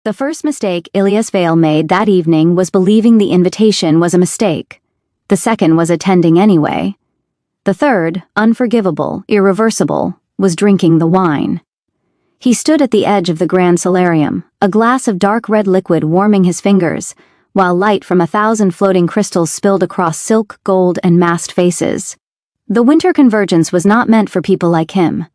The first mistake Ilyas Vale made that evening was believing the invitation was a mistake. The second was attending anyway. The third, unforgivable, irreversible, was drinking the wine. He stood at the edge of the grand solarium, a glass of dark red liquid warming his fingers, while light from 1,000 floating crystals spilled across silk, gold, and masked faces. The winter convergence was not meant for people like him.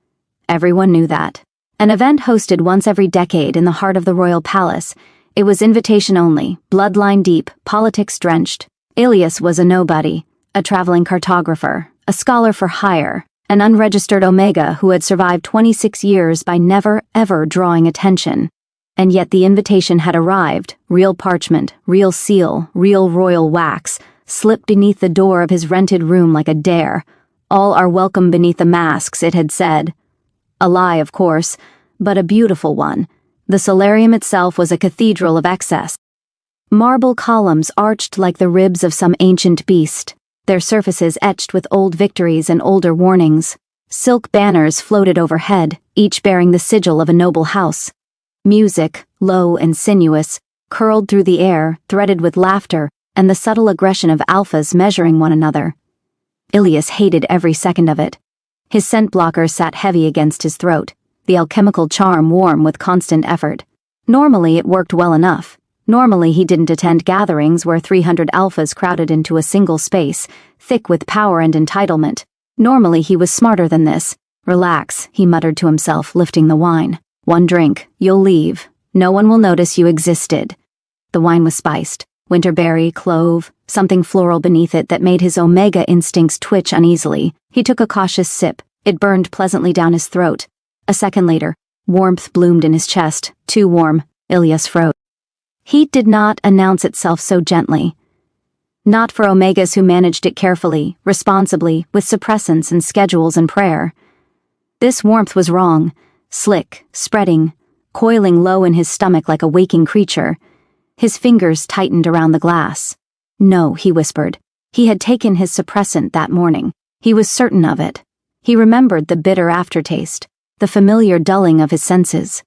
Everyone knew that. An event hosted once every decade in the heart of the royal palace. It was invitation only, bloodline deep, politics drenched. Ilyas was a nobody, a traveling cartographer, a scholar for hire, an unregistered Omega who had survived 26 years by never, ever drawing attention. And yet the invitation had arrived, real parchment, real seal, real royal wax, slipped beneath the door of his rented room like a dare. All are welcome beneath the masks, it had said. A lie, of course, but a beautiful one. The solarium itself was a cathedral of excess. Marble columns arched like the ribs of some ancient beast, their surfaces etched with old victories and older warnings. Silk banners floated overhead, each bearing the sigil of a noble house. Music, low and sinuous, curled through the air, threaded with laughter and the subtle aggression of alphas measuring one another. Ilyas hated every second of it. His scent blocker sat heavy against his throat, the alchemical charm warm with constant effort. Normally it worked well enough. Normally he didn't attend gatherings where 300 alphas crowded into a single space, thick with power and entitlement. Normally he was smarter than this. Relax, he muttered to himself, lifting the wine. One drink, you'll leave. No one will notice you existed. The wine was spiced. Winterberry, clove, something floral beneath it that made his Omega instincts twitch uneasily. He took a cautious sip. It burned pleasantly down his throat. A second later, warmth bloomed in his chest. Too warm. Ilyas froze. Heat did not announce itself so gently. Not for Omegas who managed it carefully, responsibly, with suppressants and schedules and prayer. This warmth was wrong. Slick, spreading, coiling low in his stomach like a waking creature. His fingers tightened around the glass. No, he whispered. He had taken his suppressant that morning. He was certain of it. He remembered the bitter aftertaste, the familiar dulling of his senses.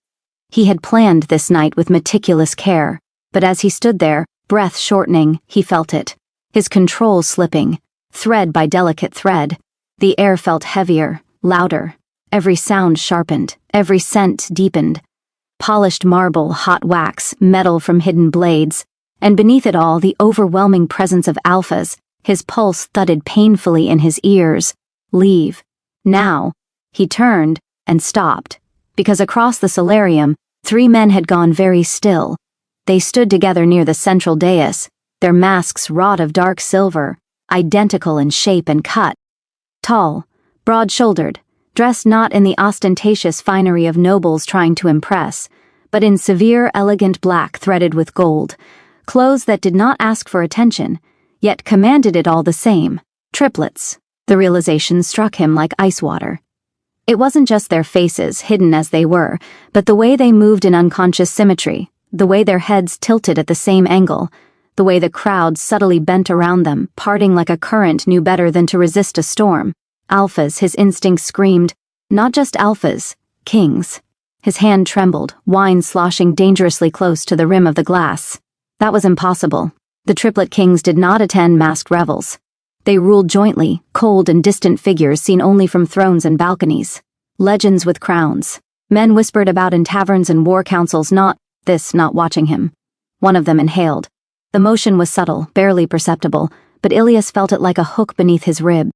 He had planned this night with meticulous care, but as he stood there, breath shortening, he felt it. His control slipping, thread by delicate thread. The air felt heavier, louder. Every sound sharpened, every scent deepened. Polished marble, hot wax, metal from hidden blades, and beneath it all the overwhelming presence of alphas. His pulse thudded painfully in his ears. Leave. Now. He turned and stopped, because across the solarium, 3 men had gone very still. They stood together near the central dais, their masks wrought of dark silver, identical in shape and cut. Tall, broad-shouldered, dressed not in the ostentatious finery of nobles trying to impress, but in severe, elegant black threaded with gold, clothes that did not ask for attention, yet commanded it all the same. Triplets. The realization struck him like ice water. It wasn't just their faces, hidden as they were, but the way they moved in unconscious symmetry, the way their heads tilted at the same angle, the way the crowd subtly bent around them, parting like a current knew better than to resist a storm. Alphas, his instincts screamed. Not just alphas, kings. His hand trembled, wine sloshing dangerously close to the rim of the glass. That was impossible. The Triplet kings did not attend masked revels. They ruled jointly, cold and distant figures seen only from thrones and balconies. Legends with crowns. Men whispered about in taverns and war councils, not watching him. One of them inhaled. The motion was subtle, barely perceptible, but Ilyas felt it like a hook beneath his rib.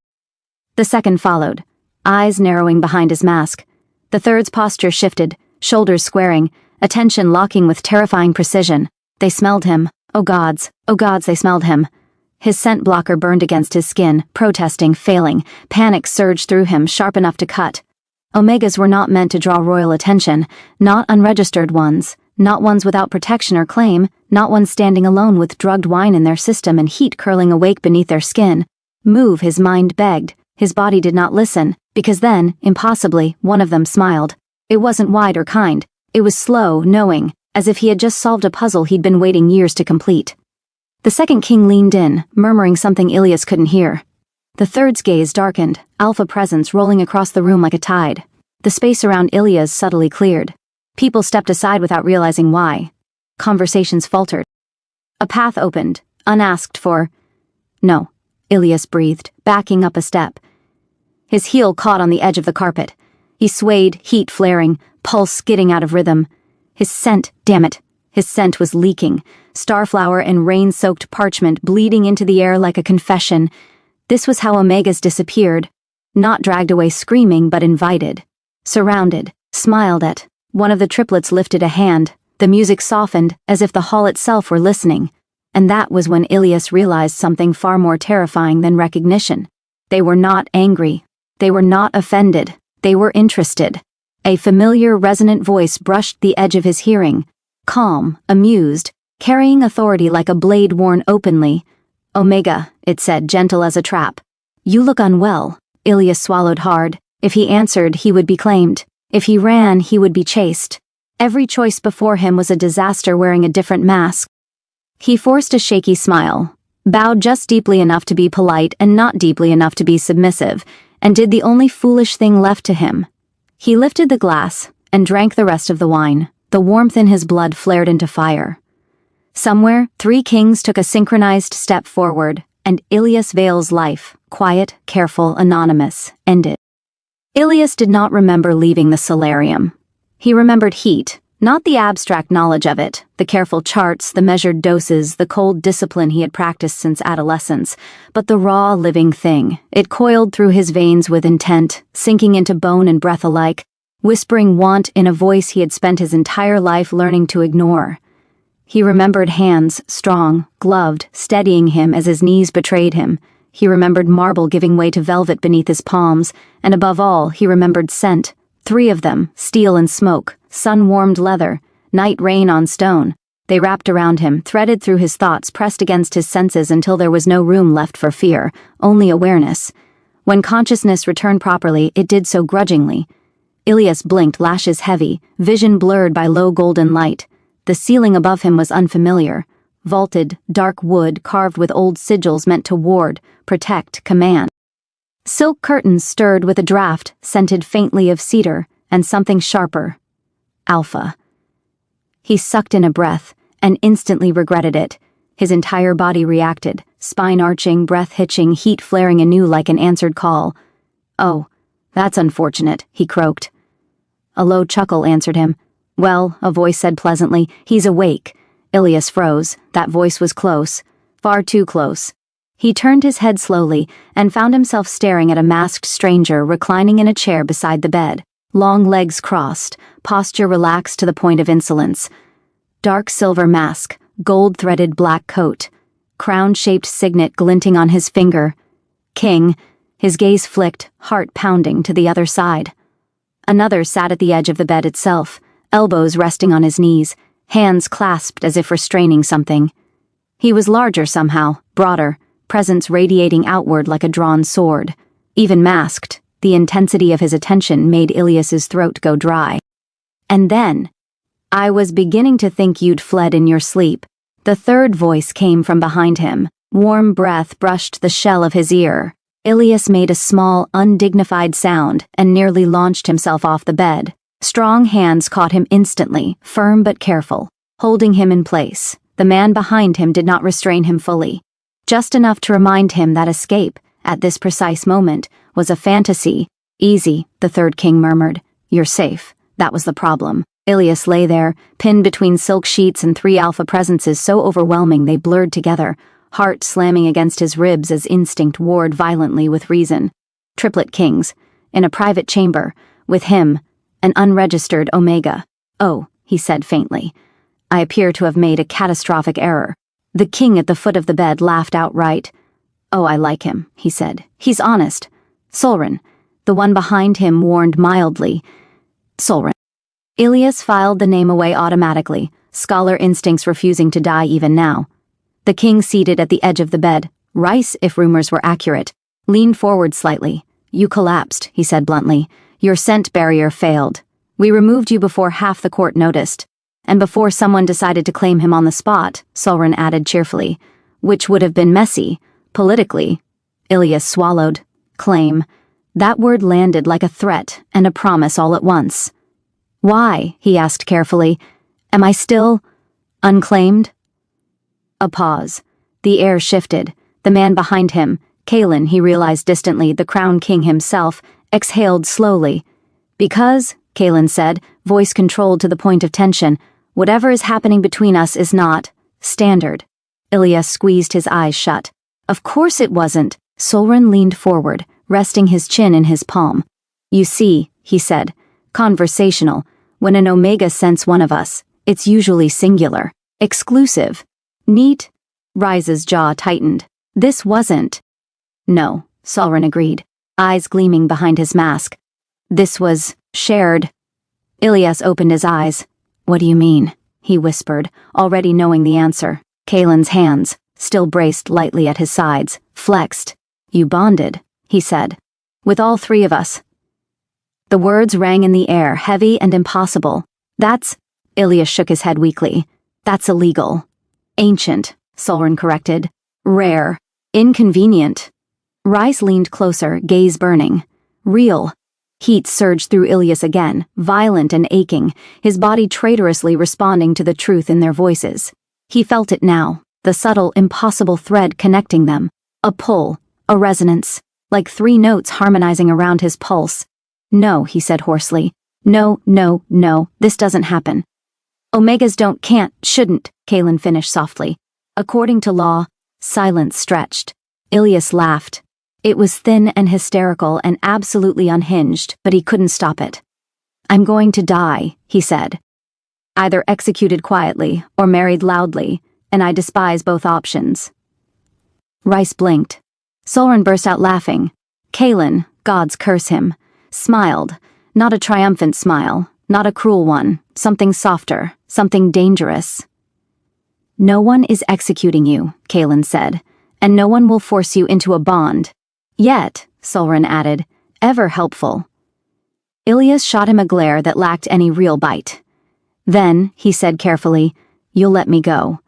The second followed, eyes narrowing behind his mask. The third's posture shifted, shoulders squaring, attention locking with terrifying precision. They smelled him. Oh gods, they smelled him. His scent blocker burned against his skin, protesting, failing. Panic surged through him, sharp enough to cut. Omegas were not meant to draw royal attention, not unregistered ones, not ones without protection or claim, not ones standing alone with drugged wine in their system and heat curling awake beneath their skin. Move, his mind begged. His body did not listen, because then, impossibly, one of them smiled. It wasn't wide or kind. It was slow, knowing, as if he had just solved a puzzle he'd been waiting years to complete. The second king leaned in, murmuring something Ilyas couldn't hear. The third's gaze darkened, alpha presence rolling across the room like a tide. The space around Ilyas subtly cleared. People stepped aside without realizing why. Conversations faltered. A path opened, unasked for. "No," Ilias breathed, backing up a step. His heel caught on the edge of the carpet. He swayed, heat flaring, pulse skidding out of rhythm. His scent, damn it, his scent was leaking, starflower and rain-soaked parchment bleeding into the air like a confession. This was how Omegas disappeared. Not dragged away screaming, but invited. Surrounded, smiled at. One of the triplets lifted a hand. The music softened, as if the hall itself were listening. And that was when Ilias realized something far more terrifying than recognition. They were not angry. They were not offended. They were interested. A familiar, resonant voice brushed the edge of his hearing. Calm, amused, carrying authority like a blade worn openly. "Omega," it said, gentle as a trap. "You look unwell." Ilias swallowed hard. If he answered, he would be claimed. If he ran, he would be chased. Every choice before him was a disaster wearing a different mask. He forced a shaky smile, bowed just deeply enough to be polite and not deeply enough to be submissive, and did the only foolish thing left to him. He lifted the glass and drank the rest of the wine. The warmth in his blood flared into fire. Somewhere, 3 kings took a synchronized step forward, and Ilias Vale's life, quiet, careful, anonymous, ended. Ilias did not remember leaving the solarium. He remembered heat, not the abstract knowledge of it, the careful charts, the measured doses, the cold discipline he had practiced since adolescence, but the raw, living thing. It coiled through his veins with intent, sinking into bone and breath alike, whispering want in a voice he had spent his entire life learning to ignore. He remembered hands, strong, gloved, steadying him as his knees betrayed him. He remembered marble giving way to velvet beneath his palms, and above all, he remembered scent. 3 of them, steel and smoke, sun-warmed leather, night rain on stone. They wrapped around him, threaded through his thoughts, pressed against his senses until there was no room left for fear, only awareness. When consciousness returned properly, it did so grudgingly. Ilias blinked, lashes heavy, vision blurred by low golden light. The ceiling above him was unfamiliar. Vaulted, dark wood carved with old sigils meant to ward, protect, command. Silk curtains stirred with a draft, scented faintly of cedar, and something sharper. Alpha. He sucked in a breath, and instantly regretted it. His entire body reacted, spine arching, breath hitching, heat flaring anew like an answered call. "Oh, that's unfortunate," he croaked. A low chuckle answered him. "Well," a voice said pleasantly, "he's awake." Ilias froze. That voice was close. Far too close. He turned his head slowly and found himself staring at a masked stranger reclining in a chair beside the bed, long legs crossed, posture relaxed to the point of insolence. Dark silver mask, gold-threaded black coat, crown-shaped signet glinting on his finger. King, his gaze flicked, heart pounding, to the other side. Another sat at the edge of the bed itself, elbows resting on his knees, hands clasped as if restraining something. He was larger somehow, broader, presence radiating outward like a drawn sword. Even masked, the intensity of his attention made Ilias's throat go dry. And then, "I was beginning to think you'd fled in your sleep." The third voice came from behind him. Warm breath brushed the shell of his ear. Ilias made a small, undignified sound and nearly launched himself off the bed. Strong hands caught him instantly, firm but careful, holding him in place. The man behind him did not restrain him fully. Just enough to remind him that escape, at this precise moment, was a fantasy. "Easy," the third king murmured. "You're safe." That was the problem. Ilias lay there, pinned between silk sheets and 3 alpha presences so overwhelming they blurred together, heart slamming against his ribs as instinct warred violently with reason. Triplet kings, in a private chamber, with him, an unregistered Omega. "Oh," he said faintly. "I appear to have made a catastrophic error." The king at the foot of the bed laughed outright. "Oh, I like him," he said. "He's honest. Solrin." The one behind him warned mildly. "Solrin." Ilias filed the name away automatically, scholar instincts refusing to die even now. The king seated at the edge of the bed, Rice, if rumors were accurate, leaned forward slightly. "You collapsed," he said bluntly. "Your scent barrier failed. We removed you before half the court noticed. And before someone decided to claim him on the spot," Solrin added cheerfully, "which would have been messy, politically." Ilias swallowed. Claim. That word landed like a threat and a promise all at once. "Why?" he asked carefully. "Am I still—" Unclaimed? A pause. The air shifted. The man behind him, Kalen, he realized distantly, the Crown King himself, exhaled slowly. Because, Kalen said, voice controlled to the point of tension, whatever is happening between us is not standard. Ilias squeezed his eyes shut. Of course it wasn't. Solren leaned forward, resting his chin in his palm. You see, he said, conversational. When an Omega scents one of us, it's usually singular, exclusive. Neat? Rise's jaw tightened. This wasn't. No, Solren agreed, eyes gleaming behind his mask. This was shared. Ilias opened his eyes. What do you mean? He whispered, already knowing the answer. Kalen's hands, still braced lightly at his sides, flexed. You bonded, he said. With all three of us. The words rang in the air, heavy and impossible. That's... Ilias shook his head weakly. That's illegal. Ancient, Solren corrected. Rare. Inconvenient. Rise leaned closer, gaze burning. Real. Heat surged through Ilias again, violent and aching, his body traitorously responding to the truth in their voices. He felt it now, the subtle, impossible thread connecting them. A pull, a resonance, like three notes harmonizing around his pulse. No, he said hoarsely. No, no, no, this doesn't happen. Omegas can't, shouldn't, Kalen finished softly. According to law, silence stretched. Ilias laughed. It was thin and hysterical and absolutely unhinged, but he couldn't stop it. I'm going to die, he said. Either executed quietly or married loudly, and I despise both options. Rice blinked. Solren burst out laughing. Kalen, gods curse him, smiled, not a triumphant smile, not a cruel one, something softer, something dangerous. No one is executing you, Kalen said, and no one will force you into a bond. Yet, Solren added, ever helpful. Ilias shot him a glare that lacked any real bite. Then, he said carefully, you'll let me go.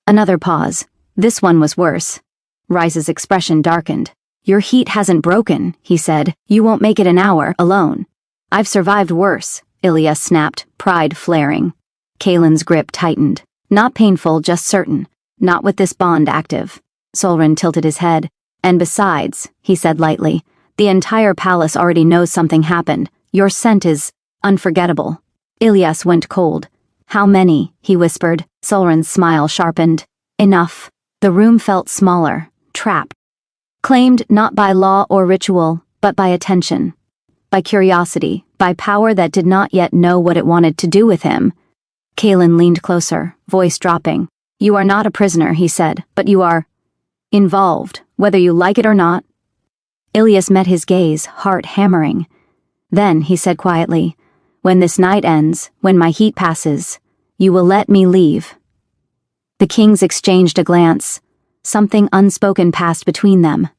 Another pause. This one was worse. Rise's expression darkened. Your heat hasn't broken, he said. You won't make it an hour alone. I've survived worse, Ilias snapped, pride flaring. Kalen's grip tightened. Not painful, just certain. Not with this bond active. Solren tilted his head. And besides, he said lightly, the entire palace already knows something happened. Your scent is unforgettable. Ilias went cold. How many? He whispered. Solren's smile sharpened. Enough. The room felt smaller, trapped. Claimed not by law or ritual, but by attention. By curiosity, by power that did not yet know what it wanted to do with him. Kalen leaned closer, voice dropping. You are not a prisoner, he said, but you are involved, whether you like it or not. Ilias met his gaze, heart hammering. Then, he said quietly, when this night ends, when my heat passes, you will let me leave. The kings exchanged a glance. Something unspoken passed between them.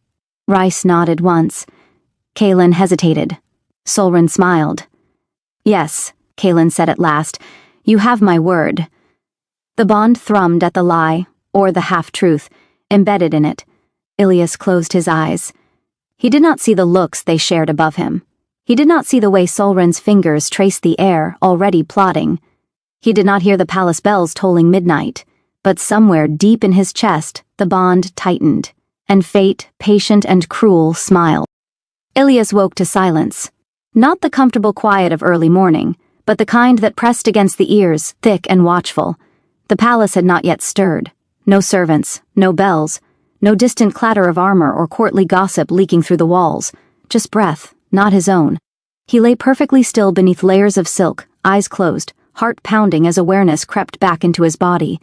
Rice nodded once. Kalen hesitated. Solren smiled. Yes, Kalen said at last, you have my word. The bond thrummed at the lie, or the half-truth, embedded in it. Ilias closed his eyes. He did not see the looks they shared above him. He did not see the way Solren's fingers traced the air, already plotting. He did not hear the palace bells tolling midnight, but somewhere deep in his chest, the bond tightened, and fate, patient and cruel, smiled. Ilias woke to silence. Not the comfortable quiet of early morning, but the kind that pressed against the ears, thick and watchful. The palace had not yet stirred. No servants, no bells, no distant clatter of armor or courtly gossip leaking through the walls. Just breath, not his own. He lay perfectly still beneath layers of silk, eyes closed, heart pounding as awareness crept back into his body.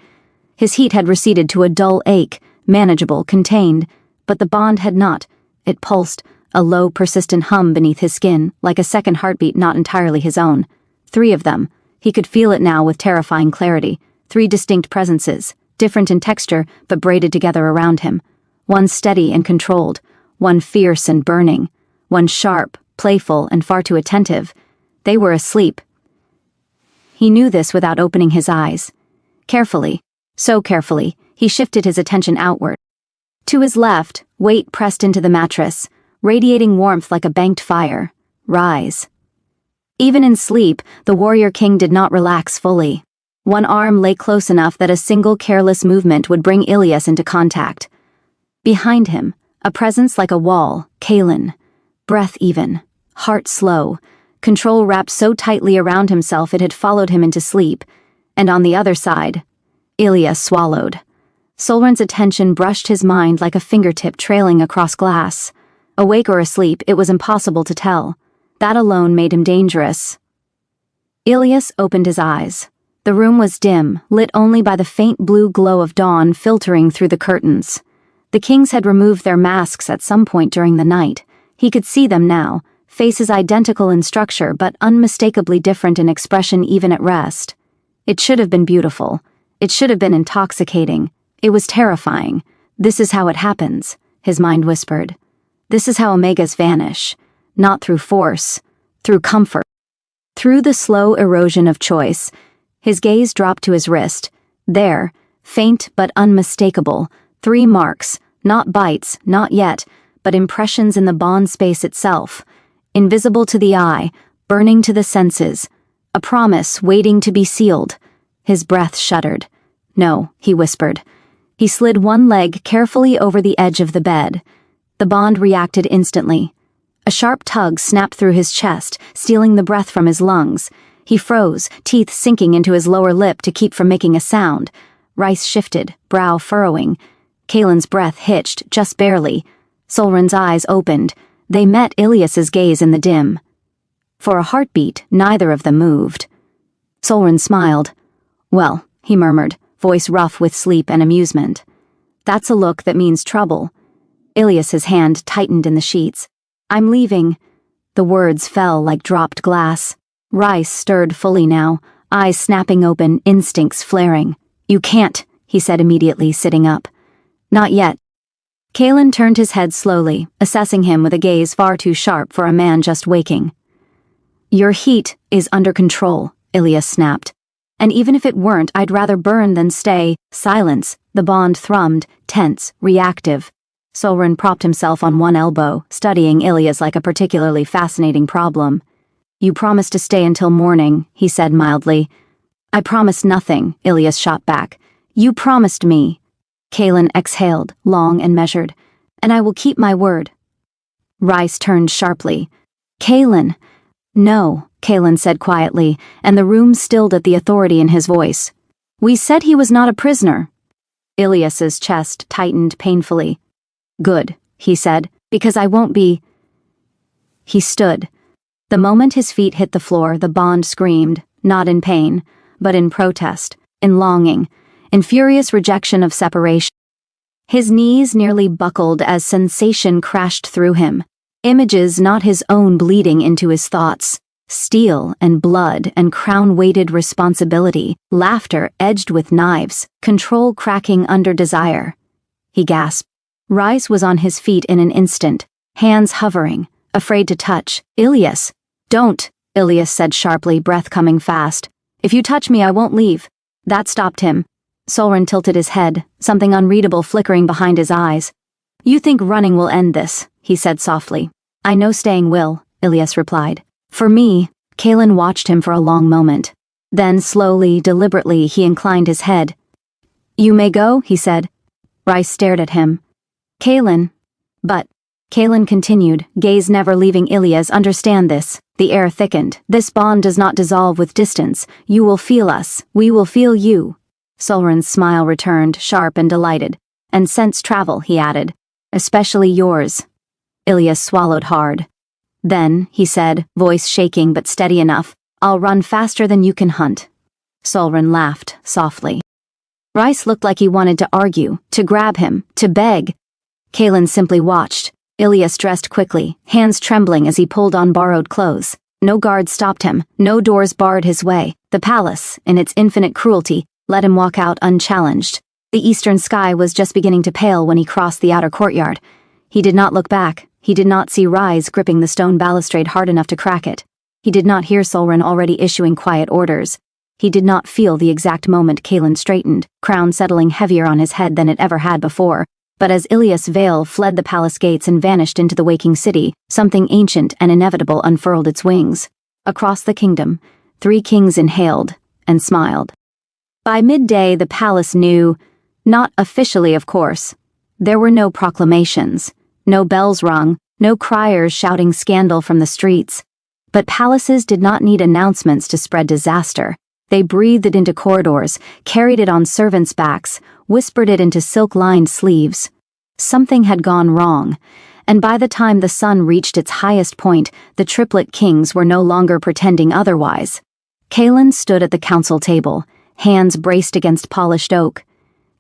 His heat had receded to a dull ache, manageable, contained, but the bond had not. It pulsed, a low, persistent hum beneath his skin, like a second heartbeat not entirely his own. 3 of them. He could feel it now with terrifying clarity. 3 distinct presences, different in texture but braided together around him. One steady and controlled, one fierce and burning, one sharp, playful, and far too attentive. They were asleep. He knew this without opening his eyes. Carefully, so carefully, he shifted his attention outward. To his left, weight pressed into the mattress, radiating warmth like a banked fire. Rise. Even in sleep, the warrior king did not relax fully. One arm lay close enough that a single careless movement would bring Ilias into contact. Behind him, a presence like a wall, Kalen. Breath even, heart slow, control wrapped so tightly around himself it had followed him into sleep. And on the other side, Ilias swallowed. Solren's attention brushed his mind like a fingertip trailing across glass. Awake or asleep, it was impossible to tell. That alone made him dangerous. Ilias opened his eyes. The room was dim, lit only by the faint blue glow of dawn filtering through the curtains. The kings had removed their masks at some point during the night. He could see them now, faces identical in structure but unmistakably different in expression even at rest. It should have been beautiful. It should have been intoxicating. It was terrifying. This is how it happens, his mind whispered. This is how Omegas vanish. Not through force, through comfort. Through the slow erosion of choice, his gaze dropped to his wrist. There, faint but unmistakable, 3 marks, not bites, not yet, but impressions in the bond space itself. Invisible to the eye, burning to the senses. A promise waiting to be sealed. His breath shuddered. No, he whispered. He slid one leg carefully over the edge of the bed. The bond reacted instantly. A sharp tug snapped through his chest, stealing the breath from his lungs. He froze, teeth sinking into his lower lip to keep from making a sound. Rice shifted, brow furrowing. Kalen's breath hitched, just barely. Solren's eyes opened. They met Ilias's gaze in the dim. For a heartbeat, neither of them moved. Solren smiled. Well, he murmured, voice rough with sleep and amusement. That's a look that means trouble. Ilias's hand tightened in the sheets. I'm leaving. The words fell like dropped glass. Rice stirred fully now, eyes snapping open, instincts flaring. You can't, he said immediately, sitting up. Not yet. Kalen turned his head slowly, assessing him with a gaze far too sharp for a man just waking. Your heat is under control, Ilias snapped. And even if it weren't, I'd rather burn than stay. Silence. The bond thrummed, tense, reactive. Solren propped himself on one elbow, studying Ilias like a particularly fascinating problem. You promised to stay until morning, he said mildly. I promised nothing, Ilias shot back. You promised me. Kalen exhaled, long and measured. And I will keep my word. Rice turned sharply. Kalen. No, Kalen said quietly, and the room stilled at the authority in his voice. We said he was not a prisoner. Ilias's chest tightened painfully. Good, he said, because I won't be. He stood. The moment his feet hit the floor, the bond screamed, not in pain, but in protest, in longing, in furious rejection of separation. His knees nearly buckled as sensation crashed through him. Images not his own bleeding into his thoughts. Steel and blood and crown-weighted responsibility, laughter edged with knives, control cracking under desire. He gasped. Rice was on his feet in an instant, hands hovering, afraid to touch. Ilias. Don't, Ilias said sharply, breath coming fast. If you touch me, I won't leave. That stopped him. Solren tilted his head, something unreadable flickering behind his eyes. You think running will end this, he said softly. I know staying will, Ilias replied. For me, Kalen watched him for a long moment. Then slowly, deliberately, he inclined his head. You may go, he said. Rice stared at him. Kalen. But, Kalen continued, gaze never leaving Ilias. Understand this. The air thickened. This bond does not dissolve with distance. You will feel us. We will feel you. Solren's smile returned, sharp and delighted. And sense travel, he added. Especially yours. Ilias swallowed hard. Then, he said, voice shaking but steady enough, I'll run faster than you can hunt. Solren laughed, softly. Rice looked like he wanted to argue, to grab him, to beg. Kalen simply watched. Ilias dressed quickly, hands trembling as he pulled on borrowed clothes. No guards stopped him, no doors barred his way. The palace, in its infinite cruelty, let him walk out unchallenged. The eastern sky was just beginning to pale when he crossed the outer courtyard. He did not look back. He did not see Rise gripping the stone balustrade hard enough to crack it. He did not hear Solren already issuing quiet orders. He did not feel the exact moment Kalen straightened, crown settling heavier on his head than it ever had before. But as Ilias Vale fled the palace gates and vanished into the waking city, something ancient and inevitable unfurled its wings. Across the kingdom, 3 kings inhaled and smiled. By midday, the palace knew, not officially, of course. There were no proclamations, no bells rung, no criers shouting scandal from the streets. But palaces did not need announcements to spread disaster. They breathed it into corridors, carried it on servants' backs, whispered it into silk-lined sleeves. Something had gone wrong, and by the time the sun reached its highest point, the Triplet kings were no longer pretending otherwise. Kaelin stood at the council table, hands braced against polished oak,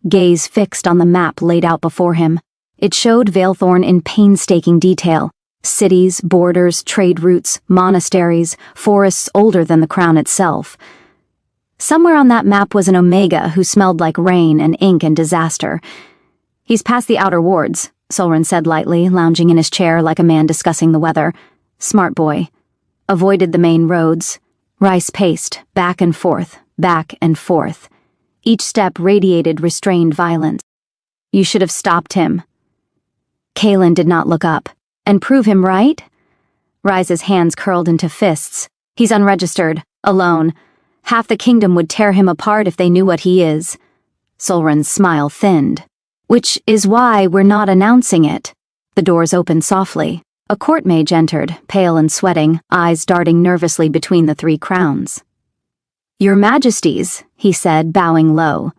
gaze fixed on the map laid out before him. It showed Valethorn in painstaking detail. Cities, borders, trade routes, monasteries, forests older than the crown itself. Somewhere on that map was an Omega who smelled like rain and ink and disaster. "He's past the outer wards," Solren said lightly, lounging in his chair like a man discussing the weather. "Smart boy." Avoided the main roads. Rice paced, back and forth, back and forth. Each step radiated restrained violence. "You should have stopped him." Kaelin did not look up. "And prove him right?" Rise's hands curled into fists. "He's unregistered, alone. Half the kingdom would tear him apart if they knew what he is." Solren's smile thinned. "Which is why we're not announcing it." The doors opened softly. A court mage entered, pale and sweating, eyes darting nervously between the three crowns. "Your Majesties," he said, bowing low.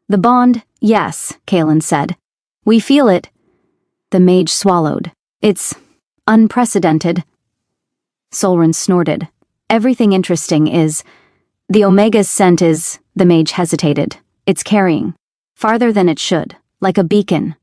"The bond, yes," Kaelin said. "We feel it." The mage swallowed. "It's unprecedented." Solren snorted. "Everything interesting is... The Omega's scent is..." The mage hesitated. "It's carrying. Farther than it should. Like a beacon."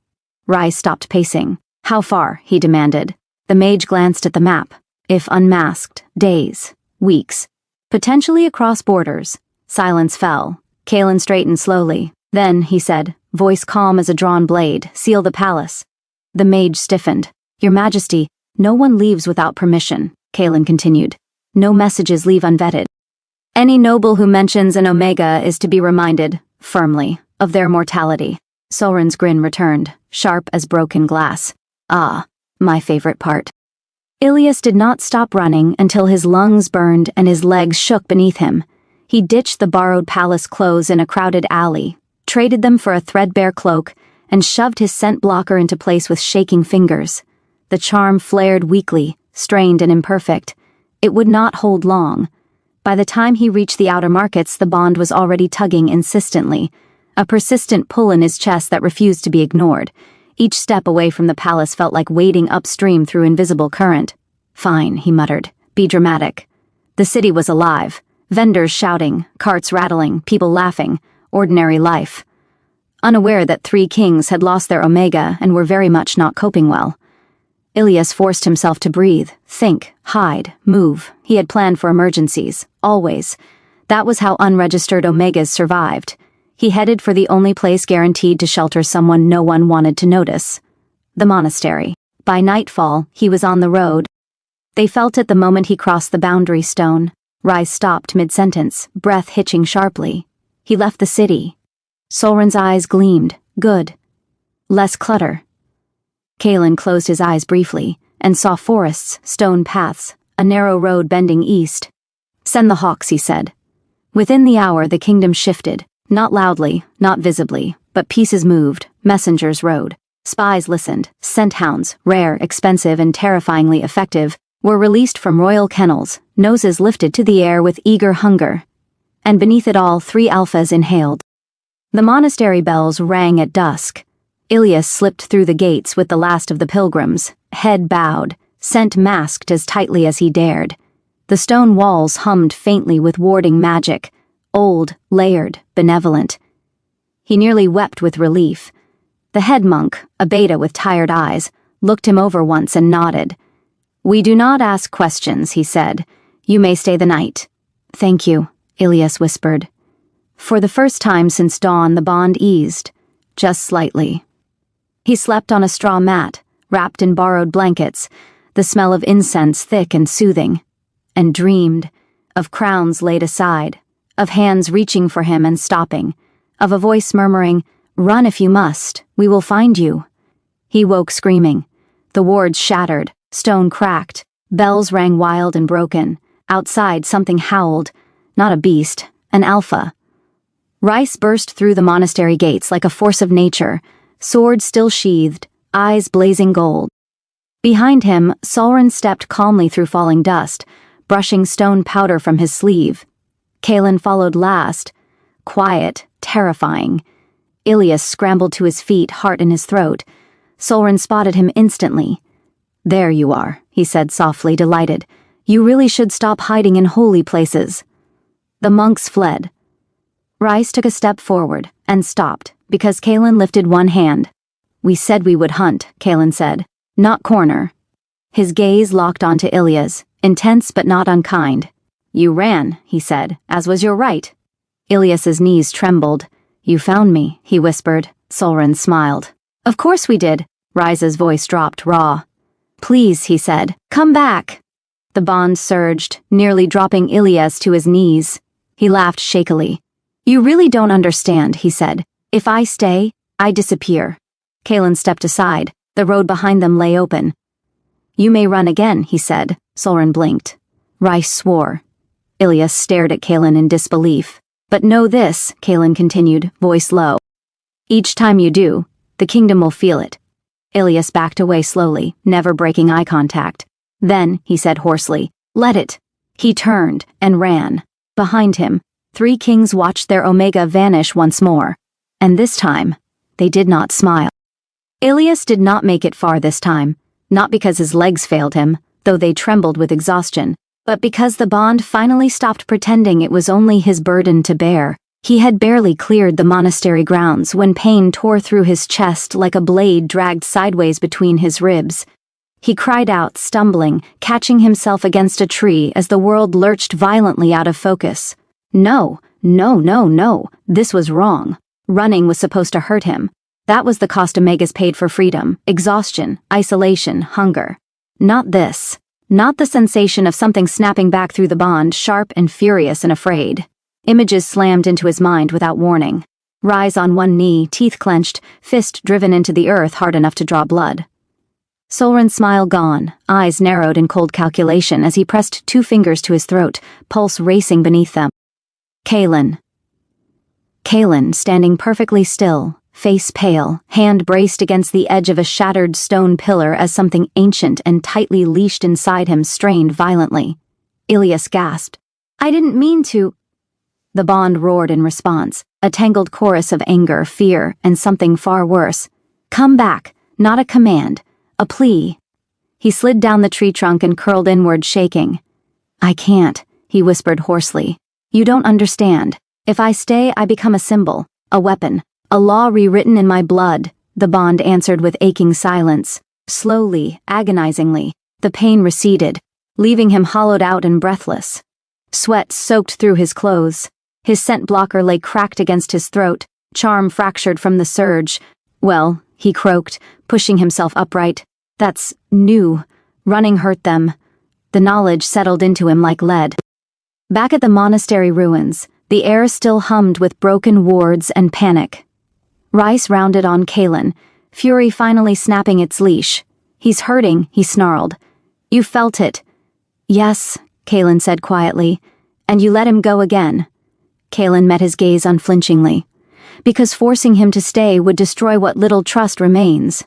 Rise stopped pacing. "How far?" he demanded. The mage glanced at the map. If unmasked, days, weeks. Potentially across borders. Silence fell. Kaelin straightened slowly. "Then," he said, voice calm as a drawn blade, "seal the palace." The mage stiffened. "Your Majesty, no one leaves without permission," Kaelin continued. "No messages leave unvetted. Any noble who mentions an Omega is to be reminded, firmly, of their mortality." Solren's grin returned, sharp as broken glass. "Ah, my favorite part." Ilias did not stop running until his lungs burned and his legs shook beneath him. He ditched the borrowed palace clothes in a crowded alley, traded them for a threadbare cloak, and shoved his scent blocker into place with shaking fingers. The charm flared weakly, strained and imperfect. It would not hold long. By the time he reached the outer markets, the bond was already tugging insistently, a persistent pull in his chest that refused to be ignored. Each step away from the palace felt like wading upstream through invisible current. "Fine," he muttered. "Be dramatic." The city was alive. Vendors shouting, carts rattling, people laughing. Ordinary life. Unaware that three kings had lost their Omega and were very much not coping well. Ilias forced himself to breathe, think, hide, move. He had planned for emergencies, always. That was how unregistered Omegas survived. He headed for the only place guaranteed to shelter someone no one wanted to notice. The monastery. By nightfall, he was on the road. They felt it the moment he crossed the boundary stone. Rise stopped mid-sentence, breath hitching sharply. He left the city. Solren's eyes gleamed. Good. Less clutter. Kaelin closed his eyes briefly, and saw forests, stone paths, a narrow road bending east. "Send the hawks," he said. Within the hour, the kingdom shifted. Not loudly, not visibly, but pieces moved, messengers rode. Spies listened. Scent hounds, rare, expensive, and terrifyingly effective, were released from royal kennels, noses lifted to the air with eager hunger. And beneath it all, 3 alphas inhaled. The monastery bells rang at dusk. Ilias slipped through the gates with the last of the pilgrims, head bowed, scent masked as tightly as he dared. The stone walls hummed faintly with warding magic, old, layered, benevolent. He nearly wept with relief. The head monk, a beta with tired eyes, looked him over once and nodded. "We do not ask questions," he said. "You may stay the night." "Thank you," Ilias whispered. For the first time since dawn, the bond eased, just slightly. He slept on a straw mat, wrapped in borrowed blankets, the smell of incense thick and soothing, and dreamed of crowns laid aside, of hands reaching for him and stopping, of a voice murmuring, "Run if you must, we will find you." He woke screaming. The wards shattered, stone cracked, bells rang wild and broken. Outside something howled, not a beast, an alpha. Rice burst through the monastery gates like a force of nature, sword still sheathed, eyes blazing gold. Behind him, Solren stepped calmly through falling dust, brushing stone powder from his sleeve. Kalen followed last, quiet, terrifying. Ilias scrambled to his feet, heart in his throat. Solren spotted him instantly. "There you are," he said softly, delighted. "You really should stop hiding in holy places." The monks fled. Rice took a step forward and stopped because Kalen lifted one hand. "We said we would hunt," Kalen said, "not corner." His gaze locked onto Ilias, intense but not unkind. "You ran," he said, "as was your right." Ilias's knees trembled. "You found me," he whispered. Solren smiled. "Of course we did." Rice's voice dropped raw. "Please," he said, "come back." The bond surged, nearly dropping Ilias to his knees. He laughed shakily. "You really don't understand," he said. "If I stay, I disappear." Kalen stepped aside. The road behind them lay open. "You may run again," he said. Solren blinked. Rice swore. Ilias stared at Kalen in disbelief. "But know this," Kalen continued, voice low. "Each time you do, the kingdom will feel it." Ilias backed away slowly, never breaking eye contact. "Then," he said hoarsely, "let it." He turned and ran. Behind him, 3 kings watched their Omega vanish once more. And this time, they did not smile. Ilias did not make it far this time, not because his legs failed him, though they trembled with exhaustion, but because the bond finally stopped pretending it was only his burden to bear. He had barely cleared the monastery grounds when pain tore through his chest like a blade dragged sideways between his ribs. He cried out, stumbling, catching himself against a tree as the world lurched violently out of focus. No, no, no, no, this was wrong. Running was supposed to hurt him. That was the cost Omegas paid for freedom, exhaustion, isolation, hunger. Not this. Not the sensation of something snapping back through the bond, sharp and furious and afraid. Images slammed into his mind without warning. Rise on one knee, teeth clenched, fist driven into the earth hard enough to draw blood. Solren's smile gone, eyes narrowed in cold calculation as he pressed 2 fingers to his throat, pulse racing beneath them. Kalen. Kalen, standing perfectly still, face pale, hand braced against the edge of a shattered stone pillar as something ancient and tightly leashed inside him strained violently. Ilias gasped. "I didn't mean to." The bond roared in response, a tangled chorus of anger, fear, and something far worse. "Come back," not a command, a plea. He slid down the tree trunk and curled inward, shaking. "I can't," he whispered hoarsely. "You don't understand. If I stay, I become a symbol, a weapon. A law rewritten in my blood," the bond answered with aching silence. Slowly, agonizingly, the pain receded, leaving him hollowed out and breathless. Sweat soaked through his clothes. His scent blocker lay cracked against his throat, charm fractured from the surge. "Well," he croaked, pushing himself upright. "That's new. Running hurt them." The knowledge settled into him like lead. Back at the monastery ruins, the air still hummed with broken wards and panic. Rice rounded on Kalen, fury finally snapping its leash. "He's hurting," he snarled. "You felt it." "Yes," Kalen said quietly. "And you let him go again." Kalen met his gaze unflinchingly. "Because forcing him to stay would destroy what little trust remains."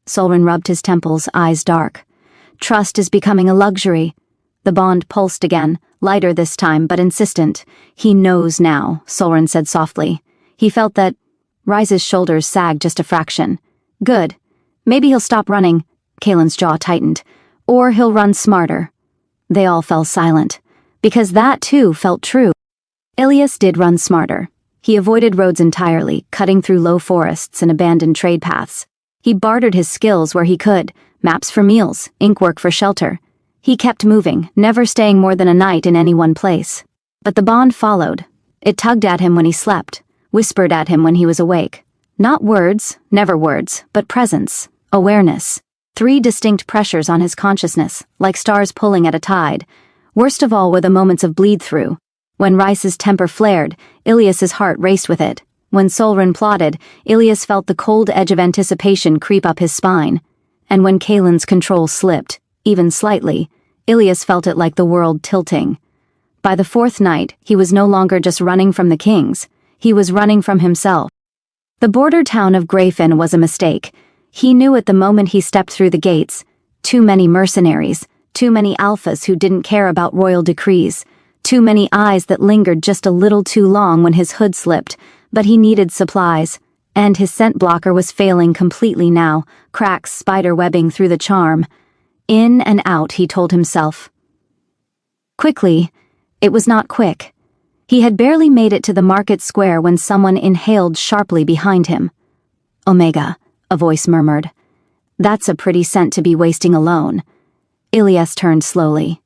Solren rubbed his temples, eyes dark. "Trust is becoming a luxury." The bond pulsed again, lighter this time, but insistent. "He knows now," Solren said softly. He felt that. Rice's shoulders sagged just a fraction. "Good. Maybe he'll stop running." Kalen's jaw tightened. "Or he'll run smarter." They all fell silent, because that too felt true. Ilias did run smarter. He avoided roads entirely, cutting through low forests and abandoned trade paths. He bartered his skills where he could, maps for meals, inkwork for shelter. He kept moving, never staying more than a night in any one place. But the bond followed. It tugged at him when he slept, whispered at him when he was awake. Not words, never words, but presence, awareness. 3 distinct pressures on his consciousness, like stars pulling at a tide. Worst of all were the moments of bleed-through. When Rice's temper flared, Ilias's heart raced with it. When Solren plotted, Ilias felt the cold edge of anticipation creep up his spine. And when Kalen's control slipped, even slightly, Ilias felt it like the world tilting. By the 4th night, he was no longer just running from the kings. He was running from himself. The border town of Grayfen was a mistake. He knew at the moment he stepped through the gates. Too many mercenaries, too many alphas who didn't care about royal decrees, too many eyes that lingered just a little too long when his hood slipped, but he needed supplies, and his scent blocker was failing completely now, cracks spider-webbing through the charm. In and out, he told himself. Quickly. It was not quick. He had barely made it to the market square when someone inhaled sharply behind him. Omega, a voice murmured. That's a pretty scent to be wasting alone. Ilias turned slowly.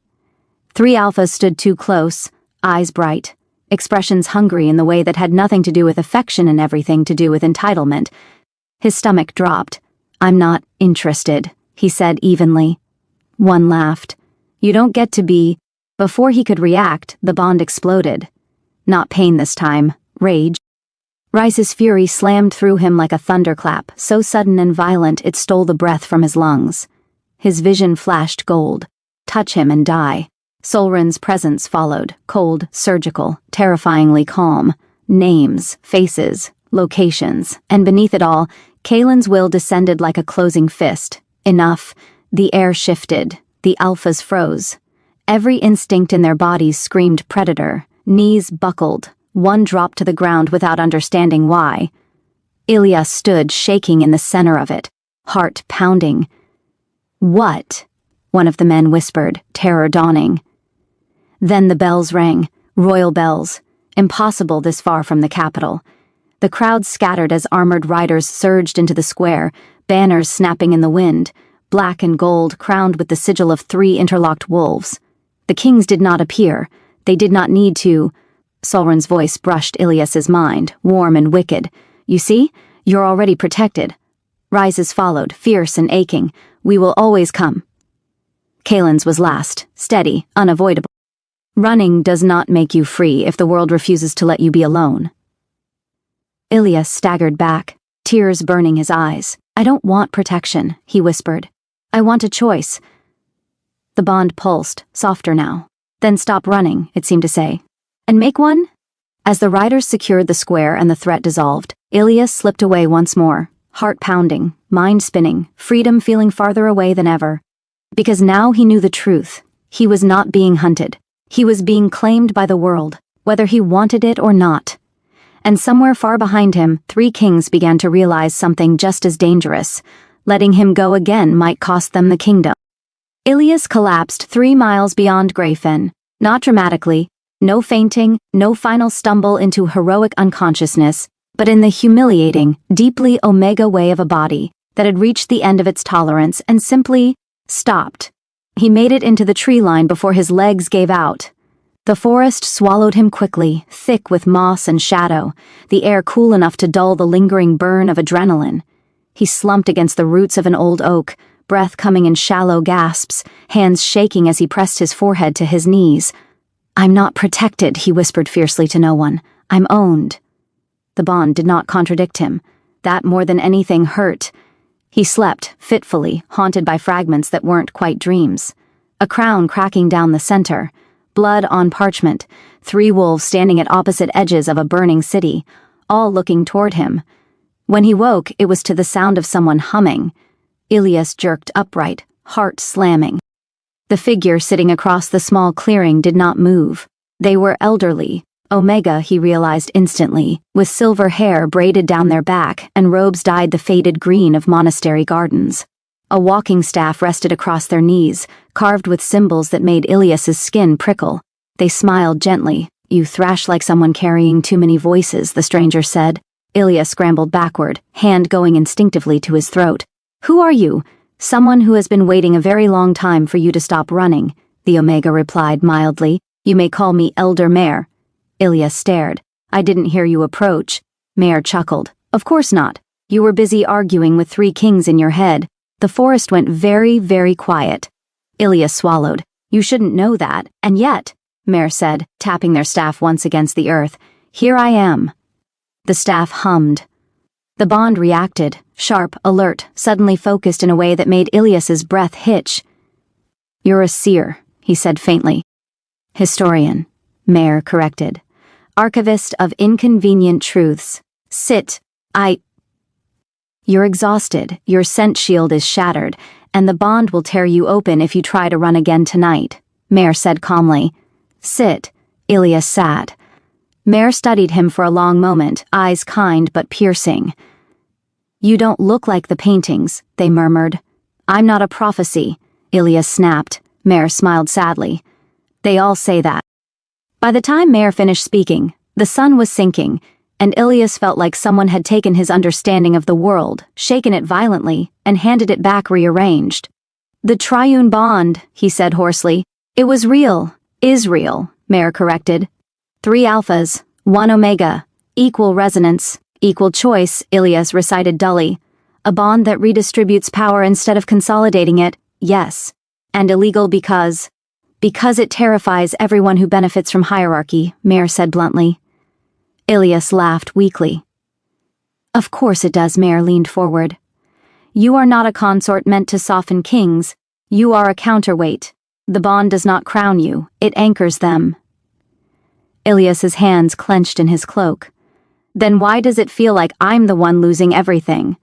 3 alphas stood too close, eyes bright, expressions hungry in the way that had nothing to do with affection and everything to do with entitlement. His stomach dropped. I'm not interested, he said evenly. One laughed. You don't get to be... Before he could react, the bond exploded. Not pain this time, rage. Rice's fury slammed through him like a thunderclap, so sudden and violent it stole the breath from his lungs. His vision flashed gold. Touch him and die. Solren's presence followed, cold, surgical, terrifyingly calm. Names, faces, locations, and beneath it all, Kalen's will descended like a closing fist. Enough. The air shifted. The alphas froze. Every instinct in their bodies screamed predator. Knees buckled. One dropped to the ground without understanding why. Ilias stood shaking in the center of it, heart pounding. What? One of the men whispered, terror dawning. Then the bells rang, royal bells, impossible this far from the capital. The crowd scattered as armored riders surged into the square, banners snapping in the wind, black and gold crowned with the sigil of 3 interlocked wolves. The kings did not appear. They did not need to. Solren's voice brushed Ilias's mind, warm and wicked. You see? You're already protected. Rises followed, fierce and aching. We will always come. Kalen's was last, steady, unavoidable. Running does not make you free if the world refuses to let you be alone. Ilias staggered back, tears burning his eyes. I don't want protection, he whispered. I want a choice. The bond pulsed, softer now. Then stop running, it seemed to say. And make one? As the riders secured the square and the threat dissolved, Ilias slipped away once more, heart pounding, mind spinning, freedom feeling farther away than ever. Because now he knew the truth. He was not being hunted. He was being claimed by the world, whether he wanted it or not. And somewhere far behind him, 3 kings began to realize something just as dangerous. Letting him go again might cost them the kingdom. Ilias collapsed 3 miles beyond Grayfen, not dramatically, no fainting, no final stumble into heroic unconsciousness, but in the humiliating, deeply Omega way of a body that had reached the end of its tolerance and simply stopped. He made it into the tree line before his legs gave out. The forest swallowed him quickly, thick with moss and shadow, the air cool enough to dull the lingering burn of adrenaline. He slumped against the roots of an old oak, breath coming in shallow gasps, hands shaking as he pressed his forehead to his knees. I'm not protected, he whispered fiercely to no one. I'm owned. The bond did not contradict him. That more than anything hurt. He slept, fitfully, haunted by fragments that weren't quite dreams. A crown cracking down the center, blood on parchment, 3 wolves standing at opposite edges of a burning city, all looking toward him. When he woke, it was to the sound of someone humming. Ilias jerked upright, heart slamming. The figure sitting across the small clearing did not move. They were elderly, Omega, he realized instantly, with silver hair braided down their back and robes dyed the faded green of monastery gardens. A walking staff rested across their knees, carved with symbols that made Ilias's skin prickle. They smiled gently. You thrash like someone carrying too many voices, the stranger said. Ilias scrambled backward, hand going instinctively to his throat. Who are you? Someone who has been waiting a very long time for you to stop running, the Omega replied mildly. You may call me Elder Mare. Ilias stared. I didn't hear you approach. Mare chuckled. Of course not. You were busy arguing with 3 kings in your head. The forest went very, very quiet. Ilias swallowed. You shouldn't know that, and yet, Mare said, tapping their staff once against the earth. Here I am. The staff hummed. The bond reacted, sharp, alert, suddenly focused in a way that made Ilias's breath hitch. You're a seer, he said faintly. Historian, Mare corrected. archivist of inconvenient truths. Sit. You're exhausted, your scent shield is shattered, and the bond will tear you open if you try to run again tonight, Mare said calmly. Sit. Ilias sat. Mare studied him for a long moment, eyes kind but piercing. You don't look like the paintings, they murmured. I'm not a prophecy, Ilias snapped. Mare smiled sadly. They all say that. By the time Mare finished speaking, the sun was sinking, and Ilias felt like someone had taken his understanding of the world, shaken it violently, and handed it back rearranged. The triune bond, he said hoarsely. It was real. Is real, Mare corrected. 3 alphas, 1 omega, equal resonance, equal choice, Ilias recited dully. A bond that redistributes power instead of consolidating it, yes. And illegal because it terrifies everyone who benefits from hierarchy, Mare said bluntly. Ilias laughed weakly. Of course it does, Mare leaned forward. You are not a consort meant to soften kings. You are a counterweight. The bond does not crown you, it anchors them. Ilias's hands clenched in his cloak. Then why does it feel like I'm the one losing everything?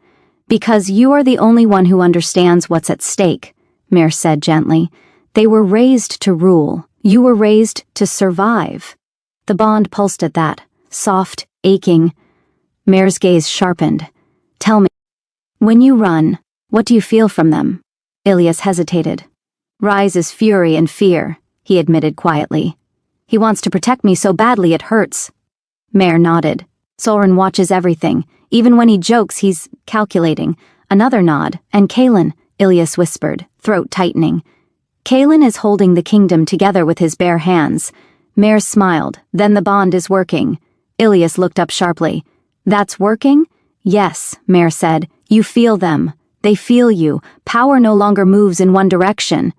Because you are the only one who understands what's at stake, Mare said gently. They were raised to rule. You were raised to survive. The bond pulsed at that, soft, aching. Mare's gaze sharpened. Tell me, when you run, what do you feel from them? Ilias hesitated. Rises fury and fear, he admitted quietly. He wants to protect me so badly it hurts. Mare nodded. Soren watches everything. Even when he jokes, he's calculating. Another nod. And Kalen, Ilias whispered, throat tightening. Kalen is holding the kingdom together with his bare hands. Mare smiled. Then the bond is working. Ilias looked up sharply. That's working? Yes, Mare said. You feel them. They feel you. Power no longer moves in one direction.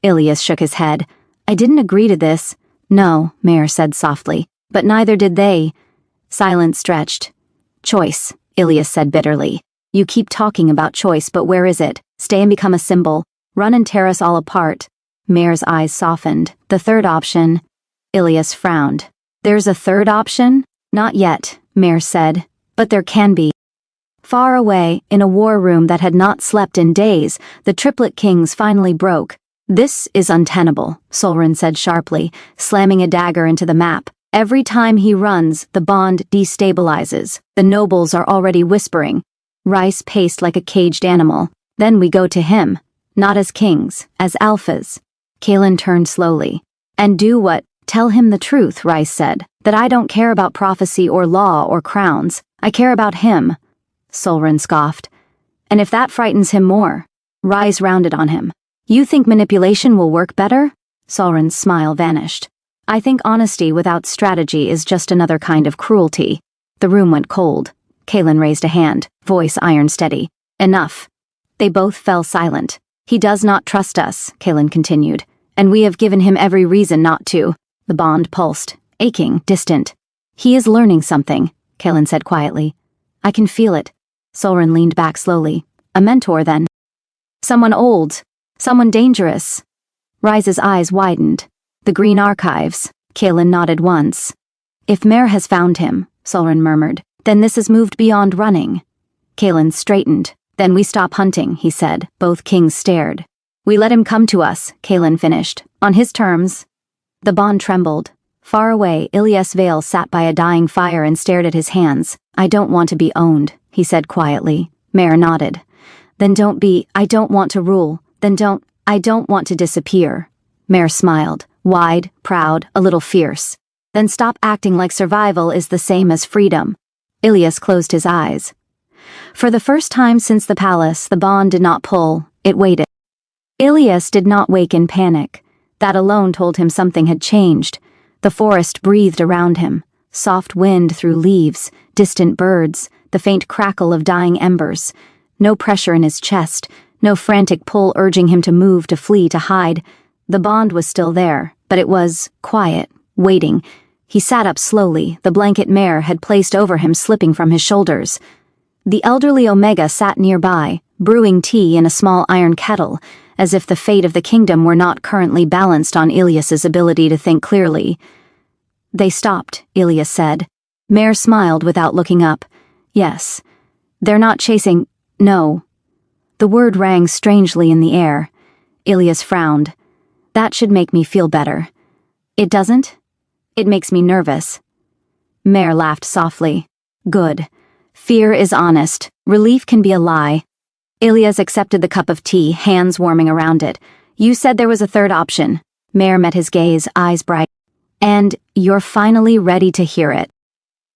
Ilias shook his head. I didn't agree to this. No, Mare said softly. But neither did they. Silence stretched. Choice, Ilias said bitterly. You keep talking about choice, but where is it? Stay and become a symbol. Run and tear us all apart. Mare's eyes softened. The third option. Ilias frowned. There's a third option? Not yet, Mare said. But there can be. Far away, in a war room that had not slept in days, the Triplet kings finally broke. This is untenable, Solrin said sharply, slamming a dagger into the map. Every time he runs, the bond destabilizes. The nobles are already whispering. Rice paced like a caged animal. Then we go to him. Not as kings, as alphas. Kalen turned slowly. And do what? Tell him the truth, Rice said. That I don't care about prophecy or law or crowns. I care about him. Solrin scoffed. And if that frightens him more? Rice rounded on him. You think manipulation will work better? Solrin's smile vanished. I think honesty without strategy is just another kind of cruelty. The room went cold. Kalen raised a hand, voice iron steady. Enough. They both fell silent. He does not trust us, Kalen continued, and we have given him every reason not to. The bond pulsed, aching, distant. He is learning something, Kalen said quietly. I can feel it. Solrin leaned back slowly. A mentor, then. Someone old. Someone dangerous. Rise's eyes widened. The green archives. Kalen nodded once. If Mare has found him, Solrin murmured, then this has moved beyond running. Kalen straightened. Then we stop hunting, he said. Both kings stared. We let him come to us, Kalen finished. On his terms. The bond trembled. Far away, Ilias Vale sat by a dying fire and stared at his hands. I don't want to be owned, he said quietly. Mare nodded. Then don't be. I don't want to rule. Then don't. I don't want to disappear. Mare smiled, wide, proud, a little fierce. Then stop acting like survival is the same as freedom. Ilias closed his eyes. For the first time since the palace, the bond did not pull, it waited. Ilias did not wake in panic. That alone told him something had changed. The forest breathed around him, soft wind through leaves, distant birds, the faint crackle of dying embers. No pressure in his chest, no frantic pull urging him to move, to flee, to hide. The bond was still there, but it was quiet, waiting. He sat up slowly, the blanket Mare had placed over him slipping from his shoulders. The elderly Omega sat nearby, brewing tea in a small iron kettle, as if the fate of the kingdom were not currently balanced on Ilias's ability to think clearly. They stopped, Ilias said. Mare smiled without looking up. Yes. They're not chasing... No. The word rang strangely in the air. Ilias frowned. That should make me feel better. It doesn't? It makes me nervous. Mare laughed softly. Good. Fear is honest. Relief can be a lie. Ilias accepted the cup of tea, hands warming around it. You said there was a third option. Mare met his gaze, eyes bright. And you're finally ready to hear it.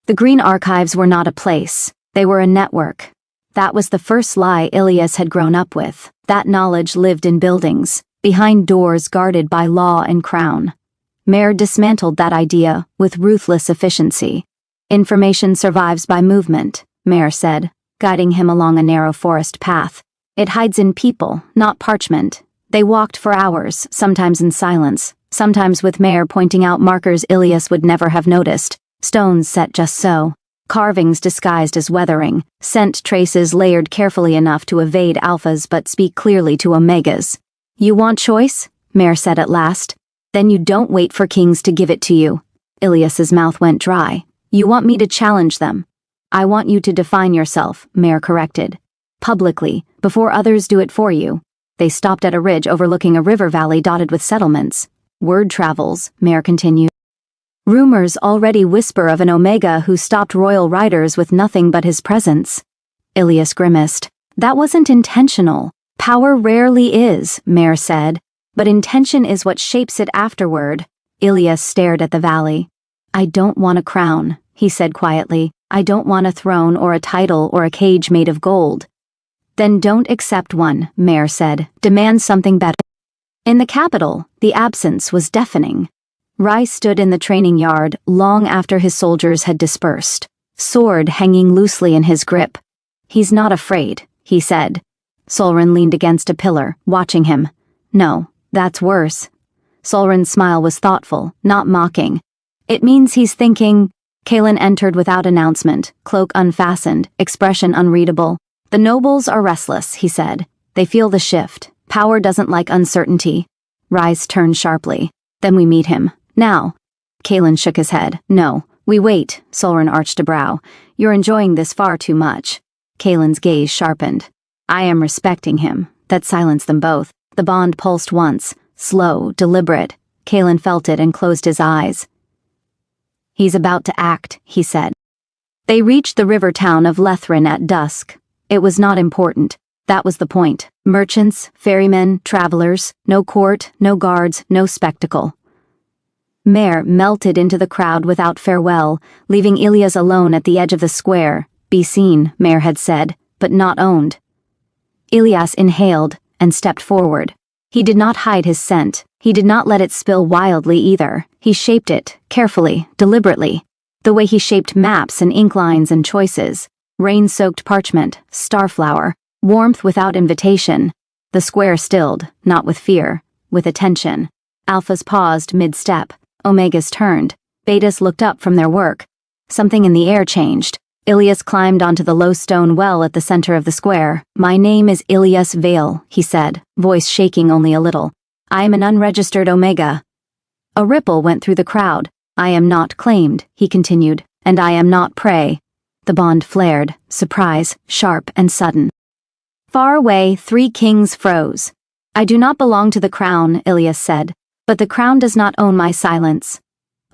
The Green Archives were not a place. They were a network. That was the first lie Ilias had grown up with. That knowledge lived in buildings, behind doors guarded by law and crown. Mare dismantled that idea with ruthless efficiency. Information survives by movement, Mare said, guiding him along a narrow forest path. It hides in people, not parchment. They walked for hours, sometimes in silence, sometimes with Mare pointing out markers Ilias would never have noticed, stones set just so, carvings disguised as weathering, scent traces layered carefully enough to evade alphas but speak clearly to omegas. You want choice? Mare said at last. Then you don't wait for kings to give it to you. Ilias's mouth went dry. You want me to challenge them. I want you to define yourself, Mare corrected. Publicly, before others do it for you. They stopped at a ridge overlooking a river valley dotted with settlements. Word travels, Mare continued. Rumors already whisper of an Omega who stopped royal riders with nothing but his presence. Ilias grimaced. That wasn't intentional. Power rarely is, Mare said, but intention is what shapes it afterward. Ilias stared at the valley. I don't want a crown, he said quietly. I don't want a throne or a title or a cage made of gold. Then don't accept one, Mare said. Demand something better. In the capital, the absence was deafening. Rice stood in the training yard long after his soldiers had dispersed, sword hanging loosely in his grip. He's not afraid, he said. Solren leaned against a pillar, watching him. No, that's worse. Solren's smile was thoughtful, not mocking. It means he's thinking. Kaelin entered without announcement, cloak unfastened, expression unreadable. The nobles are restless, he said. They feel the shift. Power doesn't like uncertainty. Rice turned sharply. Then we meet him. Now. Kaelin shook his head. No, we wait, Solren arched a brow. You're enjoying this far too much. Kaelin's gaze sharpened. I am respecting him. That silenced them both. The bond pulsed once, slow, deliberate. Kaelin felt it and closed his eyes. He's about to act, he said. They reached the river town of Lethrin at dusk. It was not important. That was the point. Merchants, ferrymen, travelers, no court, no guards, no spectacle. Mare melted into the crowd without farewell, leaving Ilias alone at the edge of the square. Be seen, Mare had said, but not owned. Ilias inhaled and stepped forward. He did not hide his scent. He did not let it spill wildly either. He shaped it, carefully, deliberately. The way he shaped maps and ink lines and choices. Rain-soaked parchment, starflower, warmth without invitation. The square stilled, not with fear, with attention. Alphas paused mid-step. Omegas turned. Betas looked up from their work. Something in the air changed. Ilias climbed onto the low stone well at the center of the square. My name is Ilias Vale, he said, voice shaking only a little. I am an unregistered Omega. A ripple went through the crowd. I am not claimed, he continued, and I am not prey. The bond flared, surprise, sharp and sudden. Far away, 3 kings froze. I do not belong to the crown, Ilias said, but the crown does not own my silence.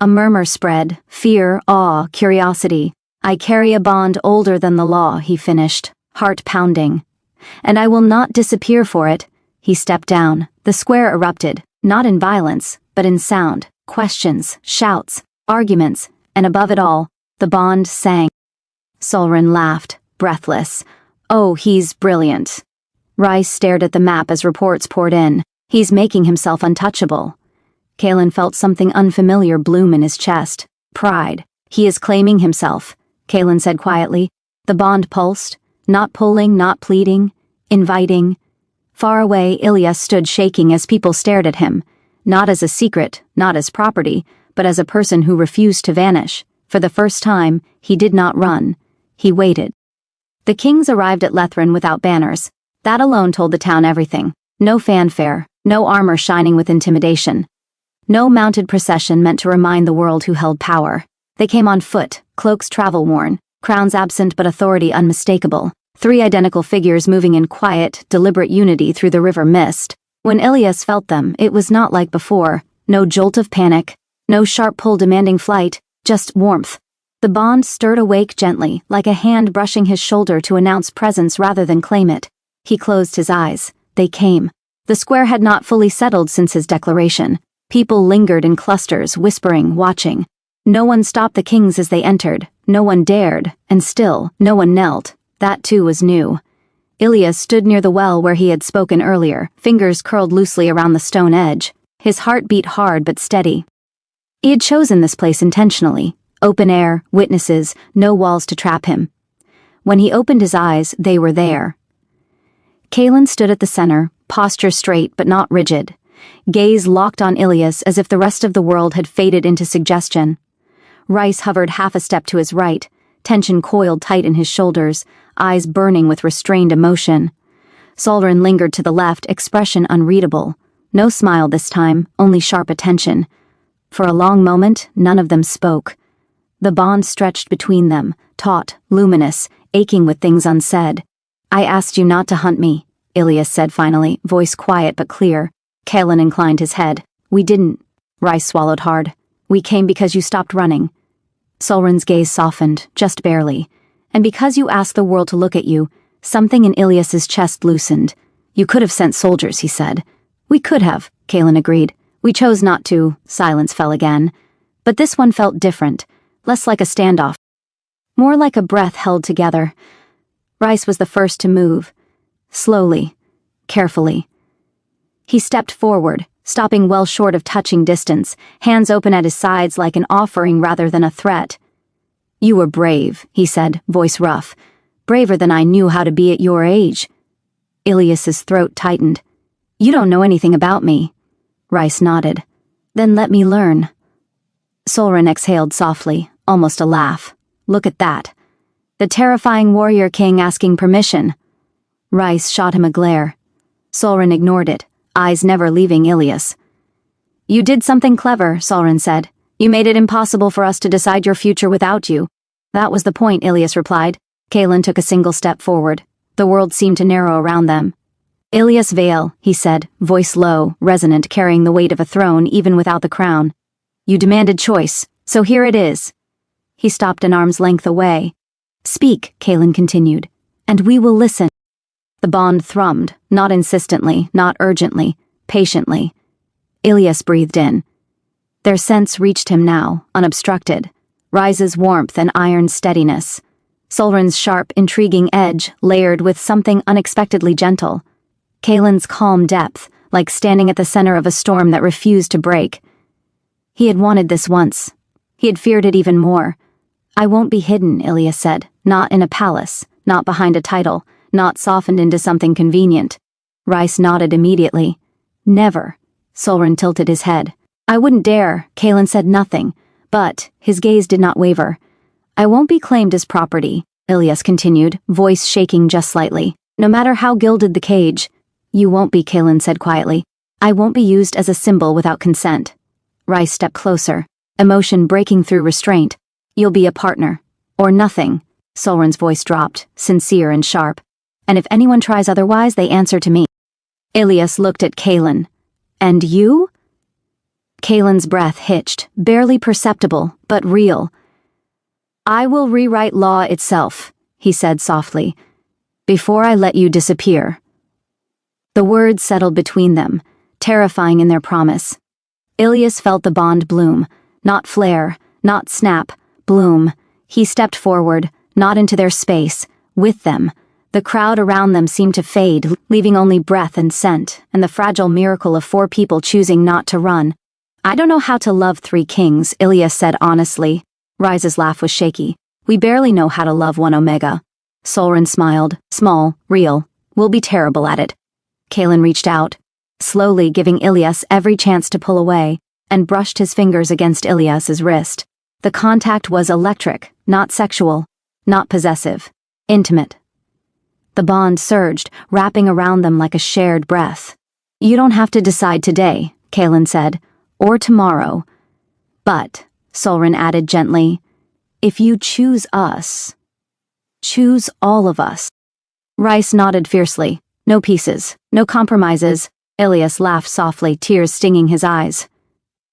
A murmur spread, fear, awe, curiosity. I carry a bond older than the law, he finished, heart pounding. And I will not disappear for it. He stepped down. The square erupted, not in violence, but in sound, questions, shouts, arguments, and above it all, the bond sang. Solren laughed, breathless. Oh, he's brilliant. Rice stared at the map as reports poured in. He's making himself untouchable. Kaelin felt something unfamiliar bloom in his chest. Pride. He is claiming himself, Kaelin said quietly. The bond pulsed, not pulling, not pleading, inviting. Far away, Ilias stood shaking as people stared at him, not as a secret, not as property, but as a person who refused to vanish. For the first time, he did not run. He waited. The kings arrived at Lethrin without banners. That alone told the town everything. No fanfare, no armor shining with intimidation. No mounted procession meant to remind the world who held power. They came on foot, cloaks travel-worn, crowns absent but authority unmistakable, 3 identical figures moving in quiet, deliberate unity through the river mist. When Ilias felt them, it was not like before. No jolt of panic, no sharp pull demanding flight, just warmth. The bond stirred awake gently, like a hand brushing his shoulder to announce presence rather than claim it. He closed his eyes. They came. The square had not fully settled since his declaration. People lingered in clusters, whispering, watching. No one stopped the kings as they entered. No one dared, and still, no one knelt. That too was new. Ilias stood near the well where he had spoken earlier, fingers curled loosely around the stone edge. His heart beat hard but steady. He had chosen this place intentionally. Open air, witnesses, no walls to trap him. When he opened his eyes, they were there. Kaelin stood at the center, posture straight but not rigid. Gaze locked on Ilias as if the rest of the world had faded into suggestion. Rice hovered half a step to his right, tension coiled tight in his shoulders, eyes burning with restrained emotion. Solrin lingered to the left, expression unreadable. No smile this time, only sharp attention. For a long moment, none of them spoke. The bond stretched between them, taut, luminous, aching with things unsaid. "I asked you not to hunt me," Ilias said finally, voice quiet but clear. Kaelin inclined his head. "We didn't." Rice swallowed hard. "We came because you stopped running." Solrin's gaze softened, just barely. "And because you asked the world to look at you, something in Ilias's chest loosened. You could have sent soldiers," he said. "We could have," Kaelin agreed. "We chose not to." Silence fell again. But this one felt different, less like a standoff. More like a breath held together. Rice was the first to move. Slowly, carefully. He stepped forward, stopping well short of touching distance, hands open at his sides like an offering rather than a threat. "You were brave," he said, voice rough. "Braver than I knew how to be at your age." Ilias's throat tightened. "You don't know anything about me." Rice nodded. "Then let me learn." Solrin exhaled softly, almost a laugh. "Look at that. The terrifying warrior king asking permission." Rice shot him a glare. Solrin ignored it, eyes never leaving Ilias. "You did something clever," Solrin said. "You made it impossible for us to decide your future without you." "That was the point," Ilias replied. Kaelin took a single step forward. The world seemed to narrow around them. "Ilias Vale," he said, voice low, resonant, carrying the weight of a throne even without the crown. "You demanded choice, so here it is." He stopped an arm's length away. "Speak," Kaelin continued, "and we will listen." The bond thrummed, not insistently, not urgently, patiently. Ilias breathed in. Their sense reached him now, unobstructed. Rise's warmth and iron steadiness. Solrin's sharp, intriguing edge, layered with something unexpectedly gentle. Kaelin's calm depth, like standing at the center of a storm that refused to break. He had wanted this once. He had feared it even more. "I won't be hidden," Ilias said. "Not in a palace, not behind a title, not softened into something convenient." Rice nodded immediately. "Never." Solrin tilted his head. "I wouldn't dare." Kaelin said nothing, but his gaze did not waver. "I won't be claimed as property," Ilias continued, voice shaking just slightly. "No matter how gilded the cage." "You won't be," Kaelin said quietly. "I won't be used as a symbol without consent." Rice stepped closer, emotion breaking through restraint. "You'll be a partner. Or nothing." Solrin's voice dropped, sincere and sharp. "And if anyone tries otherwise, they answer to me." Ilias looked at Kaelin. "And you?" Kaelin's breath hitched, barely perceptible, but real. "I will rewrite law itself," he said softly, "before I let you disappear." The words settled between them, terrifying in their promise. Ilias felt the bond bloom, not flare, not snap, bloom. He stepped forward, not into their space, with them. The crowd around them seemed to fade, leaving only breath and scent, and the fragile miracle of 4 people choosing not to run. "I don't know how to love 3 kings," Ilias said honestly. Rise's laugh was shaky. "We barely know how to love 1 Omega." Solrin smiled, small, real. "We'll be terrible at it." Kaelin reached out, slowly giving Ilias every chance to pull away, and brushed his fingers against Ilias's wrist. The contact was electric, not sexual, not possessive, intimate. The bond surged, wrapping around them like a shared breath. "You don't have to decide today," Kaelin said. or tomorrow. But, Solrin added gently, if you choose us, choose all of us. Rice nodded fiercely. No pieces, no compromises. Ilias laughed softly, tears stinging his eyes.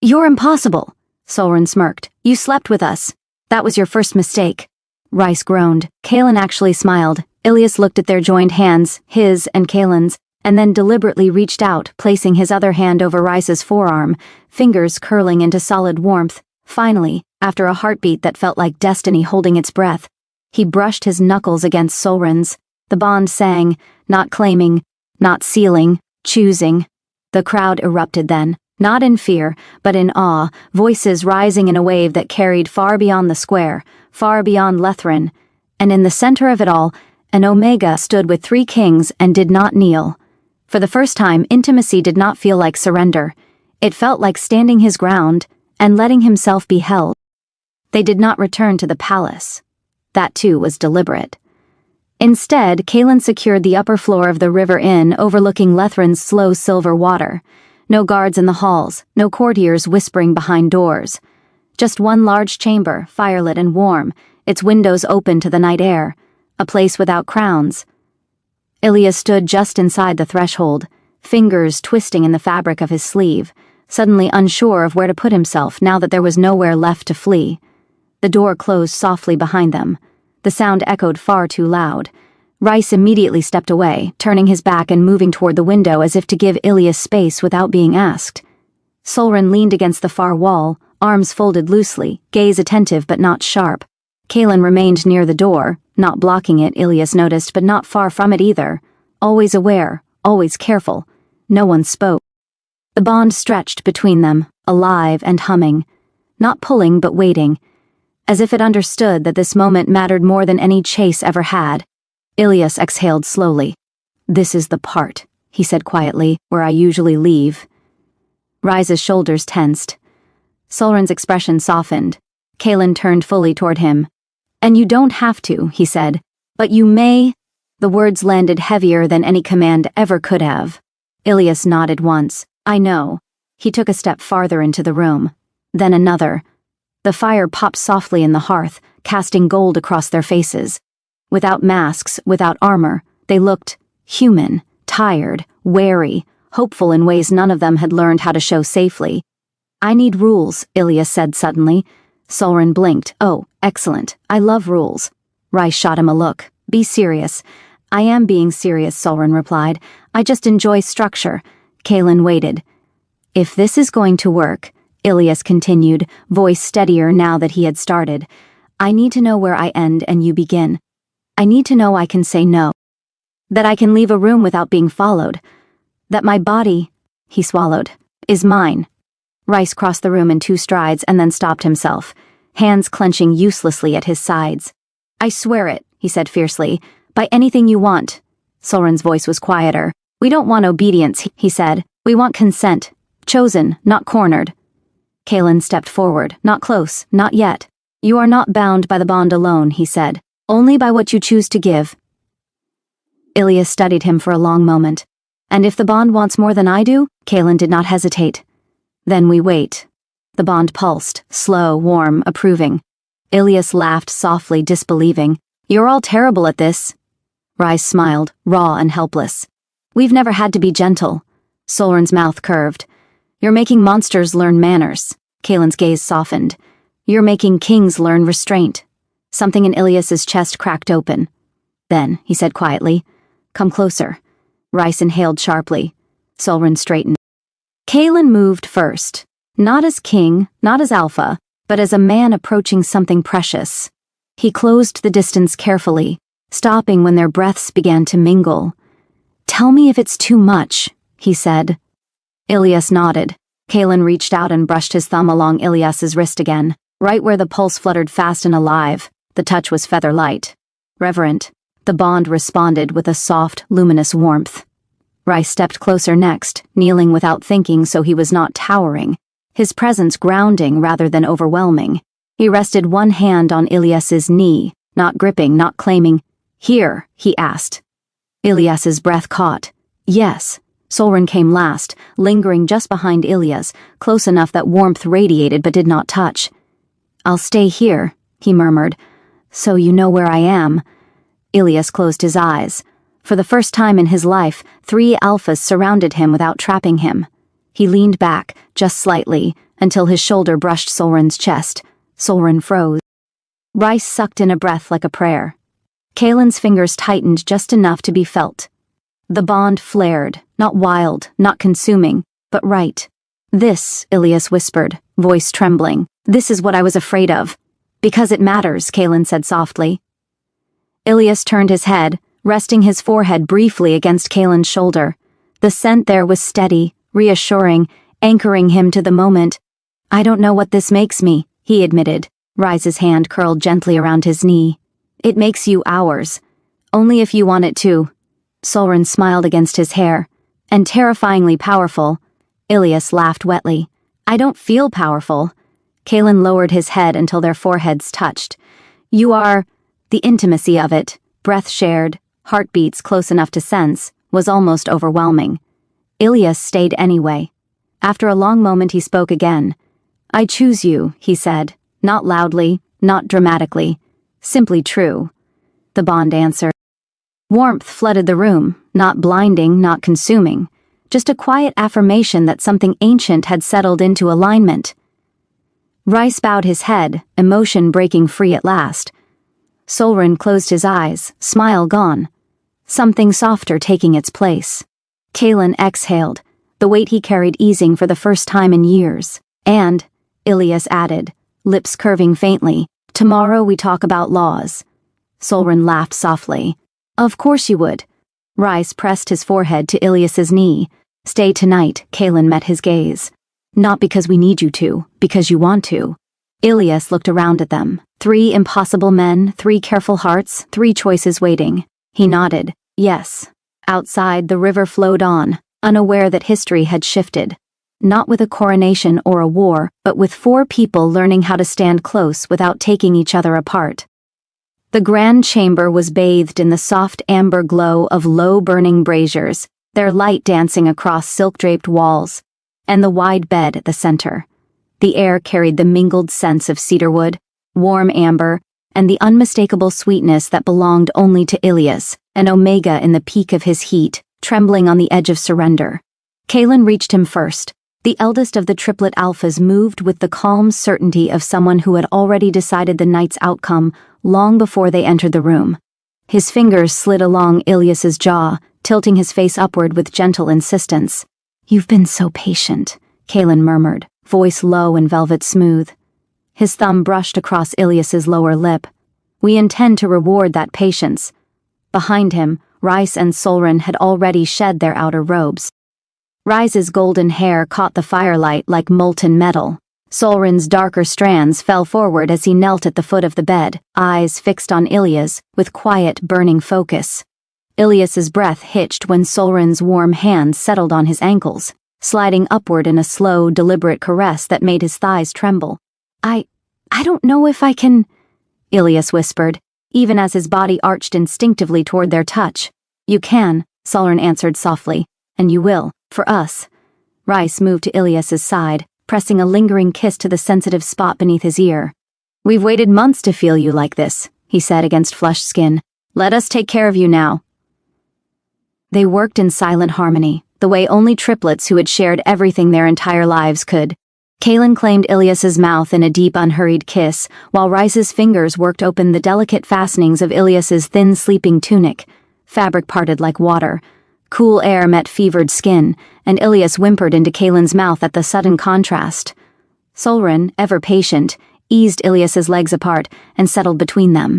You're impossible, Solrin smirked. You slept with us. That was your first mistake. Rice groaned. Kaelin actually smiled. Ilias looked at their joined hands, his and Kaelin's, and then deliberately reached out, placing his other hand over Rice's forearm, fingers curling into solid warmth. Finally, after a heartbeat that felt like destiny holding its breath, he brushed his knuckles against Solrin's. The bond sang, not claiming, not sealing, choosing. The crowd erupted then, not in fear, but in awe, voices rising in a wave that carried far beyond the square, far beyond Lethrin. And in the center of it all, an Omega stood with 3 kings and did not kneel. For the first time, intimacy did not feel like surrender. It felt like standing his ground and letting himself be held. They did not return to the palace. That too was deliberate. Instead, Kaelin secured the upper floor of the river inn overlooking Lethrin's slow silver water. No guards in the halls, no courtiers whispering behind doors. Just one large chamber, firelit and warm, its windows open to the night air, a place without crowns. Ilias stood just inside the threshold, fingers twisting in the fabric of his sleeve, suddenly unsure of where to put himself now that there was nowhere left to flee. The door closed softly behind them. The sound echoed far too loud. Rice immediately stepped away, turning his back and moving toward the window as if to give Ilias space without being asked. Solrin leaned against the far wall, arms folded loosely, gaze attentive but not sharp. Kaelin remained near the door, not blocking it, Ilias noticed, but not far from it either. Always aware, always careful. No one spoke. The bond stretched between them, alive and humming. Not pulling, but waiting. As if it understood that this moment mattered more than any chase ever had. Ilias exhaled slowly. This is the part, he said quietly, where I usually leave. Rise's shoulders tensed. Solrin's expression softened. Kaelin turned fully toward him. And you don't have to, he said. But you may. The words landed heavier than any command ever could have. Ilias nodded once. I know. He took a step farther into the room. Then another. The fire popped softly in the hearth, casting gold across their faces. Without masks, without armor, they looked human, tired, wary, hopeful in ways none of them had learned how to show safely. I need rules, Ilias said suddenly. Solrin blinked. Oh, excellent. I love rules. Rice shot him a look. Be serious. I am being serious, Solrin replied. I just enjoy structure. Kaelin waited. If this is going to work, Ilias continued, voice steadier now that he had started, I need to know where I end and you begin. I need to know I can say no. That I can leave a room without being followed. That my body, he swallowed, is mine. Rice crossed the room in 2 strides and then stopped himself, hands clenching uselessly at his sides. I swear it, he said fiercely, by anything you want. Solrin's voice was quieter. We don't want obedience, he said. We want consent. Chosen, not cornered. Kaelin stepped forward. Not close, not yet. You are not bound by the bond alone, he said. Only by what you choose to give. Ilias studied him for a long moment. And if the bond wants more than I do? Kaelin did not hesitate. Then we wait. The bond pulsed, slow, warm, approving. Ilias laughed softly, disbelieving. You're all terrible at this. Rice smiled, raw and helpless. We've never had to be gentle. Solrin's mouth curved. You're making monsters learn manners. Kaelin's gaze softened. You're making kings learn restraint. Something in Ilias's chest cracked open. Then, he said quietly, come closer. Rice inhaled sharply. Solrin straightened. Kaelin moved first. Not as king, not as alpha, but as a man approaching something precious. He closed the distance carefully, stopping when their breaths began to mingle. Tell me if it's too much, he said. Ilias nodded. Kaelin reached out and brushed his thumb along Ilias's wrist again, right where the pulse fluttered fast and alive. The touch was feather light. Reverent. The bond responded with a soft, luminous warmth. Rice stepped closer next, kneeling without thinking so he was not towering, his presence grounding rather than overwhelming. He rested one hand on Ilias's knee, not gripping, not claiming. Here, he asked. Ilias's breath caught. Yes. Solren came last, lingering just behind Ilias, close enough that warmth radiated but did not touch. "I'll stay here," he murmured. "So you know where I am." Ilias closed his eyes. For the first time in his life, 3 alphas surrounded him without trapping him. He leaned back, just slightly, until his shoulder brushed Solren's chest. Solren froze. Rice sucked in a breath like a prayer. Kaelin's fingers tightened just enough to be felt. The bond flared, not wild, not consuming, but right. "This," Ilias whispered, voice trembling, "this is what I was afraid of." "Because it matters," Kaelin said softly. Ilias turned his head, resting his forehead briefly against Kaelin's shoulder. The scent there was steady, reassuring, anchoring him to the moment. "I don't know what this makes me," he admitted, Rice's hand curled gently around his knee. "It makes you ours. Only if you want it to." Solren smiled against his hair. "And terrifyingly powerful." Ilias laughed wetly. "I don't feel powerful." Kaelin lowered his head until their foreheads touched. "You are..." The intimacy of it, breath shared, heartbeats close enough to sense, was almost overwhelming. Ilias stayed anyway. After a long moment he spoke again. "I choose you," he said, not loudly, not dramatically, simply true. The bond answered. Warmth flooded the room, not blinding, not consuming, just a quiet affirmation that something ancient had settled into alignment. Rice bowed his head, emotion breaking free at last. Solren closed his eyes, smile gone. Something softer taking its place. Kaelin exhaled, the weight he carried easing for the first time in years. "And," Ilias added, lips curving faintly, "tomorrow we talk about laws." Solren laughed softly. "Of course you would." Rice pressed his forehead to Ilias's knee. "Stay tonight," Kaelin met his gaze. "Not because we need you to, because you want to." Ilias looked around at them. 3 impossible men, 3 careful hearts, 3 choices waiting. He nodded. Yes. Outside, the river flowed on, unaware that history had shifted. Not with a coronation or a war, but with 4 people learning how to stand close without taking each other apart. The grand chamber was bathed in the soft amber glow of low-burning braziers, their light dancing across silk-draped walls, and the wide bed at the center. The air carried the mingled scents of cedarwood, warm amber, and the unmistakable sweetness that belonged only to Ilias, an omega in the peak of his heat, trembling on the edge of surrender. Kaelin reached him first. The eldest of the triplet alphas moved with the calm certainty of someone who had already decided the night's outcome long before they entered the room. His fingers slid along Ilias's jaw, tilting his face upward with gentle insistence. "You've been so patient," Kaelin murmured, voice low and velvet smooth. His thumb brushed across Ilias's lower lip. "We intend to reward that patience." Behind him, Rice and Solren had already shed their outer robes. Rice's golden hair caught the firelight like molten metal. Solren's darker strands fell forward as he knelt at the foot of the bed, eyes fixed on Ilias, with quiet, burning focus. Ilias's breath hitched when Solren's warm hand settled on his ankles, sliding upward in a slow, deliberate caress that made his thighs tremble. I don't know if I can," Ilias whispered, even as his body arched instinctively toward their touch. "You can," Solren answered softly, "and you will, for us." Rice moved to Ilias's side, pressing a lingering kiss to the sensitive spot beneath his ear. "We've waited months to feel you like this," he said against flushed skin. "Let us take care of you now." They worked in silent harmony, the way only triplets who had shared everything their entire lives could. Kaelin claimed Ilias's mouth in a deep, unhurried kiss, while Rice's fingers worked open the delicate fastenings of Ilias's thin sleeping tunic. Fabric parted like water. Cool air met fevered skin, and Ilias whimpered into Kaelin's mouth at the sudden contrast. Solren, ever patient, eased Ilias's legs apart and settled between them.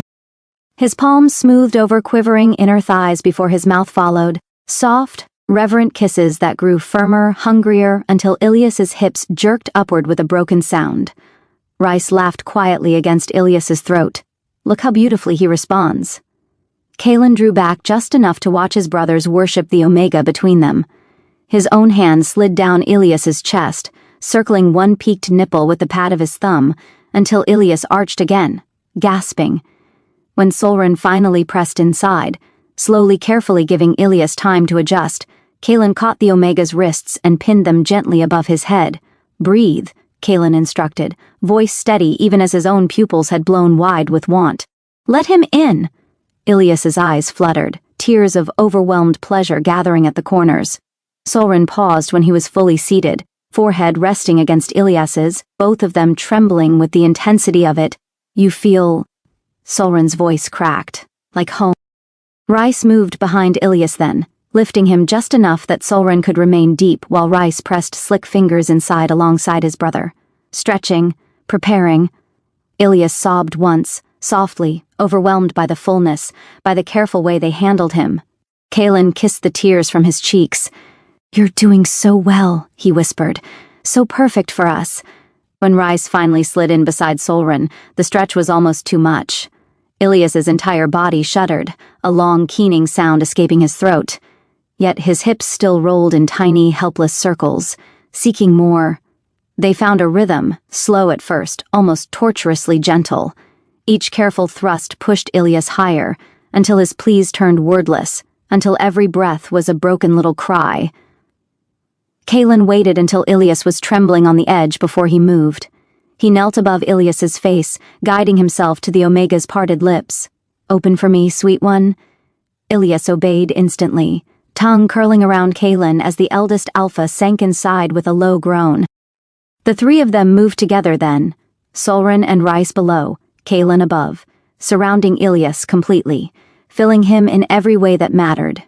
His palms smoothed over quivering inner thighs before his mouth followed, soft, reverent kisses that grew firmer, hungrier, until Ilias's hips jerked upward with a broken sound. Rice laughed quietly against Ilias's throat. Look how beautifully he responds. Kaelin drew back just enough to watch his brothers worship the omega between them. His own hand slid down Ilias's chest, circling one peaked nipple with the pad of his thumb, until Ilias arched again, gasping. When Solren finally pressed inside, slowly, carefully giving Ilias time to adjust, Kalen caught the Omega's wrists and pinned them gently above his head. "Breathe," Kalen instructed, voice steady even as his own pupils had blown wide with want. "Let him in." Ilias's eyes fluttered, tears of overwhelmed pleasure gathering at the corners. Solren paused when he was fully seated, forehead resting against Ilias's, both of them trembling with the intensity of it. "You feel..." Solren's voice cracked. "Like home." Rice moved behind Ilias then, lifting him just enough that Solren could remain deep while Rice pressed slick fingers inside alongside his brother. Stretching, preparing. Ilias sobbed once, softly, overwhelmed by the fullness, by the careful way they handled him. Kalen kissed the tears from his cheeks. "You're doing so well," he whispered. "So perfect for us." When Rice finally slid in beside Solren, the stretch was almost too much. Ilias's entire body shuddered, a long, keening sound escaping his throat. Yet his hips still rolled in tiny, helpless circles, seeking more. They found a rhythm, slow at first, almost torturously gentle. Each careful thrust pushed Ilias higher, until his pleas turned wordless, until every breath was a broken little cry. Kalen waited until Ilias was trembling on the edge before he moved. He knelt above Ilias's face, guiding himself to the Omega's parted lips. "Open for me, sweet one." Ilias obeyed instantly, tongue curling around Kalen as the eldest alpha sank inside with a low groan. The three of them moved together then, Solren and Rice below, Kalen above, surrounding Ilias completely, filling him in every way that mattered.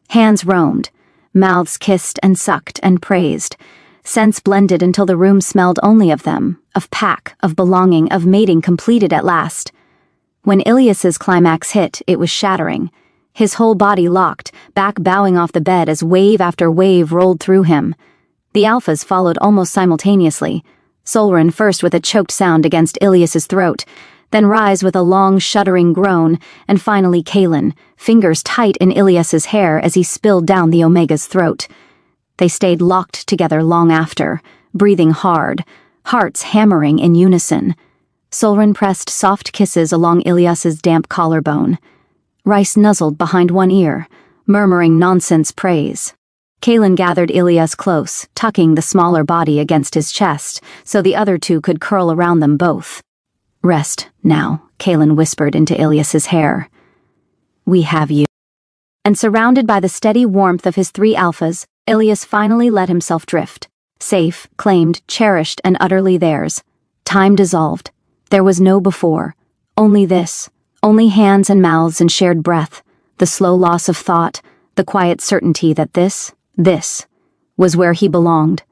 Hands roamed, mouths kissed and sucked and praised, scents blended until the room smelled only of them, of pack, of belonging, of mating completed at last. When Ilias's climax hit, it was shattering. His whole body locked, back bowing off the bed as wave after wave rolled through him. The alphas followed almost simultaneously, Solren first with a choked sound against Ilias's throat, then Rise with a long, shuddering groan, and finally Kalen, fingers tight in Ilias's hair as he spilled down the Omega's throat. They stayed locked together long after, breathing hard, hearts hammering in unison. Solren pressed soft kisses along Ilias's damp collarbone. Rice nuzzled behind one ear, murmuring nonsense praise. Kalen gathered Ilias close, tucking the smaller body against his chest, so the other two could curl around them both. "Rest, now," Kalen whispered into Ilias's hair. "We have you." And surrounded by the steady warmth of his three alphas, Ilias finally let himself drift. Safe, claimed, cherished, and utterly theirs. Time dissolved. There was no before. Only this. Only hands and mouths and shared breath. The slow loss of thought. The quiet certainty that this was where he belonged.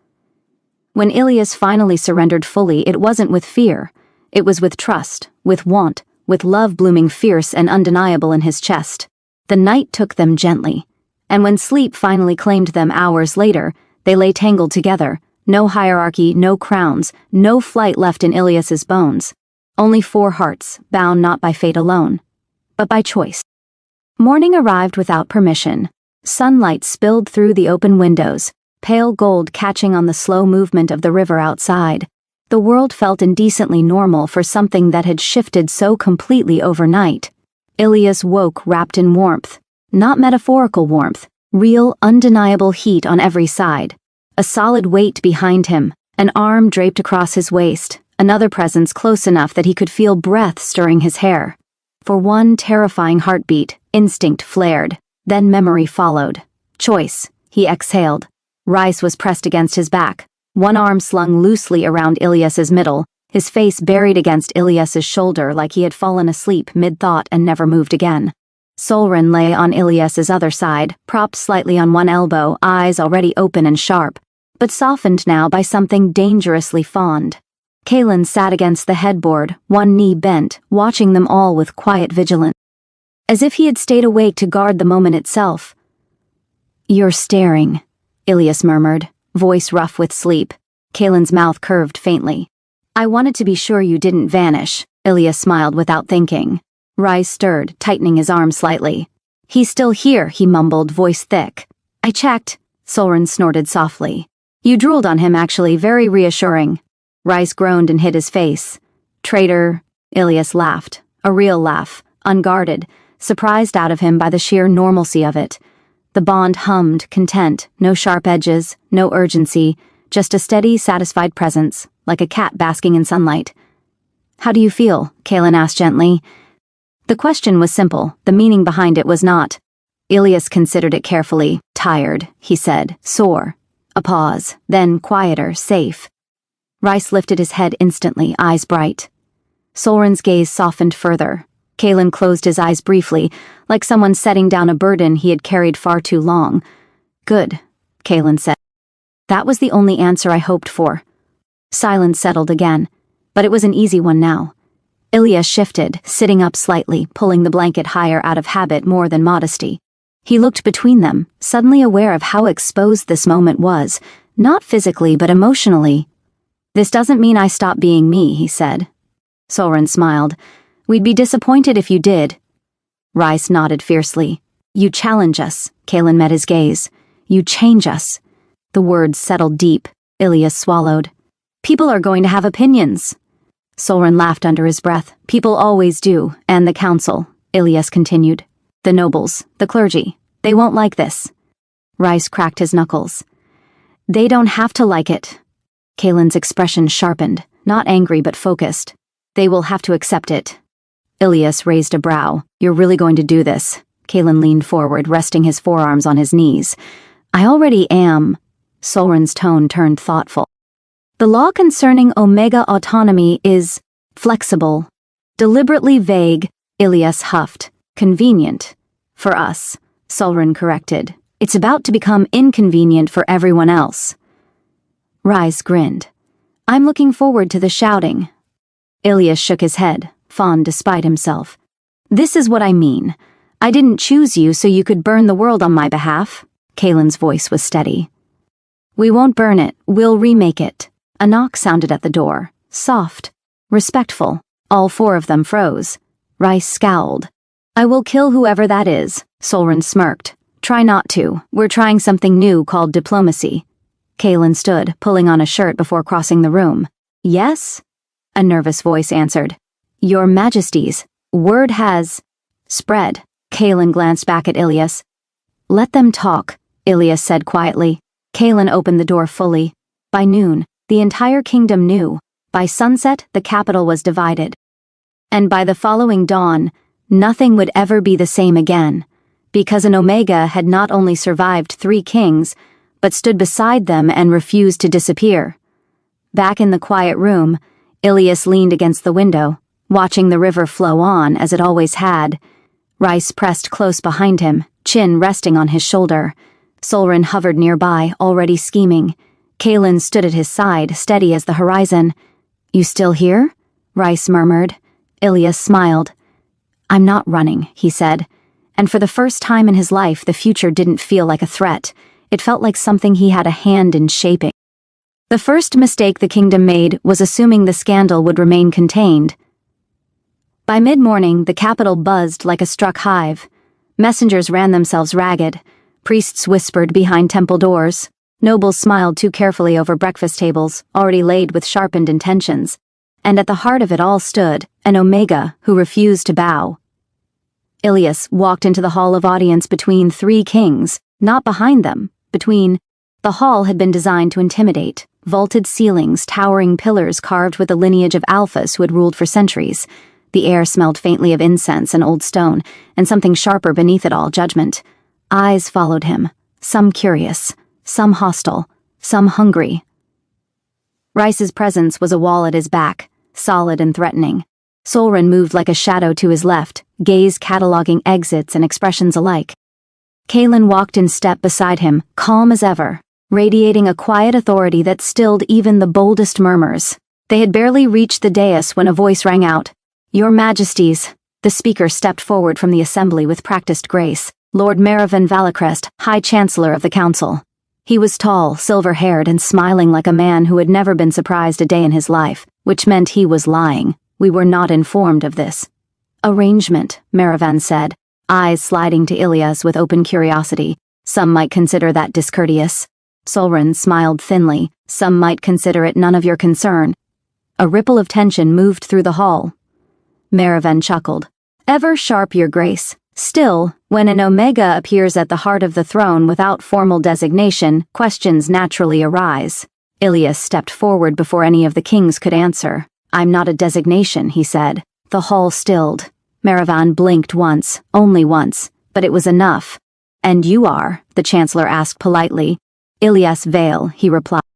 When Ilias finally surrendered fully, it wasn't with fear. It was with trust, with want, with love blooming fierce and undeniable in his chest. The night took them gently, and when sleep finally claimed them hours later, they lay tangled together. No hierarchy, no crowns, no flight left in Ilias's bones. Only four hearts, bound not by fate alone, but by choice. Morning arrived without permission. Sunlight spilled through the open windows, pale gold catching on the slow movement of the river outside. The world felt indecently normal for something that had shifted so completely overnight. Ilias woke wrapped in warmth. Not metaphorical warmth, real, undeniable heat on every side. A solid weight behind him, an arm draped across his waist, another presence close enough that he could feel breath stirring his hair. For one terrifying heartbeat, instinct flared, then memory followed. Choice, he exhaled. Rice was pressed against his back, one arm slung loosely around Ilias's middle, his face buried against Ilias's shoulder like he had fallen asleep mid-thought and never moved again. Solren lay on Ilias's other side, propped slightly on one elbow, eyes already open and sharp, but softened now by something dangerously fond. Kalen sat against the headboard, one knee bent, watching them all with quiet vigilance. As if he had stayed awake to guard the moment itself. "You're staring," Ilias murmured, voice rough with sleep. Kalen's mouth curved faintly. "I wanted to be sure you didn't vanish," Ilias smiled without thinking. Rice stirred, tightening his arm slightly. "He's still here," he mumbled, voice thick. "I checked," Solren snorted softly. "You drooled on him, actually, very reassuring." Rice groaned and hid his face. "Traitor," Ilias laughed, a real laugh, unguarded, surprised out of him by the sheer normalcy of it. The bond hummed, content, no sharp edges, no urgency, just a steady, satisfied presence, like a cat basking in sunlight. "How do you feel?" Kaelin asked gently. The question was simple, the meaning behind it was not. Ilias considered it carefully. "Tired," he said, "sore." A pause, then quieter, safe. Rice lifted his head instantly, eyes bright. Solren's gaze softened further. Kaelin closed his eyes briefly, like someone setting down a burden he had carried far too long. "Good," Kaelin said. That was the only answer I hoped for. Silence settled again, but it was an easy one now. Ilias shifted, sitting up slightly, pulling the blanket higher out of habit more than modesty. He looked between them, suddenly aware of how exposed this moment was, not physically but emotionally. "This doesn't mean I stop being me," he said. Solren smiled. "We'd be disappointed if you did." Rice nodded fiercely. "You challenge us," Kaelin met his gaze. "You change us." The words settled deep. Ilias swallowed. "People are going to have opinions." Solren laughed under his breath. "People always do, and the council," Ilias continued. "The nobles, the clergy, they won't like this." Rice cracked his knuckles. "They don't have to like it." Kaelin's expression sharpened, not angry but focused. "They will have to accept it." Ilias raised a brow. "You're really going to do this?" Kaelin leaned forward, resting his forearms on his knees. "I already am." Solren's tone turned thoughtful. "The law concerning Omega autonomy is flexible, deliberately vague," Ilias huffed. "Convenient. For us," Solren corrected. "It's about to become inconvenient for everyone else." Rice grinned. "I'm looking forward to the shouting." Ilias shook his head, fond despite himself. "This is what I mean. I didn't choose you so you could burn the world on my behalf." Kaelin's voice was steady. "We won't burn it, we'll remake it." A knock sounded at the door, soft, respectful. All four of them froze. Rice scowled. "I will kill whoever that is," Solren smirked. "Try not to. We're trying something new called diplomacy." Kaelin stood, pulling on a shirt before crossing the room. "Yes?" A nervous voice answered. "Your Majesties, word has spread." Kaelin glanced back at Ilias. "Let them talk," Ilias said quietly. Kaelin opened the door fully. By noon, the entire kingdom knew. By sunset, the capital was divided. And by the following dawn, nothing would ever be the same again, because an Omega had not only survived 3 kings, but stood beside them and refused to disappear. Back in the quiet room, Ilias leaned against the window, watching the river flow on as it always had. Rice pressed close behind him, chin resting on his shoulder. Solren hovered nearby, already scheming. Kaelin stood at his side, steady as the horizon. "You still here?" Rice murmured. Ilias smiled. "I'm not running," he said. And for the first time in his life, the future didn't feel like a threat. It felt like something he had a hand in shaping. The first mistake the kingdom made was assuming the scandal would remain contained. By mid-morning, the capital buzzed like a struck hive. Messengers ran themselves ragged. Priests whispered behind temple doors. Nobles smiled too carefully over breakfast tables, already laid with sharpened intentions. And at the heart of it all stood an Omega who refused to bow. Ilias walked into the hall of audience between 3 kings, not behind them, between. The hall had been designed to intimidate. Vaulted ceilings, towering pillars carved with the lineage of alphas who had ruled for centuries. The air smelled faintly of incense and old stone, and something sharper beneath it all, judgment. Eyes followed him, some curious, some hostile, some hungry. Rice's presence was a wall at his back, solid and threatening. Solren moved like a shadow to his left, gaze cataloging exits and expressions alike. Kaelin walked in step beside him, calm as ever, radiating a quiet authority that stilled even the boldest murmurs. They had barely reached the dais when a voice rang out. "Your Majesties." The speaker stepped forward from the assembly with practiced grace. Lord Merivan Valacrest, High Chancellor of the Council. He was tall, silver-haired, and smiling like a man who had never been surprised a day in his life, which meant he was lying. "We were not informed of this." "Arrangement," Merivan said, eyes sliding to Ilias with open curiosity. "Some might consider that discourteous." Solren smiled thinly. "Some might consider it none of your concern." A ripple of tension moved through the hall. Merivan chuckled. "Ever sharp, your grace. Still, when an Omega appears at the heart of the throne without formal designation, questions naturally arise. Ilias stepped forward before any of the kings could answer. "I'm not a designation," he said. The hall stilled. Maravan blinked once, only once, but it was enough. "And you are?" the chancellor asked politely. "Ilias Vale," he replied.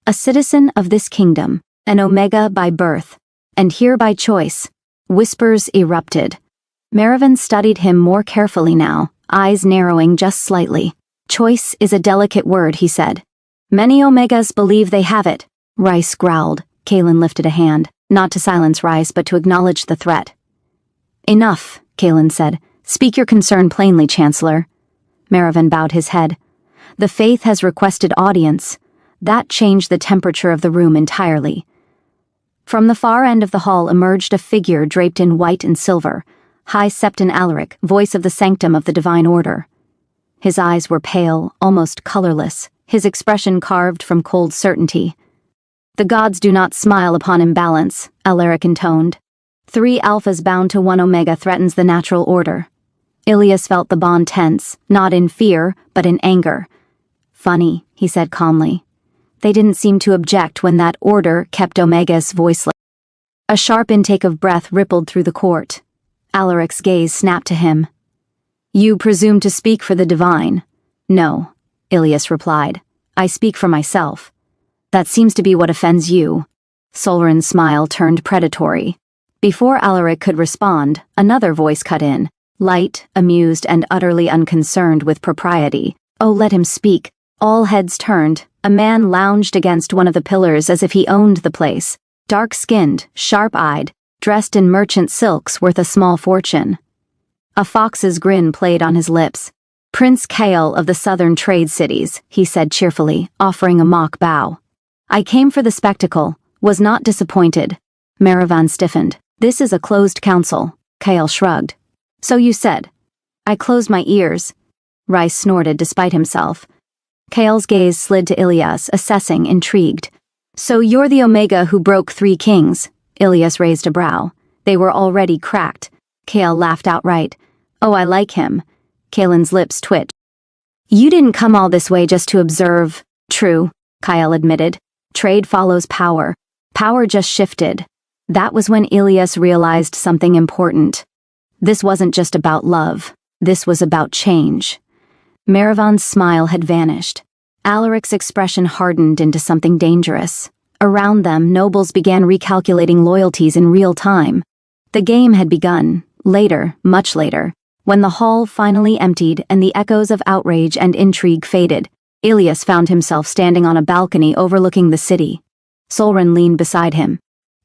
"A citizen of this kingdom, an Omega by birth, and here by choice." Whispers erupted. Maravan studied him more carefully now, eyes narrowing just slightly. "Choice is a delicate word," he said. "Many Omegas believe they have it." Rice growled. Kalen lifted a hand, not to silence Rice but to acknowledge the threat. "Enough," Kalen said. "Speak your concern plainly, Chancellor." Maravan bowed his head. "The Faith has requested audience." That changed the temperature of the room entirely. From the far end of the hall emerged a figure draped in white and silver, High Septon Alaric, voice of the sanctum of the divine order. His eyes were pale, almost colorless, his expression carved from cold certainty. "The gods do not smile upon imbalance," Alaric intoned. "3 alphas bound to 1 Omega threatens the natural order." Ilias felt the bond tense, not in fear, but in anger. "Funny," he said calmly. They didn't seem to object when that order kept Omegas voiceless. A sharp intake of breath rippled through the court. Alaric's gaze snapped to him. "You presume to speak for the divine?" "No," Ilias replied. "I speak for myself." "That seems to be what offends you." Solren's smile turned predatory. Before Alaric could respond, another voice cut in, light, amused, and utterly unconcerned with propriety. "Oh, let him speak." All heads turned. A man lounged against one of the pillars as if he owned the place, dark-skinned, sharp-eyed, dressed in merchant silks worth a small fortune. A fox's grin played on his lips. "Prince Kael of the southern trade cities," he said cheerfully, offering a mock bow. "I came for the spectacle, was not disappointed." Maravan stiffened. "This is a closed council." Kael shrugged. "So you said." "I closed my ears." Rice snorted despite himself. Kael's gaze slid to Ilias, assessing, intrigued. "So you're the Omega who broke 3 kings?" Ilias raised a brow. They were already cracked. Kael laughed outright. "Oh, I like him." Kalen's lips twitched. "You didn't come all this way just to observe." "True," Kael admitted. "Trade follows power. Power just shifted." That was when Ilias realized something important. This wasn't just about love. This was about change. Maravan's smile had vanished. Alaric's expression hardened into something dangerous. Around them, nobles began recalculating loyalties in real time. The game had begun, later, much later, when the hall finally emptied and the echoes of outrage and intrigue faded. Ilias found himself standing on a balcony overlooking the city. Solren leaned beside him.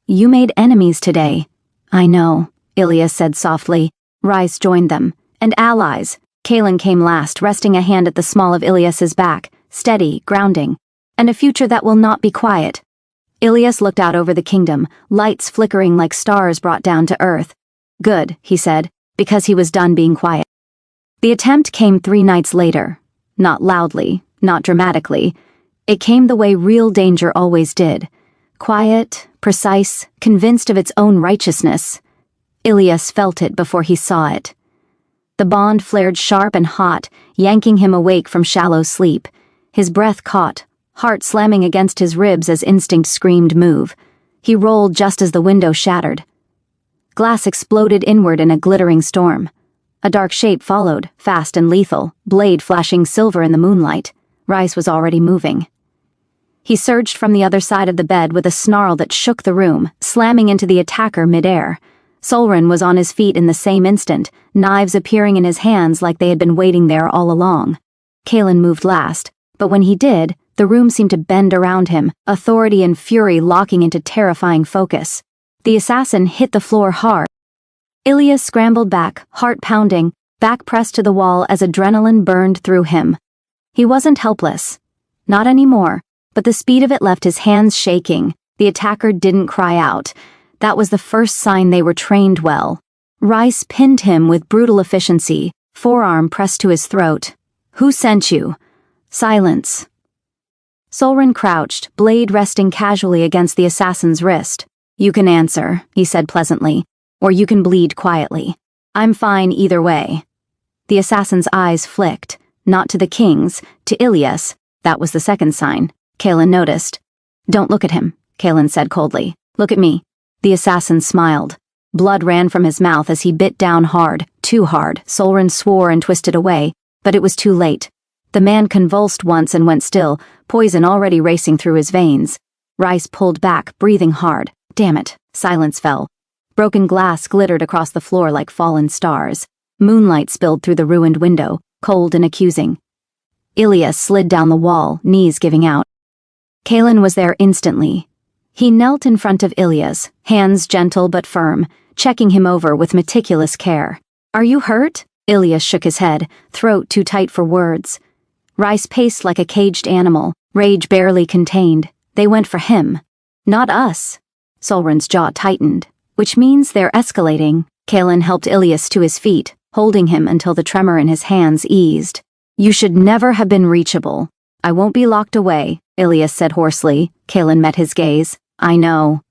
"You made enemies today." "I know," Ilias said softly. Rice joined them. "And allies." Kalen came last, resting a hand at the small of Ilias's back, steady, grounding. "And a future that will not be quiet." Ilias looked out over the kingdom, lights flickering like stars brought down to earth. "Good," he said, because he was done being quiet. The attempt came 3 nights later. Not loudly, not dramatically. It came the way real danger always did. Quiet, precise, convinced of its own righteousness. Ilias felt it before he saw it. The bond flared sharp and hot, yanking him awake from shallow sleep. His breath caught, heart slamming against his ribs as instinct screamed move. He rolled just as the window shattered. Glass exploded inward in a glittering storm. A dark shape followed, fast and lethal, blade flashing silver in the moonlight. Rice was already moving. He surged from the other side of the bed with a snarl that shook the room, slamming into the attacker midair. Solren was on his feet in the same instant, knives appearing in his hands like they had been waiting there all along. Kalen moved last, but when he did, the room seemed to bend around him, authority and fury locking into terrifying focus. The assassin hit the floor hard. Ilias scrambled back, heart pounding, back pressed to the wall as adrenaline burned through him. He wasn't helpless. Not anymore, but the speed of it left his hands shaking. The attacker didn't cry out. That was the first sign they were trained well. Rice pinned him with brutal efficiency, forearm pressed to his throat. "Who sent you?" "Silence." Solren crouched, blade resting casually against the assassin's wrist. "You can answer," he said pleasantly, "or you can bleed quietly. I'm fine either way." The assassin's eyes flicked, not to the king's, to Ilias. That was the second sign. Kaelin noticed. "Don't look at him," Kaelin said coldly. "Look at me." The assassin smiled. Blood ran from his mouth as he bit down hard, too hard. Solren swore and twisted away, but it was too late. The man convulsed once and went still, poison already racing through his veins. Rice pulled back, breathing hard. Damn it. Silence fell. Broken glass glittered across the floor like fallen stars. Moonlight spilled through the ruined window, cold and accusing. Ilias slid down the wall, knees giving out. Kaelin was there instantly. He knelt in front of Ilias, hands gentle but firm, checking him over with meticulous care. "Are you hurt?" Ilias shook his head, throat too tight for words. Rice paced like a caged animal, rage barely contained. They went for him. Not us. Solren's jaw tightened. Which means they're escalating. Kaelin helped Ilias to his feet, holding him until the tremor in his hands eased. "You should never have been reachable." "I won't be locked away," Ilias said hoarsely. Kaelin met his gaze. "I know."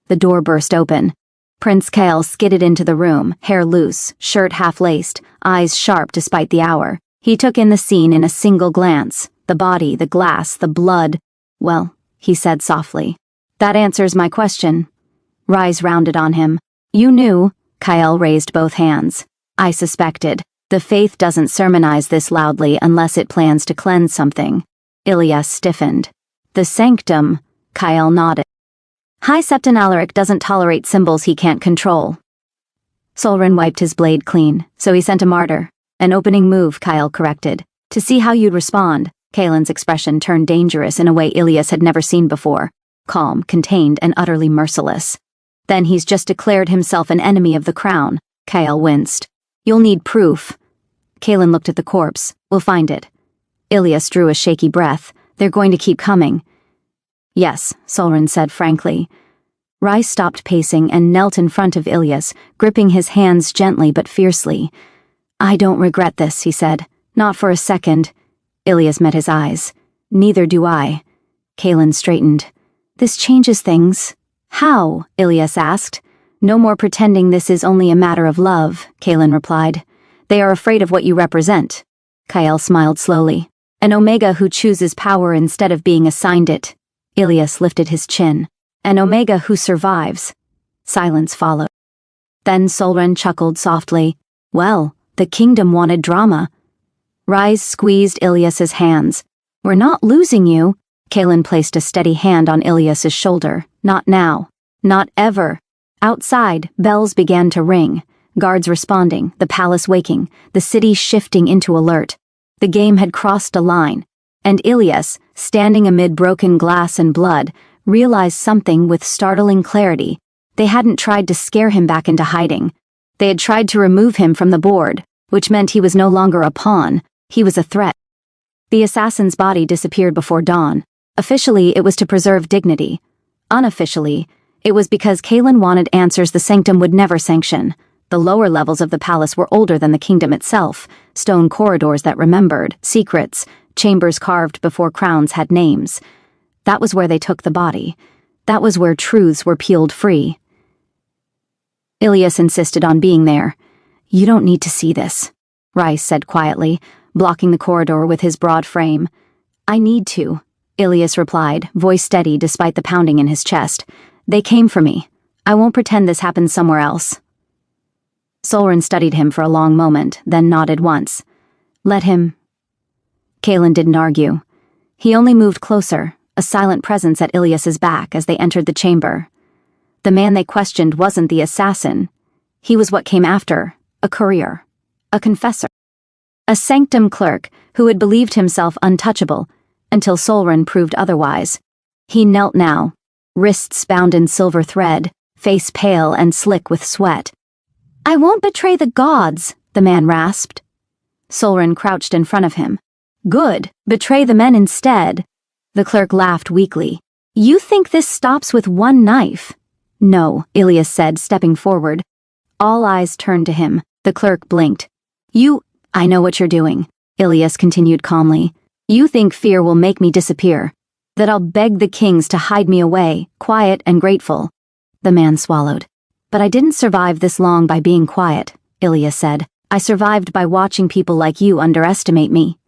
The door burst open. Prince Kael skidded into the room, hair loose, shirt half-laced, eyes sharp despite the hour. He took in the scene in a single glance. The body, the glass, the blood. "Well," he said softly. "That answers my question." Rise rounded on him. "You knew." Kael raised both hands. "I suspected. The faith doesn't sermonize this loudly unless it plans to cleanse something." Ilias stiffened. "The sanctum," Kael nodded. "High Septon Alaric doesn't tolerate symbols he can't control." Solren wiped his blade clean, so he sent a martyr. "An opening move," Kael corrected. "To see how you'd respond." Kaelin's expression turned dangerous in a way Ilias had never seen before. Calm, contained, and utterly merciless. "Then he's just declared himself an enemy of the crown." Kael winced. "You'll need proof." Kaelin looked at the corpse. "We'll find it." Ilias drew a shaky breath. "They're going to keep coming." "Yes," Solren said frankly. Rice stopped pacing and knelt in front of Ilias, gripping his hands gently but fiercely. "I don't regret this," he said. "Not for a second." Ilias met his eyes. "Neither do I." Kaelin straightened. "This changes things." "How?" Ilias asked. "No more pretending this is only a matter of love," Kaelin replied. "They are afraid of what you represent." Kael smiled slowly. "An Omega who chooses power instead of being assigned it." Ilias lifted his chin. "An Omega who survives." Silence followed. Then Solren chuckled softly. "Well, the kingdom wanted drama." Rise squeezed Ilias's hands. "We're not losing you." Kaelin placed a steady hand on Ilias's shoulder. "Not now. Not ever." Outside, bells began to ring. Guards responding, the palace waking, the city shifting into alert. The game had crossed a line. And Ilias, standing amid broken glass and blood, realized something with startling clarity. They hadn't tried to scare him back into hiding. They had tried to remove him from the board, which meant he was no longer a pawn. He was a threat. The assassin's body disappeared before dawn. Officially, it was to preserve dignity. Unofficially, it was because Kaelin wanted answers the sanctum would never sanction. The lower levels of the palace were older than the kingdom itself, stone corridors that remembered, secrets, chambers carved before crowns had names. That was where they took the body. That was where truths were peeled free. Ilias insisted on being there. "You don't need to see this," Rice said quietly, blocking the corridor with his broad frame. "I need to," Ilias replied, voice steady despite the pounding in his chest. "They came for me. I won't pretend this happened somewhere else." Solren studied him for a long moment, then nodded once. "Let him." Kaelin didn't argue. He only moved closer, a silent presence at Ilias's back as they entered the chamber. The man they questioned wasn't the assassin. He was what came after, a courier, a confessor, a sanctum clerk who had believed himself untouchable until Solren proved otherwise. He knelt now, wrists bound in silver thread, face pale and slick with sweat. "I won't betray the gods," the man rasped. Solren crouched in front of him. "Good, betray the men instead." The clerk laughed weakly. "You think this stops with one knife?" "No," Ilias said, stepping forward. All eyes turned to him. The clerk blinked. I know what you're doing," Ilias continued calmly. "You think fear will make me disappear, that I'll beg the kings to hide me away, quiet and grateful." The man swallowed. "But I didn't survive this long by being quiet," Ilias said. I survived by watching people like you underestimate me.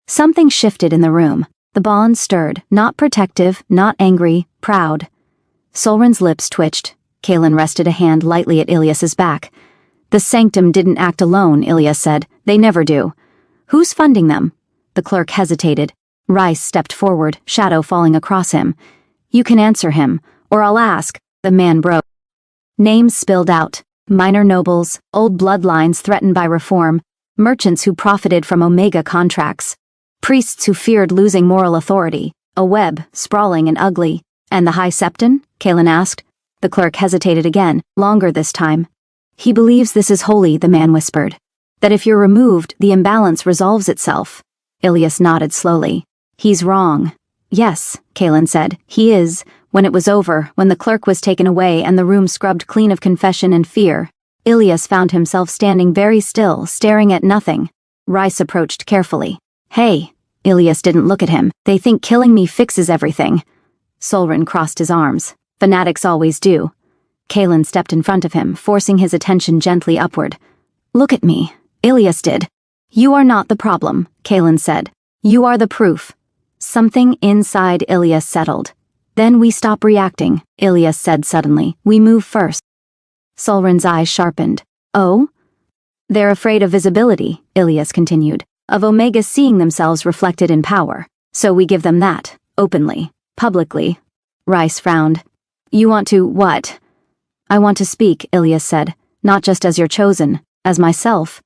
Something shifted in the room. The bond stirred, not protective, not angry, proud. Solren's lips twitched. Kaelin rested a hand lightly at Ilias's back. The sanctum didn't act alone, Ilias said. They never do. Who's funding them? The clerk hesitated. Rice stepped forward, shadow falling across him. You can answer him, or I'll ask. The man broke. Names spilled out. Minor nobles, old bloodlines threatened by reform, merchants who profited from Omega contracts, priests who feared losing moral authority, a web, sprawling and ugly. And the High Septon? Kaelin asked. The clerk hesitated again, longer this time. He believes this is holy, the man whispered. That if you're removed, the imbalance resolves itself. Ilias nodded slowly. He's wrong. Yes, Kaelin said, he is. When it was over, when the clerk was taken away and the room scrubbed clean of confession and fear, Ilias found himself standing very still, staring at nothing. Rice approached carefully. Hey. Ilias didn't look at him. They think killing me fixes everything. Solren crossed his arms. Fanatics always do. Kaelin stepped in front of him, forcing his attention gently upward. Look at me. Ilias did. You are not the problem, Kaelin said. You are the proof. Something inside Ilias settled. Then we stop reacting, Ilias said suddenly. We move first. Solren's eyes sharpened. Oh? They're afraid of visibility, Ilias continued, of Omega seeing themselves reflected in power. So we give them that, openly, publicly. Rice frowned. You want to, what? I want to speak, Ilias said, not just as your chosen, as myself.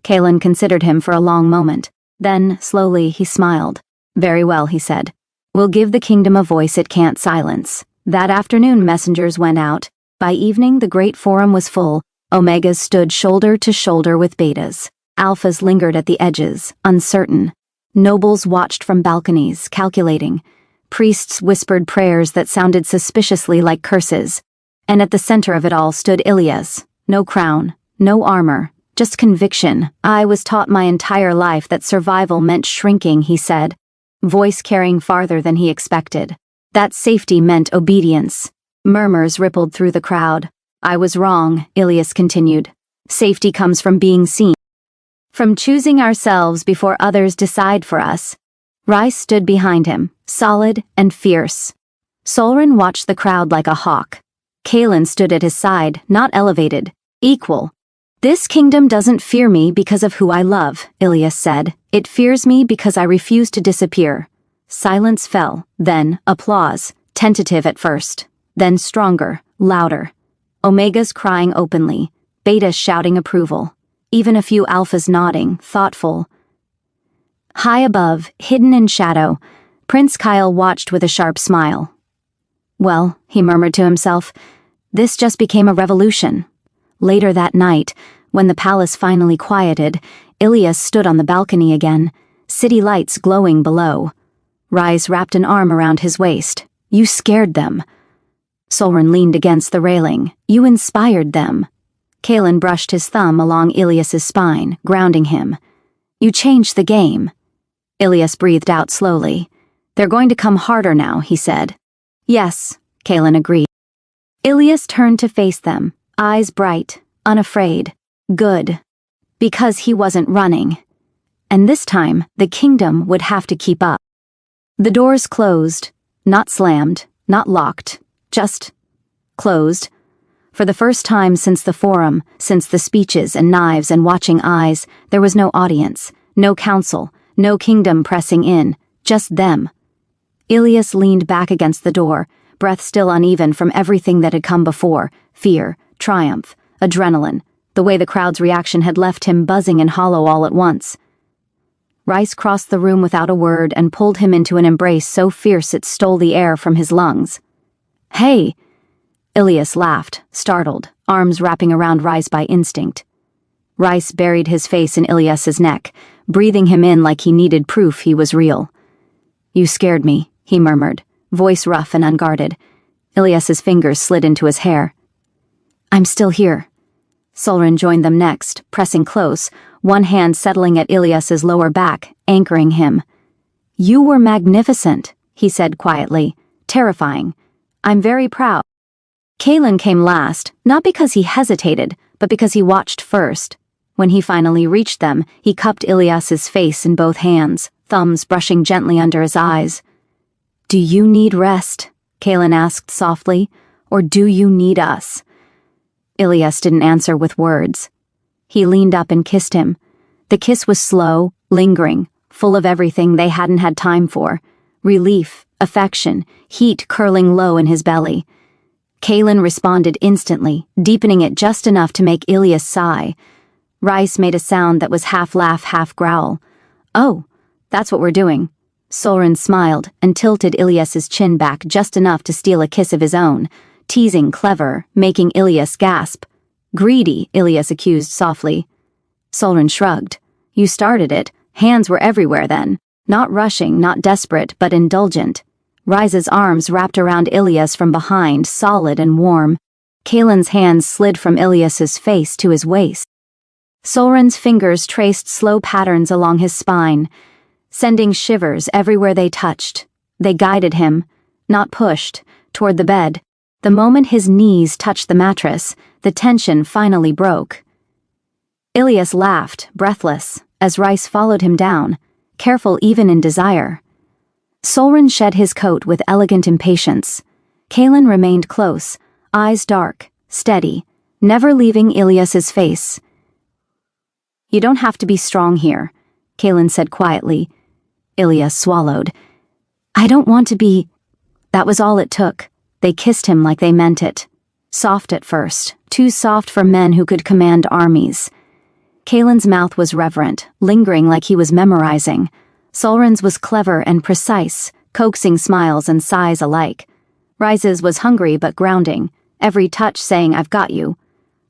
Kaelin considered him for a long moment. Then, slowly, he smiled. Very well, he said. We'll give the kingdom a voice it can't silence. That afternoon messengers went out. By evening the great forum was full. Omegas stood shoulder to shoulder with betas. Alphas lingered at the edges, uncertain. Nobles watched from balconies, calculating. Priests whispered prayers that sounded suspiciously like curses. And at the center of it all stood Ilias. No crown, no armor, just conviction. I was taught my entire life that survival meant shrinking, he said. Voice carrying farther than he expected. That safety meant obedience. Murmurs rippled through the crowd. I was wrong, Ilias continued. Safety comes from being seen. From choosing ourselves before others decide for us. Rice stood behind him, solid and fierce. Solren watched the crowd like a hawk. Kaelin stood at his side, not elevated, equal. This kingdom doesn't fear me because of who I love, Ilias said. It fears me because I refuse to disappear. Silence fell, then applause, tentative at first, then stronger, louder. Omegas crying openly, betas shouting approval, even a few alphas nodding, thoughtful. High above, hidden in shadow, Prince Kyle watched with a sharp smile. Well, he murmured to himself, this just became a revolution. Later that night, when the palace finally quieted, Ilias stood on the balcony again, city lights glowing below. Rice wrapped an arm around his waist. You scared them. Solren leaned against the railing. You inspired them. Kaelin brushed his thumb along Ilias's spine, grounding him. You changed the game. Ilias breathed out slowly. They're going to come harder now, he said. Yes, Kaelin agreed. Ilias turned to face them, eyes bright, unafraid, good. Because he wasn't running. And this time, the kingdom would have to keep up. The doors closed, not slammed, not locked, just closed. For the first time since the forum, since the speeches and knives and watching eyes, there was no audience, no council, no kingdom pressing in, just them. Ilias leaned back against the door, breath still uneven from everything that had come before, fear, triumph, adrenaline, the way the crowd's reaction had left him buzzing and hollow all at once. Rice crossed the room without a word and pulled him into an embrace so fierce it stole the air from his lungs. Hey! Ilias laughed, startled, arms wrapping around Rice by instinct. Rice buried his face in Ilias's neck, breathing him in like he needed proof he was real. You scared me, he murmured, voice rough and unguarded. Ilias's fingers slid into his hair. I'm still here. Solren joined them next, pressing close, one hand settling at Ilias's lower back, anchoring him. You were magnificent, he said quietly, terrifying. I'm very proud. Kaelin came last, not because he hesitated, but because he watched first. When he finally reached them, he cupped Ilyas's face in both hands, thumbs brushing gently under his eyes. "Do you need rest?" Kaelin asked softly. "Or do you need us?" Ilyas didn't answer with words. He leaned up and kissed him. The kiss was slow, lingering, full of everything they hadn't had time for. Relief, affection, heat curling low in his belly. Kaelin responded instantly, deepening it just enough to make Ilyas sigh. Rice made a sound that was half laugh, half growl. "Oh, that's what we're doing." Soren smiled and tilted Ilyas's chin back just enough to steal a kiss of his own, teasing clever, making Ilyas gasp. "Greedy," Ilyas accused softly. Soren shrugged. "You started it. Hands were everywhere then. Not rushing, not desperate, but indulgent." Rise's arms wrapped around Ilyas from behind, solid and warm. Kaelin's hands slid from Ilyas's face to his waist. Soren's fingers traced slow patterns along his spine, sending shivers everywhere they touched. They guided him, not pushed, toward the bed. The moment his knees touched the mattress, the tension finally broke. Ilyas laughed, breathless, as Rice followed him down, careful even in desire. Soren shed his coat with elegant impatience. Kaelin remained close, eyes dark, steady, never leaving Ilyas's face. "You don't have to be strong here," Kaelin said quietly. Ilyas swallowed. "I don't want to be—" That was all it took. They kissed him like they meant it. Soft at first, too soft for men who could command armies. Kaelin's mouth was reverent, lingering like he was memorizing. Soren's was clever and precise, coaxing smiles and sighs alike. Rise's was hungry but grounding, every touch saying, "I've got you."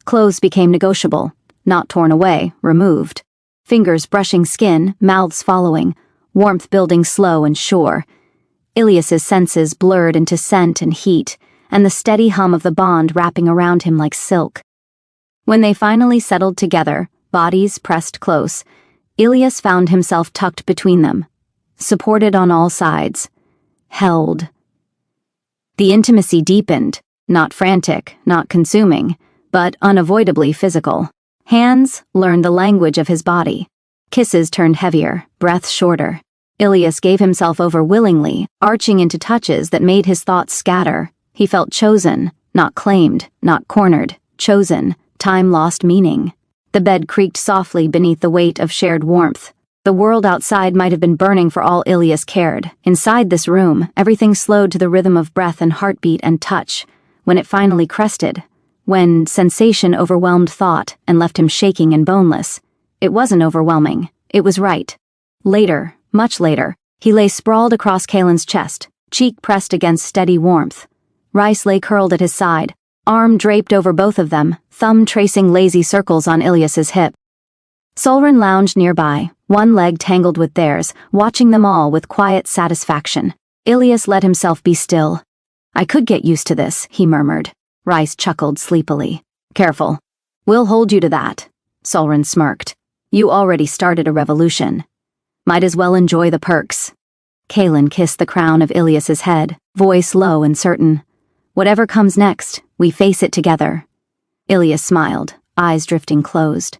Clothes became negotiable, not torn away, removed. Fingers brushing skin, mouths following, warmth building slow and sure. Ilyas's senses blurred into scent and heat, and the steady hum of the bond wrapping around him like silk. When they finally settled together, bodies pressed close, Ilyas found himself tucked between them, supported on all sides, held. The intimacy deepened, not frantic, not consuming, but unavoidably physical. Hands learned the language of his body. Kisses turned heavier, breath shorter. Ilyas gave himself over willingly, arching into touches that made his thoughts scatter. He felt chosen, not claimed, not cornered, chosen, time lost meaning. The bed creaked softly beneath the weight of shared warmth. The world outside might have been burning for all Ilyas cared. Inside this room, everything slowed to the rhythm of breath and heartbeat and touch. When it finally crested, when sensation overwhelmed thought and left him shaking and boneless, it wasn't overwhelming. It was right. Later, much later, he lay sprawled across Kaelin's chest, cheek pressed against steady warmth. Rice lay curled at his side, arm draped over both of them, thumb tracing lazy circles on Ilyas's hip. Soren lounged nearby, one leg tangled with theirs, watching them all with quiet satisfaction. Ilyas let himself be still. "I could get used to this," he murmured. Rice chuckled sleepily. "Careful. We'll hold you to that." Soren smirked. "You already started a revolution. Might as well enjoy the perks." Kaelin kissed the crown of Ilyas's head, voice low and certain. "Whatever comes next, we face it together." Ilyas smiled, eyes drifting closed.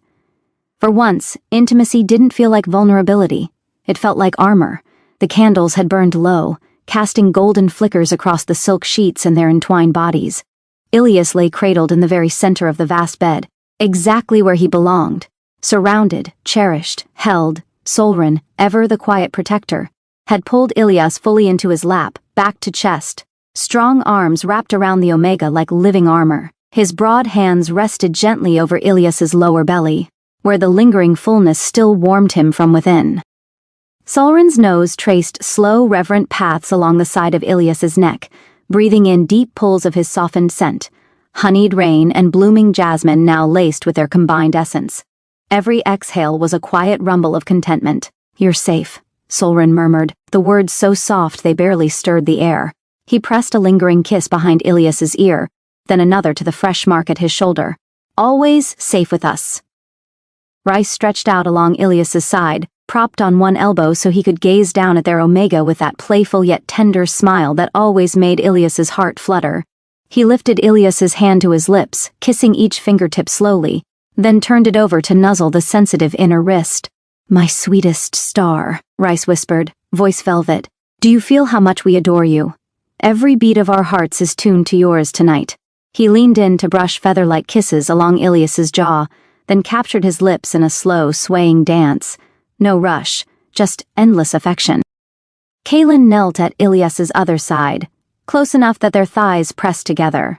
For once, intimacy didn't feel like vulnerability. It felt like armor. The candles had burned low, casting golden flickers across the silk sheets and their entwined bodies. Ilyas lay cradled in the very center of the vast bed, exactly where he belonged. Surrounded, cherished, held, Soren, ever the quiet protector, had pulled Ilyas fully into his lap, back to chest. Strong arms wrapped around the omega like living armor. His broad hands rested gently over Ilyas's lower belly, where the lingering fullness still warmed him from within. Soren's nose traced slow, reverent paths along the side of Ilyas's neck, breathing in deep pulls of his softened scent, honeyed rain and blooming jasmine now laced with their combined essence. Every exhale was a quiet rumble of contentment. "You're safe," Soren murmured, the words so soft they barely stirred the air. He pressed a lingering kiss behind Ilyas's ear, then another to the fresh mark at his shoulder. "Always safe with us." Rice stretched out along Ilyas's side, propped on one elbow so he could gaze down at their omega with that playful yet tender smile that always made Ilyas's heart flutter. He lifted Ilyas's hand to his lips, kissing each fingertip slowly, then turned it over to nuzzle the sensitive inner wrist. "My sweetest star," Rice whispered, voice velvet. "Do you feel how much we adore you? Every beat of our hearts is tuned to yours tonight." He leaned in to brush feather-like kisses along Ilias's jaw, then captured his lips in a slow, swaying dance. No rush, just endless affection. Kaelin knelt at Ilias's other side, close enough that their thighs pressed together.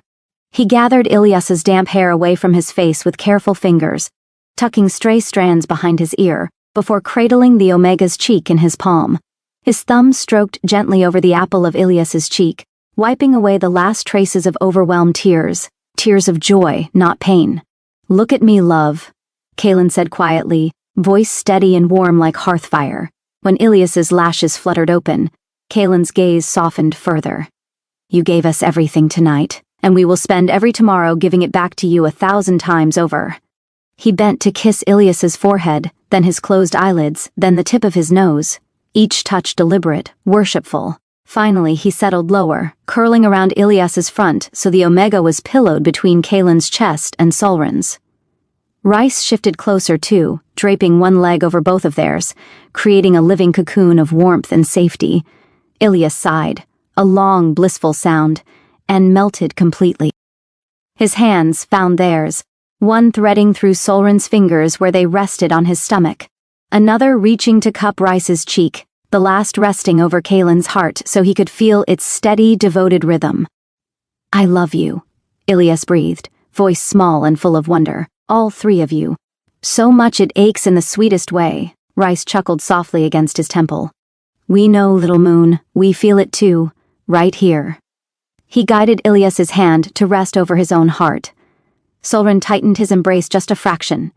He gathered Ilias's damp hair away from his face with careful fingers, tucking stray strands behind his ear, before cradling the Omega's cheek in his palm. His thumb stroked gently over the apple of Ilias's cheek, wiping away the last traces of overwhelmed tears of joy, not pain. "Look at me, love," Kaelin said quietly, voice steady and warm like hearth fire. When Ilias's lashes fluttered open, Kaelin's gaze softened further. "You gave us everything tonight, and we will spend every tomorrow giving it back to you 1,000 times over." He bent to kiss Ilias's forehead, then his closed eyelids, then the tip of his nose, each touch deliberate, worshipful. Finally, he settled lower, curling around Ilias's front so the Omega was pillowed between Kaelin's chest and Solrin's. Rice shifted closer too, draping one leg over both of theirs, creating a living cocoon of warmth and safety. Ilias sighed, a long, blissful sound, and melted completely. His hands found theirs, one threading through Solrin's fingers where they rested on his stomach, another reaching to cup Rice's cheek, the last resting over Kaelin's heart so he could feel its steady, devoted rhythm. "I love you," Ilias breathed, voice small and full of wonder. "All three of you. So much it aches in the sweetest way." Rice chuckled softly against his temple. "We know, little moon, we feel it too, right here." He guided Ilias's hand to rest over his own heart. Solrin tightened his embrace just a fraction,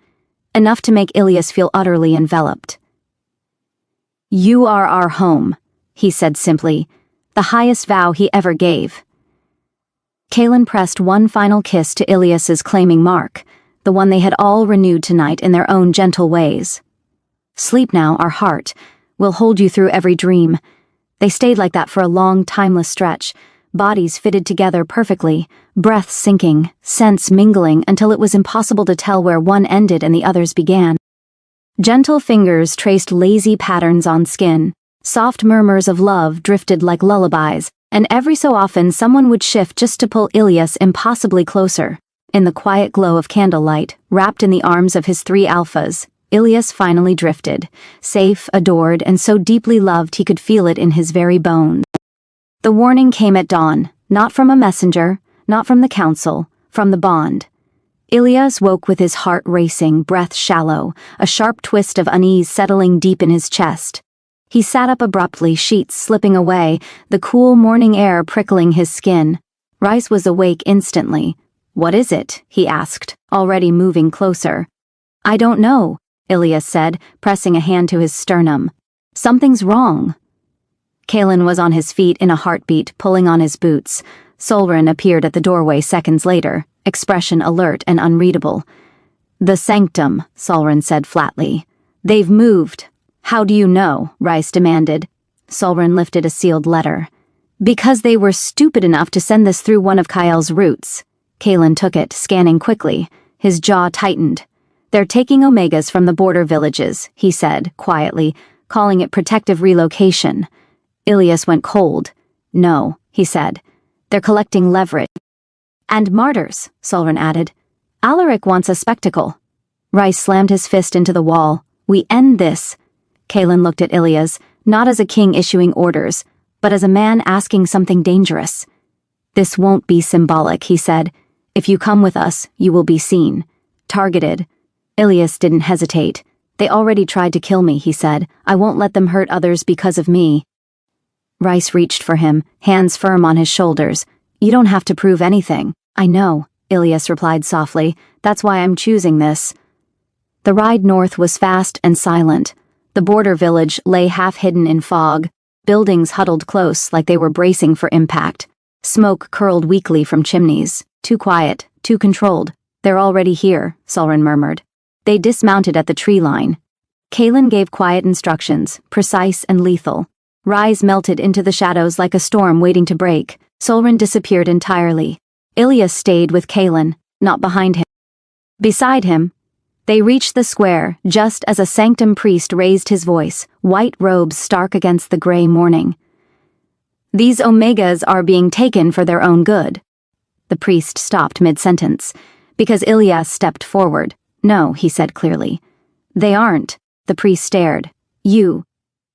enough to make Ilias feel utterly enveloped. "You are our home," he said simply, the highest vow he ever gave. Kaelin pressed one final kiss to Ilias's claiming mark, the one they had all renewed tonight in their own gentle ways. "Sleep now, our heart. We'll hold you through every dream." They stayed like that for a long, timeless stretch, bodies fitted together perfectly, breaths syncing, scents mingling until it was impossible to tell where one ended and the other's began. Gentle fingers traced lazy patterns on skin, soft murmurs of love drifted like lullabies, and every so often someone would shift just to pull Ilias impossibly closer. In the quiet glow of candlelight, wrapped in the arms of his three alphas, Ilias finally drifted, safe, adored, and so deeply loved he could feel it in his very bones. The warning came at dawn, not from a messenger, not from the council, from the bond. Ilias woke with his heart racing, breath shallow, a sharp twist of unease settling deep in his chest. He sat up abruptly, sheets slipping away, the cool morning air prickling his skin. Rice was awake instantly. "What is it?" he asked, already moving closer. "I don't know," Ilias said, pressing a hand to his sternum. "Something's wrong." Kaelin was on his feet in a heartbeat, pulling on his boots. Solrin appeared at the doorway seconds later, expression alert and unreadable. "The sanctum," Solrin said flatly. "They've moved." "How do you know?" Rice demanded. Solrin lifted a sealed letter. "Because they were stupid enough to send this through one of Kyl's routes." Kaelin took it, scanning quickly. His jaw tightened. "They're taking Omegas from the border villages," he said, quietly, calling it protective relocation. Ilias went cold. "No," he said. "They're collecting leverage." "And martyrs," Solrin added. "Alaric wants a spectacle." Rice slammed his fist into the wall. "We end this." Kaelin looked at Ilias, not as a king issuing orders, but as a man asking something dangerous. "This won't be symbolic," he said. "If you come with us, you will be seen. Targeted." Ilias didn't hesitate. "They already tried to kill me," he said. "I won't let them hurt others because of me." Rice reached for him, hands firm on his shoulders. "You don't have to prove anything." "I know," Ilias replied softly. "That's why I'm choosing this." The ride north was fast and silent. The border village lay half-hidden in fog, buildings huddled close like they were bracing for impact. Smoke curled weakly from chimneys. "Too quiet, too controlled. They're already here," Solrin murmured. They dismounted at the tree line. Kaelin gave quiet instructions, precise and lethal. Rise melted into the shadows like a storm waiting to break. Solrin disappeared entirely. Ilias stayed with Kaelin, not behind him. Beside him, They reached the square just as a sanctum priest raised his voice, white robes stark against the gray morning. "These Omegas are being taken for their own good." The priest stopped mid-sentence, because Ilias stepped forward. "No," he said clearly. "They aren't." The priest stared. "You."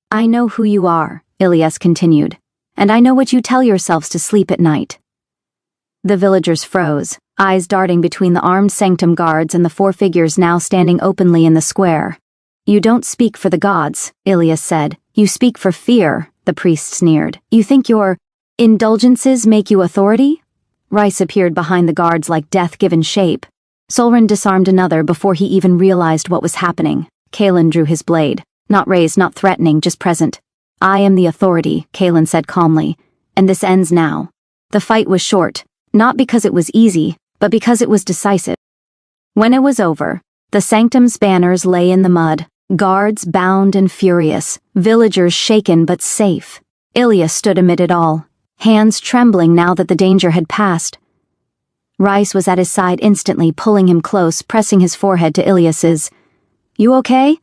"I know who you are," Ilias continued, "and I know what you tell yourselves to sleep at night." The villagers froze, eyes darting between the armed sanctum guards and the four figures now standing openly in the square. "You don't speak for the gods," Ilias said. "You speak for fear," the priest sneered. "You think your indulgences make you authority?" Rice appeared behind the guards like death given shape. Solren disarmed another before he even realized what was happening. Kalen drew his blade. Not raised, not threatening, just present. "I am the authority," Kalen said calmly, "and this ends now." The fight was short, not because it was easy, but because it was decisive. When it was over, the sanctum's banners lay in the mud, guards bound and furious, villagers shaken but safe. Ilias stood amid it all, hands trembling now that the danger had passed. Rice was at his side instantly, pulling him close, pressing his forehead to Ilias's. "You okay?"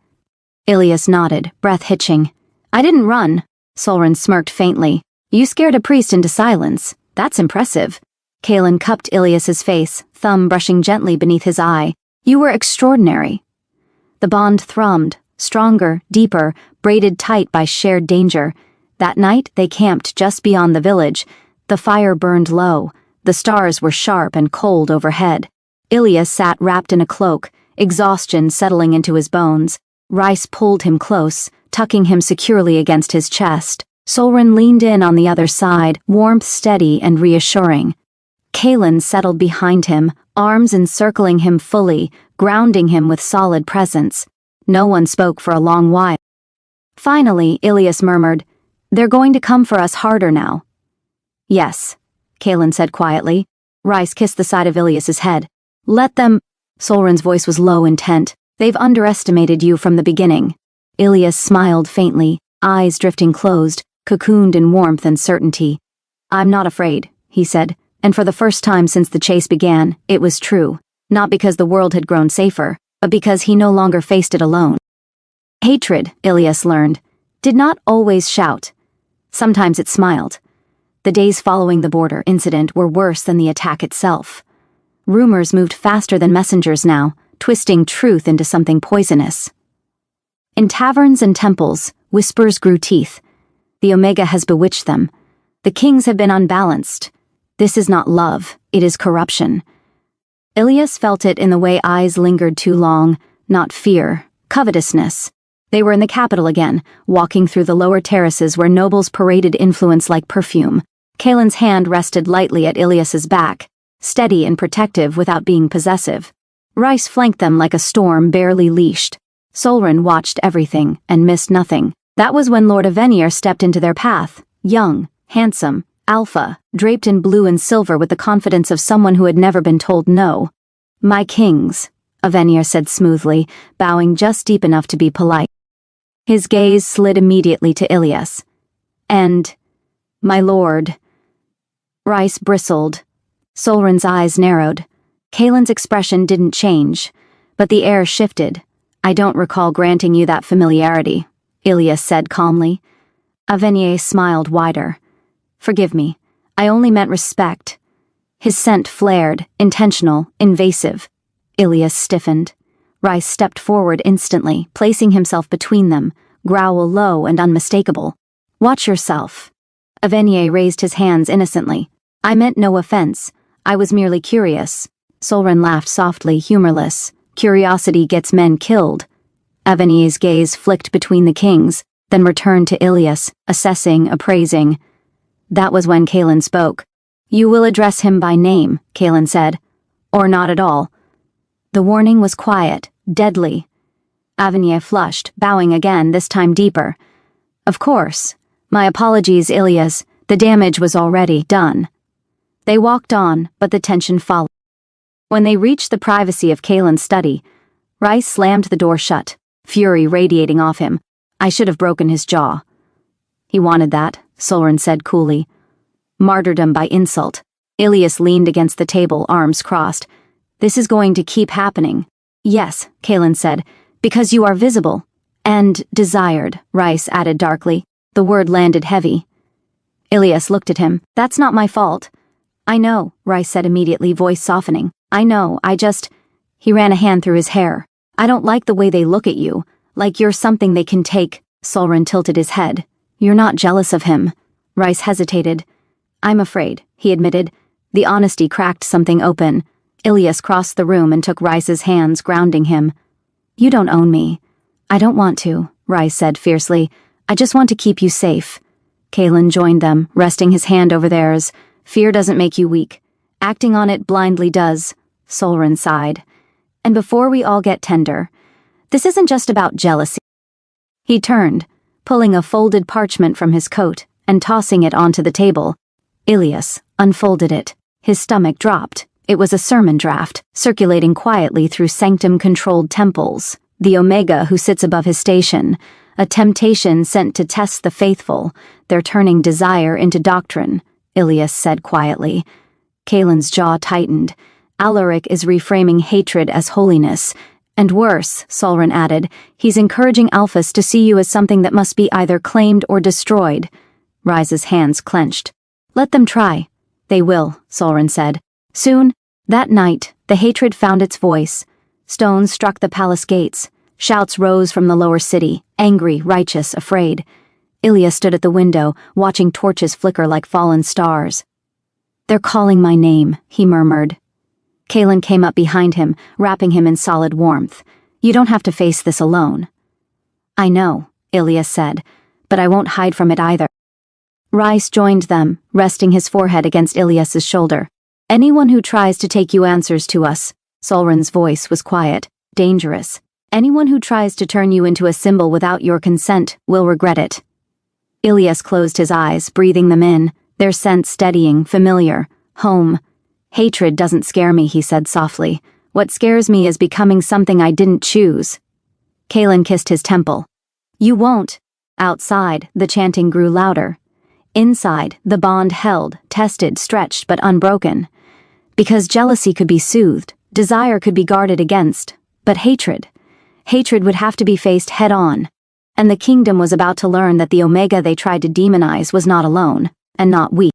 Ilias nodded, breath hitching. "I didn't run." Solren smirked faintly. "You scared a priest into silence. That's impressive." Kalen cupped Ilias's face, thumb brushing gently beneath his eye. "You were extraordinary." The bond thrummed, stronger, deeper, braided tight by shared danger. That night they camped just beyond the village. The fire burned low. The stars were sharp and cold overhead. Ilias sat wrapped in a cloak, exhaustion settling into his bones. Rice pulled him close, tucking him securely against his chest. Solren leaned in on the other side, warmth steady and reassuring. Kalen settled behind him, arms encircling him fully, grounding him with solid presence. No one spoke for a long while. Finally, Ilias murmured, "They're going to come for us harder now." "Yes," Kalen said quietly. Rice kissed the side of Ilias's head. "Let them—" Solren's voice was low, intent. "They've underestimated you from the beginning." Ilias smiled faintly, eyes drifting closed, cocooned in warmth and certainty. "I'm not afraid," he said, and for the first time since the chase began, it was true. Not because the world had grown safer, but because he no longer faced it alone. Hatred, Ilias learned, did not always shout. Sometimes it smiled. The days following the border incident were worse than the attack itself. Rumors moved faster than messengers now, twisting truth into something poisonous. In taverns and temples, whispers grew teeth. The Omega has bewitched them. The kings have been unbalanced. This is not love, it is corruption. Ilias felt it in the way eyes lingered too long, not fear, covetousness. They were in the capital again, walking through the lower terraces where nobles paraded influence like perfume. Kalen's hand rested lightly at Ilias's back, steady and protective without being possessive. Rice flanked them like a storm barely leashed. Solren watched everything and missed nothing. That was when Lord Avenir stepped into their path, young, handsome, alpha, draped in blue and silver with the confidence of someone who had never been told no. "My kings," Avenir said smoothly, bowing just deep enough to be polite. His gaze slid immediately to Ilias. "And, my lord." Rice bristled. Solren's eyes narrowed. Kalen's expression didn't change, but the air shifted. "I don't recall granting you that familiarity," Ilias said calmly. Avenir smiled wider. "Forgive me. I only meant respect." His scent flared, intentional, invasive. Ilias stiffened. Rice stepped forward instantly, placing himself between them, growl low and unmistakable. "Watch yourself." Avenir raised his hands innocently. "I meant no offense. I was merely curious." Solren laughed softly, humorless. "Curiosity gets men killed." Avenir's gaze flicked between the kings, then returned to Ilias, assessing, appraising. That was when Kalen spoke. "You will address him by name," Kalen said. "Or not at all." The warning was quiet, deadly. Avenir flushed, bowing again, this time deeper. "Of course. My apologies, Ilias. The damage was already done." They walked on, but the tension followed. When they reached the privacy of Kalen's study, Rice slammed the door shut, fury radiating off him. "I should have broken his jaw." "He wanted that," Solren said coolly. "Martyrdom by insult." Ilias leaned against the table, arms crossed. "This is going to keep happening. Yes, Kaelin said, because you are visible. And desired, Rice added darkly. The word landed heavy. Ilias looked at him. That's not my fault. I know, Rice said immediately, voice softening. I know, He ran a hand through his hair. I don't like the way they look at you, like you're something they can take. Solren tilted his head. You're not jealous of him. Rice hesitated. I'm afraid, he admitted. The honesty cracked something open. Ilias crossed the room and took Rice's hands, grounding him. You don't own me. I don't want to, Rice said fiercely. I just want to keep you safe. Kaelin joined them, resting his hand over theirs. Fear doesn't make you weak. Acting on it blindly does. Solren sighed. And before we all get tender, this isn't just about jealousy. He turned, pulling a folded parchment from his coat and tossing it onto the table. Ilias unfolded it. His stomach dropped. It was a sermon draft, circulating quietly through sanctum-controlled temples. The Omega who sits above his station, a temptation sent to test the faithful, their turning desire into doctrine, Ilias said quietly. Kaelin's jaw tightened. Alaric is reframing hatred as holiness. And worse, Solren added, he's encouraging Alphas to see you as something that must be either claimed or destroyed. Rise's hands clenched. Let them try. They will, Solren said. Soon, that night, the hatred found its voice. Stones struck the palace gates. Shouts rose from the lower city, angry, righteous, afraid. Ilias stood at the window, watching torches flicker like fallen stars. They're calling my name, he murmured. Kaelin came up behind him, wrapping him in solid warmth. You don't have to face this alone. I know, Ilias said, but I won't hide from it either. Rice joined them, resting his forehead against Ilias's shoulder. Anyone who tries to take you answers to us. Solren's voice was quiet, dangerous. Anyone who tries to turn you into a symbol without your consent will regret it. Ilias closed his eyes, breathing them in, their scent steadying, familiar, home. Hatred doesn't scare me, he said softly. What scares me is becoming something I didn't choose. Kaelin kissed his temple. You won't. Outside, the chanting grew louder. Inside, the bond held, tested, stretched, but unbroken. Because jealousy could be soothed, desire could be guarded against, but hatred would have to be faced head-on. And the kingdom was about to learn that the Omega they tried to demonize was not alone, and not weak.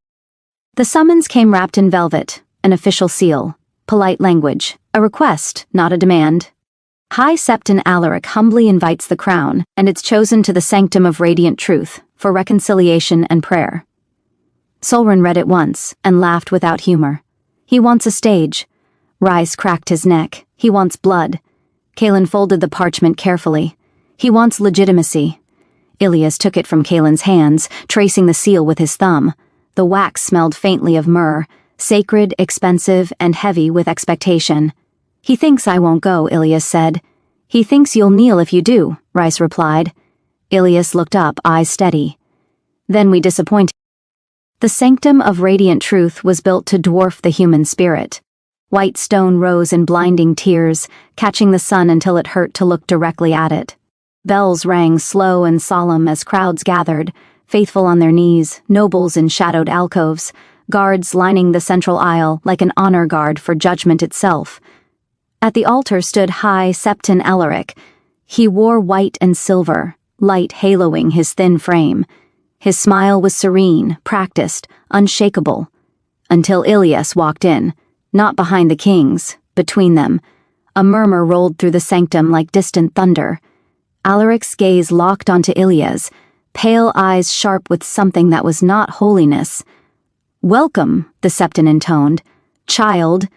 The summons came wrapped in velvet, an official seal, polite language, a request, not a demand. High Septon Alaric humbly invites the crown, and it's chosen to the sanctum of radiant truth, for reconciliation and prayer. Solren read it once, and laughed without humor. He wants a stage. Rice cracked his neck. He wants blood. Kaelin folded the parchment carefully. He wants legitimacy. Ilias took it from Kaelin's hands, tracing the seal with his thumb. The wax smelled faintly of myrrh, sacred, expensive, and heavy with expectation. He thinks I won't go, Ilias said. He thinks you'll kneel if you do, Rice replied. Ilias looked up, eyes steady. Then we disappointed. The sanctum of radiant truth was built to dwarf the human spirit. White stone rose in blinding tears, catching the sun until it hurt to look directly at it. Bells rang slow and solemn as crowds gathered, faithful on their knees, nobles in shadowed alcoves, guards lining the central aisle like an honor guard for judgment itself. At the altar stood High Septon Alaric. He wore white and silver, light haloing his thin frame. His smile was serene, practiced, unshakable. Until Ilias walked in, not behind the kings, between them. A murmur rolled through the sanctum like distant thunder. Alaric's gaze locked onto Ilias, pale eyes sharp with something that was not holiness. Welcome, the Septon intoned. Child.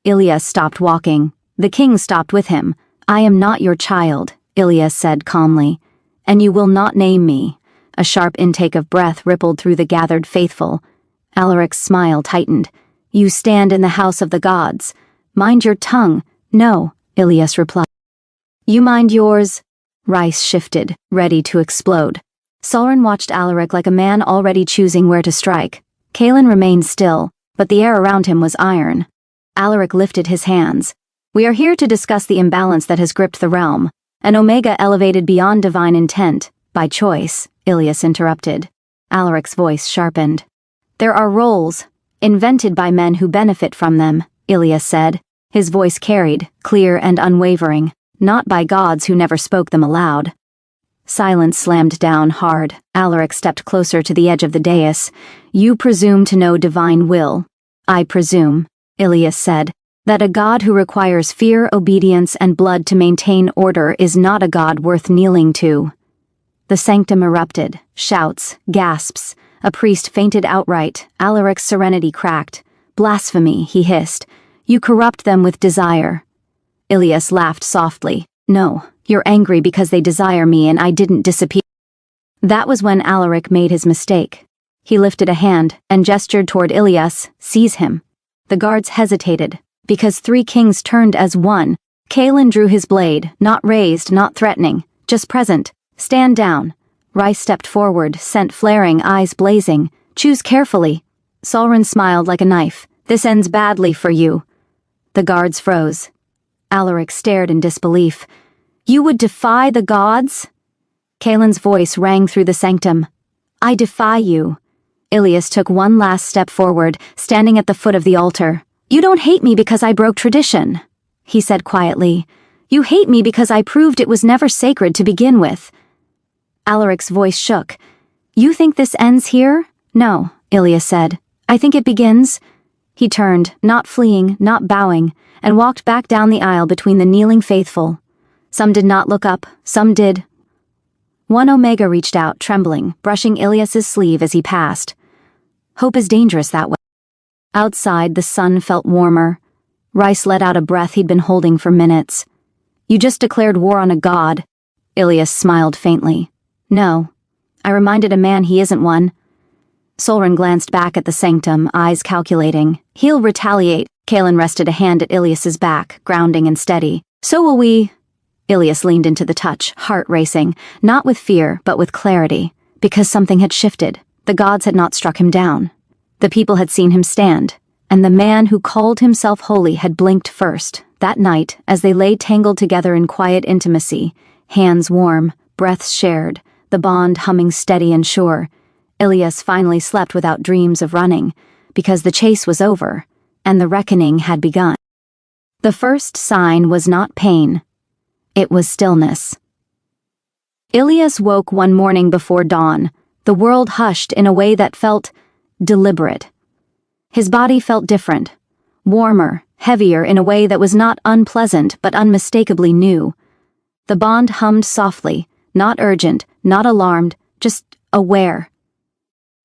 Ilias stopped walking. The king stopped with him. I am not your child, Ilias said calmly. And you will not name me. A sharp intake of breath rippled through the gathered faithful. Alaric's smile tightened. You stand in the house of the gods. Mind your tongue. No, Ilias replied. You mind yours? Rice shifted, ready to explode. Solren watched Alaric like a man already choosing where to strike. Kaelin remained still, but the air around him was iron. Alaric lifted his hands. We are here to discuss the imbalance that has gripped the realm. An Omega elevated beyond divine intent, by choice, Ilias interrupted. Alaric's voice sharpened. There are roles, invented by men who benefit from them, Ilias said. His voice carried, clear and unwavering, not by gods who never spoke them aloud. Silence slammed down hard. Alaric stepped closer to the edge of the dais. "You presume to know divine will. I presume," Ilias said, "that a god who requires fear, obedience, and blood to maintain order is not a god worth kneeling to." The sanctum erupted. Shouts, gasps. A priest fainted outright. Alaric's serenity cracked. "Blasphemy," he hissed. "You corrupt them with desire." Ilias laughed softly. "No, you're angry because they desire me and I didn't disappear." That was when Alaric made his mistake. He lifted a hand and gestured toward Ilias. "Seize him." The guards hesitated, because 3 kings turned as one. Kalen drew his blade, not raised, not threatening, just present. "Stand down." Rice stepped forward, scent flaring, eyes blazing. "Choose carefully." Solrin smiled like a knife. "This ends badly for you." The guards froze. Alaric stared in disbelief. "You would defy the gods?" Kalen's voice rang through the sanctum. "I defy you." Ilias took one last step forward, standing at the foot of the altar. "You don't hate me because I broke tradition," he said quietly. "You hate me because I proved it was never sacred to begin with." Alaric's voice shook. "You think this ends here?" "No," Ilias said. "I think it begins." He turned, not fleeing, not bowing, and walked back down the aisle between the kneeling faithful. Some did not look up, some did. One Omega reached out, trembling, brushing Ilias's sleeve as he passed. Hope is dangerous that way. Outside, the sun felt warmer. Rice let out a breath he'd been holding for minutes. "You just declared war on a god." Ilias smiled faintly. "No. I reminded a man he isn't one." Solrin glanced back at the sanctum, eyes calculating. "He'll retaliate." Kalen rested a hand at Ilias's back, grounding and steady. "So will we." Ilias leaned into the touch, heart racing, not with fear, but with clarity, because something had shifted. The gods had not struck him down. The people had seen him stand, and the man who called himself holy had blinked first, that night, as they lay tangled together in quiet intimacy, hands warm, breaths shared, the bond humming steady and sure. Ilias finally slept without dreams of running, because the chase was over, and the reckoning had begun. The first sign was not pain. It was stillness. Ilias woke one morning before dawn. The world hushed in a way that felt deliberate. His body felt different, warmer, heavier in a way that was not unpleasant but unmistakably new. The bond hummed softly, not urgent, not alarmed, just aware.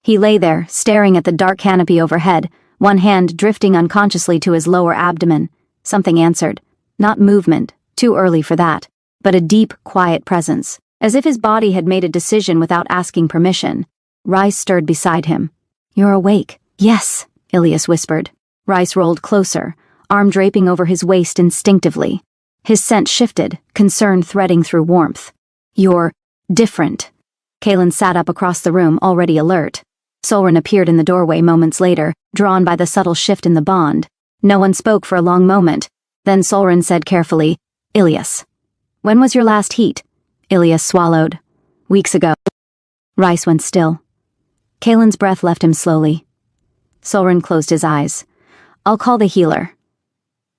He lay there, staring at the dark canopy overhead, one hand drifting unconsciously to his lower abdomen. Something answered. Not movement, too early for that, but a deep, quiet presence, as if his body had made a decision without asking permission. Rice stirred beside him. "You're awake." "Yes," Ilias whispered. Rice rolled closer, arm draping over his waist instinctively. His scent shifted, concern threading through warmth. "You're different." Kalen sat up across the room, already alert. Solrin appeared in the doorway moments later, drawn by the subtle shift in the bond. No one spoke for a long moment. Then Solrin said carefully, "Ilias, when was your last heat?" Ilias swallowed. "Weeks ago." Rice went still. Kalen's breath left him slowly. Solrin closed his eyes. "I'll call the healer."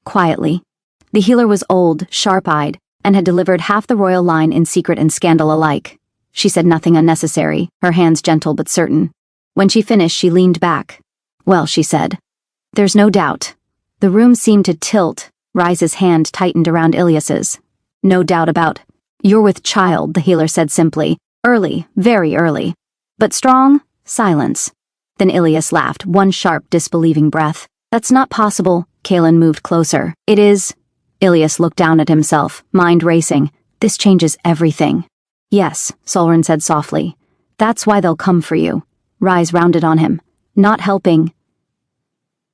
Quietly. The healer was old, sharp-eyed, and had delivered half the royal line in secret and scandal alike. She said nothing unnecessary, her hands gentle but certain. When she finished, she leaned back. "Well," she said, "there's no doubt." The room seemed to tilt. Rice's hand tightened around Ilias's. "No doubt about." "You're with child," the healer said simply. "Early, very early. But strong?" Silence. Then Ilias laughed, one sharp, disbelieving breath. "That's not possible." Kalen moved closer. "It is." Ilias looked down at himself, mind racing. "This changes everything." "Yes," Solrin said softly. "That's why they'll come for you." Rice rounded on him. "Not helping."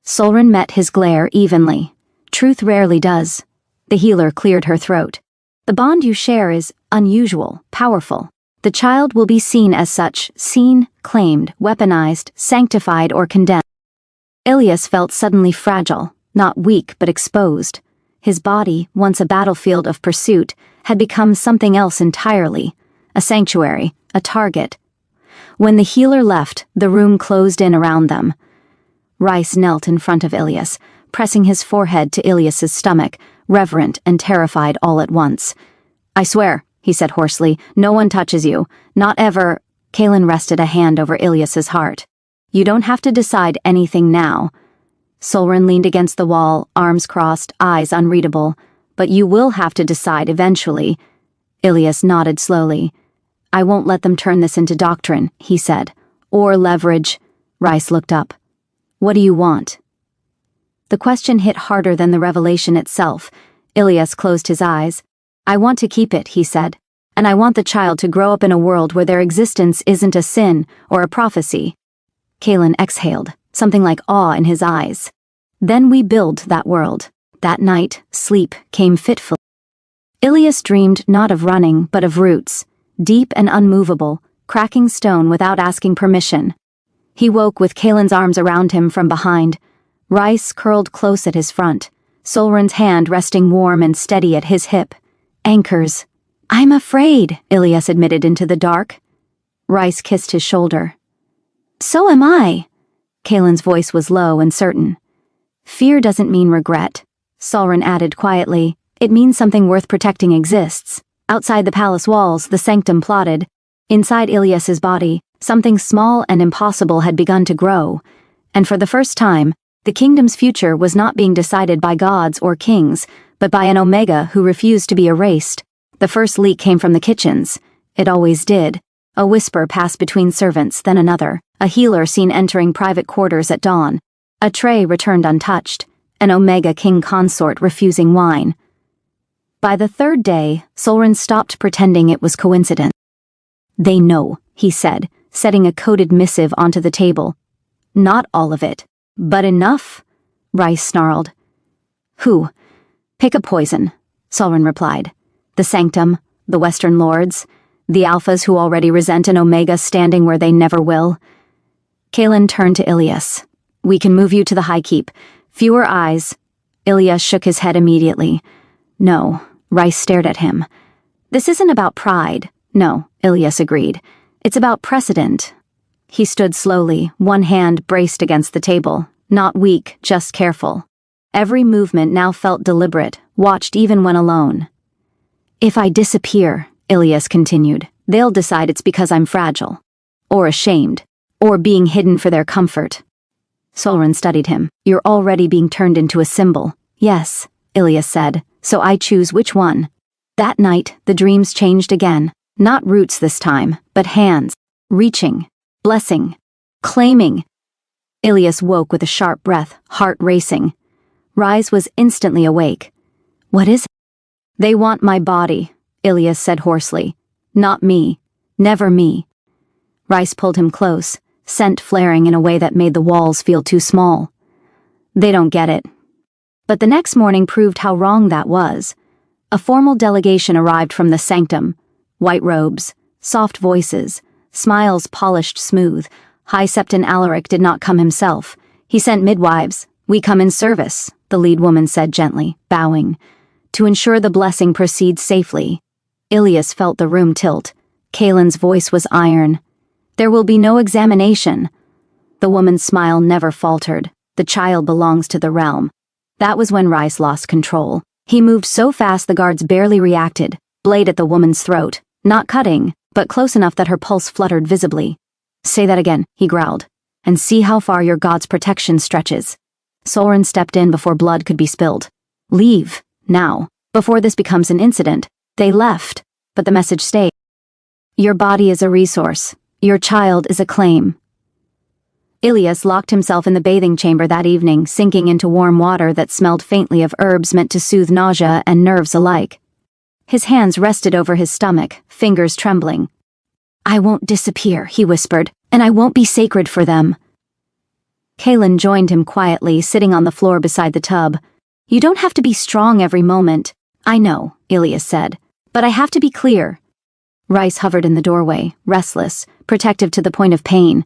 Solrin met his glare evenly. "Truth rarely does." The healer cleared her throat. "The bond you share is unusual, powerful. The child will be seen as such, seen, claimed, weaponized, sanctified, or condemned." Ilias felt suddenly fragile, not weak but exposed. His body, once a battlefield of pursuit, had become something else entirely. A sanctuary, a target. When the healer left, the room closed in around them. Rice knelt in front of Ilias, pressing his forehead to Ilias's stomach, reverent and terrified all at once. "I swear," he said hoarsely, "no one touches you. Not ever." Kaelin rested a hand over Ilias's heart. "You don't have to decide anything now." Solren leaned against the wall, arms crossed, eyes unreadable. "But you will have to decide eventually." Ilias nodded slowly. "I won't let them turn this into doctrine," he said. "Or leverage." Rice looked up. "What do you want?" The question hit harder than the revelation itself. Ilias closed his eyes. "I want to keep it," he said. "And I want the child to grow up in a world where their existence isn't a sin or a prophecy." Kaelin exhaled, something like awe in his eyes. "Then we build that world." That night, sleep came fitfully. Ilias dreamed not of running, but of roots, deep and unmovable, cracking stone without asking permission. He woke with Kaelin's arms around him from behind, Rice curled close at his front, Solren's hand resting warm and steady at his hip. Anchors. "I'm afraid," Ilias admitted into the dark. Rice kissed his shoulder. "So am I." Kaelin's voice was low and certain. "Fear doesn't mean regret," Solren added quietly. "It means something worth protecting exists." Outside the palace walls, the sanctum plotted. Inside Ilias's body, something small and impossible had begun to grow. And for the first time, the kingdom's future was not being decided by gods or kings, but by an Omega who refused to be erased. The first leak came from the kitchens. It always did. A whisper passed between servants, then another. A healer seen entering private quarters at dawn. A tray returned untouched. An Omega king consort refusing wine. By the third day, Solren stopped pretending it was coincidence. "They know," he said, setting a coded missive onto the table. "Not all of it, but enough," Rice snarled. "Who? Pick a poison," Solren replied. "The Sanctum, the Western Lords, the Alphas who already resent an Omega standing where they never will." Kaelin turned to Ilias. "We can move you to the High Keep. Fewer eyes." Ilias shook his head immediately. "No." Rice stared at him. "This isn't about pride." "No," Ilias agreed. "It's about precedent." He stood slowly, one hand braced against the table. Not weak, just careful. Every movement now felt deliberate, watched even when alone. "If I disappear," Ilias continued, "they'll decide it's because I'm fragile. Or ashamed. Or being hidden for their comfort." Solren studied him. "You're already being turned into a symbol." "Yes," Ilias said. "So I choose which one." That night, the dreams changed again. Not roots this time, but hands. Reaching. Blessing. Claiming. Ilias woke with a sharp breath, heart racing. Rice was instantly awake. "What is it?" "They want my body," Ilias said hoarsely. "Not me. Never me." Rice pulled him close, scent flaring in a way that made the walls feel too small. "They don't get it." But the next morning proved how wrong that was. A formal delegation arrived from the Sanctum. White robes, soft voices, smiles polished smooth. High Septon Alaric did not come himself. He sent midwives. "We come in service," the lead woman said gently, bowing, "to ensure the blessing proceeds safely." Ilias felt the room tilt. Kaelin's voice was iron. "There will be no examination." The woman's smile never faltered. "The child belongs to the realm." That was when Rice lost control. He moved so fast the guards barely reacted, blade at the woman's throat, not cutting, but close enough that her pulse fluttered visibly. "Say that again," he growled, "and see how far your god's protection stretches." Solren stepped in before blood could be spilled. "Leave, now, before this becomes an incident." They left, but the message stayed. "Your body is a resource. Your child is a claim." Ilias locked himself in the bathing chamber that evening, sinking into warm water that smelled faintly of herbs meant to soothe nausea and nerves alike. His hands rested over his stomach, fingers trembling. "I won't disappear," he whispered, "and I won't be sacred for them." Kaelin joined him quietly, sitting on the floor beside the tub. "You don't have to be strong every moment." "I know," Ilias said, "but I have to be clear." Rice hovered in the doorway, restless, protective to the point of pain.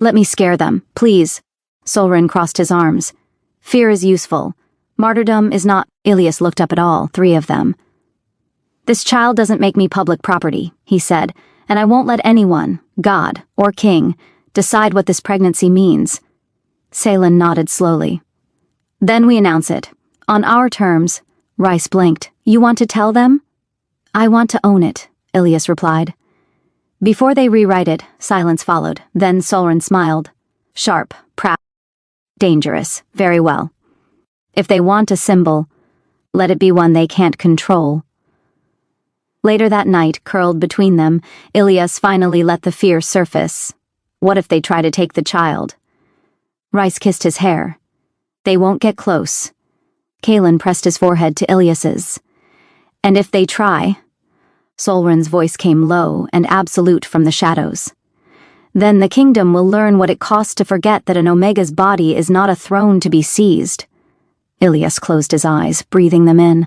"Let me scare them, please." Solren crossed his arms. "Fear is useful. Martyrdom is not." Ilias looked up at all, three of them. "This child doesn't make me public property," he said, "and I won't let anyone, God or king, decide what this pregnancy means." Salen nodded slowly. Then we announce it. On our terms. Rice blinked. You want to tell them? I want to own it, Ilias replied. Before they rewrite it, silence followed. Then Solren smiled. Sharp, proud, dangerous. Very well. If they want a symbol, let it be one they can't control. Later that night, curled between them, Ilias finally let the fear surface. What if they try to take the child? Rice kissed his hair. They won't get close. Kalen pressed his forehead to Ilias's. And if they try... Solren's voice came low and absolute from the shadows. Then the kingdom will learn what it costs to forget that an Omega's body is not a throne to be seized. Ilias closed his eyes, breathing them in.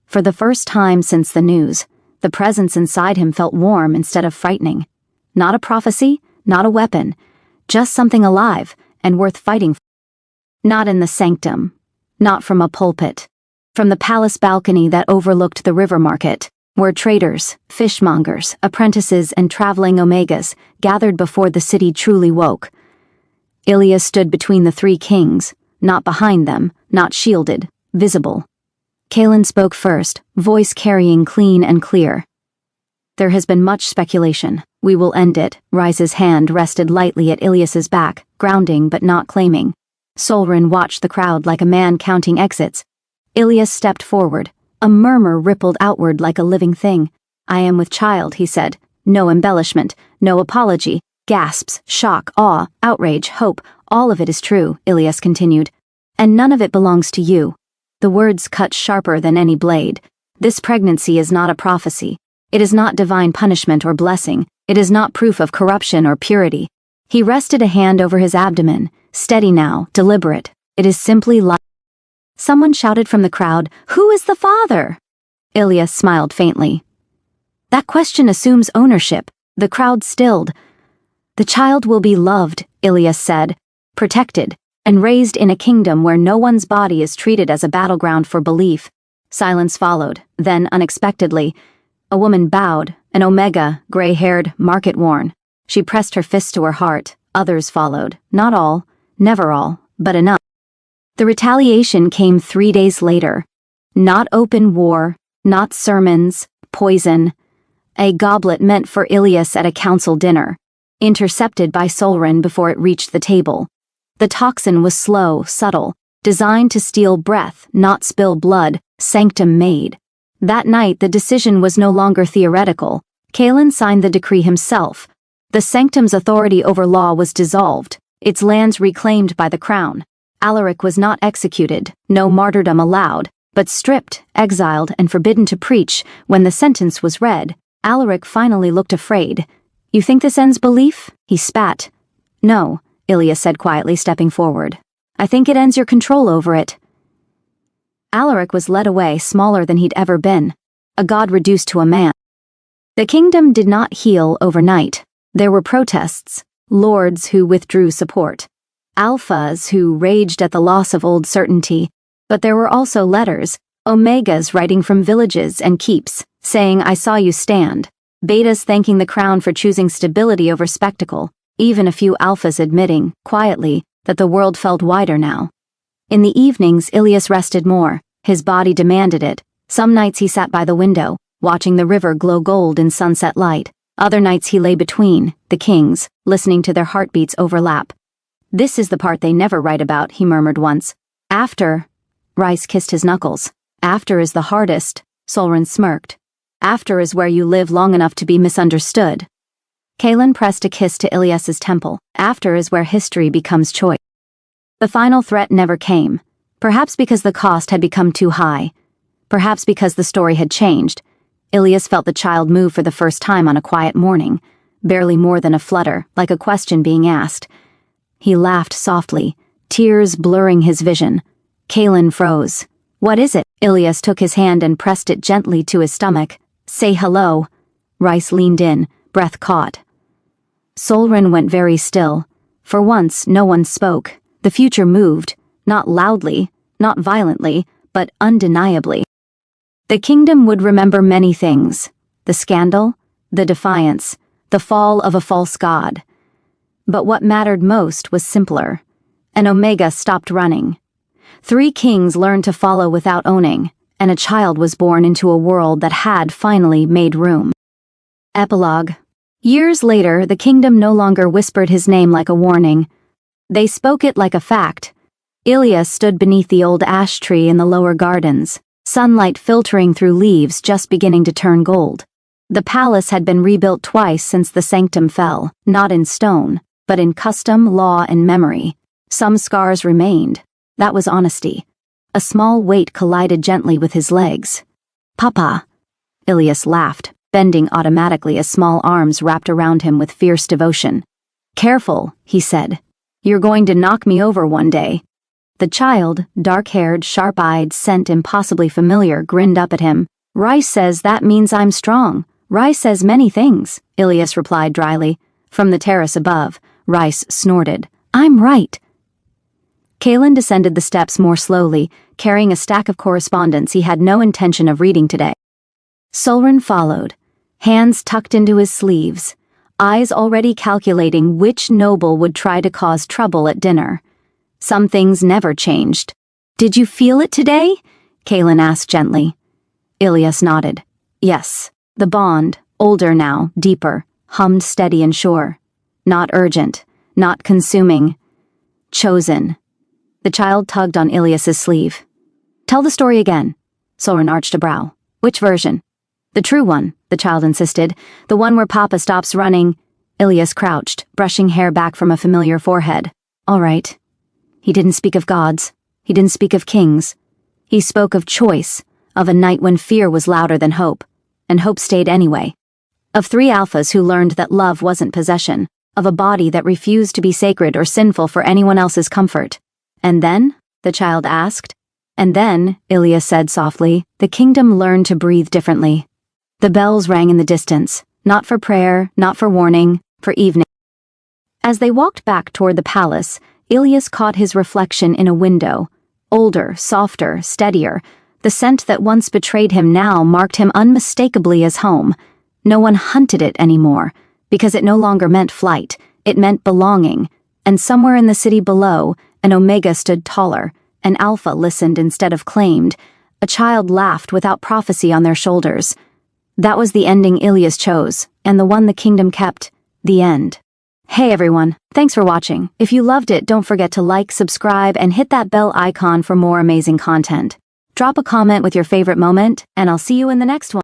For the first time since the news, the presence inside him felt warm instead of frightening. Not a prophecy, not a weapon, just something alive and worth fighting for. Not in the sanctum, not from a pulpit, from the palace balcony that overlooked the river market, where traders, fishmongers, apprentices, and traveling Omegas gathered before the city truly woke. Ilias stood between the three kings, not behind them, not shielded, visible. Kalen spoke first, voice carrying clean and clear. There has been much speculation. We will end it. Rice's hand rested lightly at Ilias's back, grounding but not claiming. Solren watched the crowd like a man counting exits. Ilias stepped forward. A murmur rippled outward like a living thing. I am with child, he said. No embellishment, no apology. Gasps, shock, awe, outrage, hope. All of it is true, Ilias continued. And none of it belongs to you. The words cut sharper than any blade. This pregnancy is not a prophecy. It is not divine punishment or blessing. It is not proof of corruption or purity. He rested a hand over his abdomen, steady now, deliberate. It is simply life. Someone shouted from the crowd, "Who is the father?" Ilias smiled faintly. That question assumes ownership. The crowd stilled. The child will be loved, Ilias said, protected, and raised in a kingdom where no one's body is treated as a battleground for belief. Silence followed. Then, unexpectedly, a woman bowed, an Omega, gray-haired, market-worn. She pressed her fist to her heart. Others followed. Not all, never all, but enough. The retaliation came 3 days later. Not open war, not sermons, poison. A goblet meant for Ilias at a council dinner, intercepted by Solren before it reached the table. The toxin was slow, subtle, designed to steal breath, not spill blood, sanctum made. That night the decision was no longer theoretical. Kalen signed the decree himself. The sanctum's authority over law was dissolved, its lands reclaimed by the crown. Alaric was not executed, no martyrdom allowed, but stripped, exiled, and forbidden to preach. When the sentence was read, Alaric finally looked afraid. You think this ends belief? He spat. No, Ilias said quietly, stepping forward. I think it ends your control over it. Alaric was led away, smaller than he'd ever been, a god reduced to a man. The kingdom did not heal overnight. There were protests, lords who withdrew support. Alphas who raged at the loss of old certainty, but there were also letters, Omegas writing from villages and keeps, saying I saw you stand, Betas thanking the crown for choosing stability over spectacle, even a few Alphas admitting, quietly, that the world felt wider now. In the evenings Ilias rested more, his body demanded it. Some nights he sat by the window, watching the river glow gold in sunset light. Other nights he lay between, the kings, listening to their heartbeats overlap. This is the part they never write about, he murmured once. After... Rice kissed his knuckles. After is the hardest, Solren smirked. After is where you live long enough to be misunderstood. Kalen pressed a kiss to Ilias's temple. After is where history becomes choice. The final threat never came. Perhaps because the cost had become too high. Perhaps because the story had changed. Ilias felt the child move for the first time on a quiet morning. Barely more than a flutter, like a question being asked. He laughed softly, tears blurring his vision. Kalen froze. What is it? Ilias took his hand and pressed it gently to his stomach. Say hello. Rice leaned in, breath caught. Solren went very still. For once, no one spoke. The future moved, not loudly, not violently, but undeniably. The kingdom would remember many things. The scandal, the defiance, the fall of a false god. But what mattered most was simpler. An Omega stopped running. 3 kings learned to follow without owning, and a child was born into a world that had finally made room. Epilogue. Years later, the kingdom no longer whispered his name like a warning. They spoke it like a fact. Ilias stood beneath the old ash tree in the lower gardens, sunlight filtering through leaves just beginning to turn gold. The palace had been rebuilt twice since the sanctum fell, not in stone, but in custom, law, and memory. Some scars remained. That was honesty. A small weight collided gently with his legs. "Papa." Ilias laughed, bending automatically as small arms wrapped around him with fierce devotion. "Careful," he said. "You're going to knock me over one day." The child, dark-haired, sharp-eyed, scent impossibly familiar, grinned up at him. "Rice says that means I'm strong. Rice says many things," Ilias replied dryly. From the terrace above, Rice snorted. "I'm right." Kalen descended the steps more slowly, carrying a stack of correspondence he had no intention of reading today. Solren followed, hands tucked into his sleeves, eyes already calculating which noble would try to cause trouble at dinner. Some things never changed. "Did you feel it today?" Kalen asked gently. Ilias nodded. Yes, the bond, older now, deeper, hummed steady and sure. Not urgent, not consuming. Chosen. The child tugged on Ilias's sleeve. "Tell the story again." Solren arched a brow. "Which version?" "The true one," the child insisted. "The one where Papa stops running." Ilias crouched, brushing hair back from a familiar forehead. "All right." He didn't speak of gods. He didn't speak of kings. He spoke of choice, of a night when fear was louder than hope, and hope stayed anyway. Of 3 alphas who learned that love wasn't possession, of a body that refused to be sacred or sinful for anyone else's comfort. "And then?" the child asked. "And then," Ilias said softly, "the kingdom learned to breathe differently." The bells rang in the distance, not for prayer, not for warning, for evening. As they walked back toward the palace, Ilias caught his reflection in a window. Older, softer, steadier. The scent that once betrayed him now marked him unmistakably as home. No one hunted it anymore, because it no longer meant flight, it meant belonging. And somewhere in the city below, an Omega stood taller, an Alpha listened instead of claimed, a child laughed without prophecy on their shoulders. That was the ending Ilias chose, and the one the kingdom kept, the end. Hey everyone, thanks for watching. If you loved it, don't forget to like, subscribe, and hit that bell icon for more amazing content. Drop a comment with your favorite moment, and I'll see you in the next one.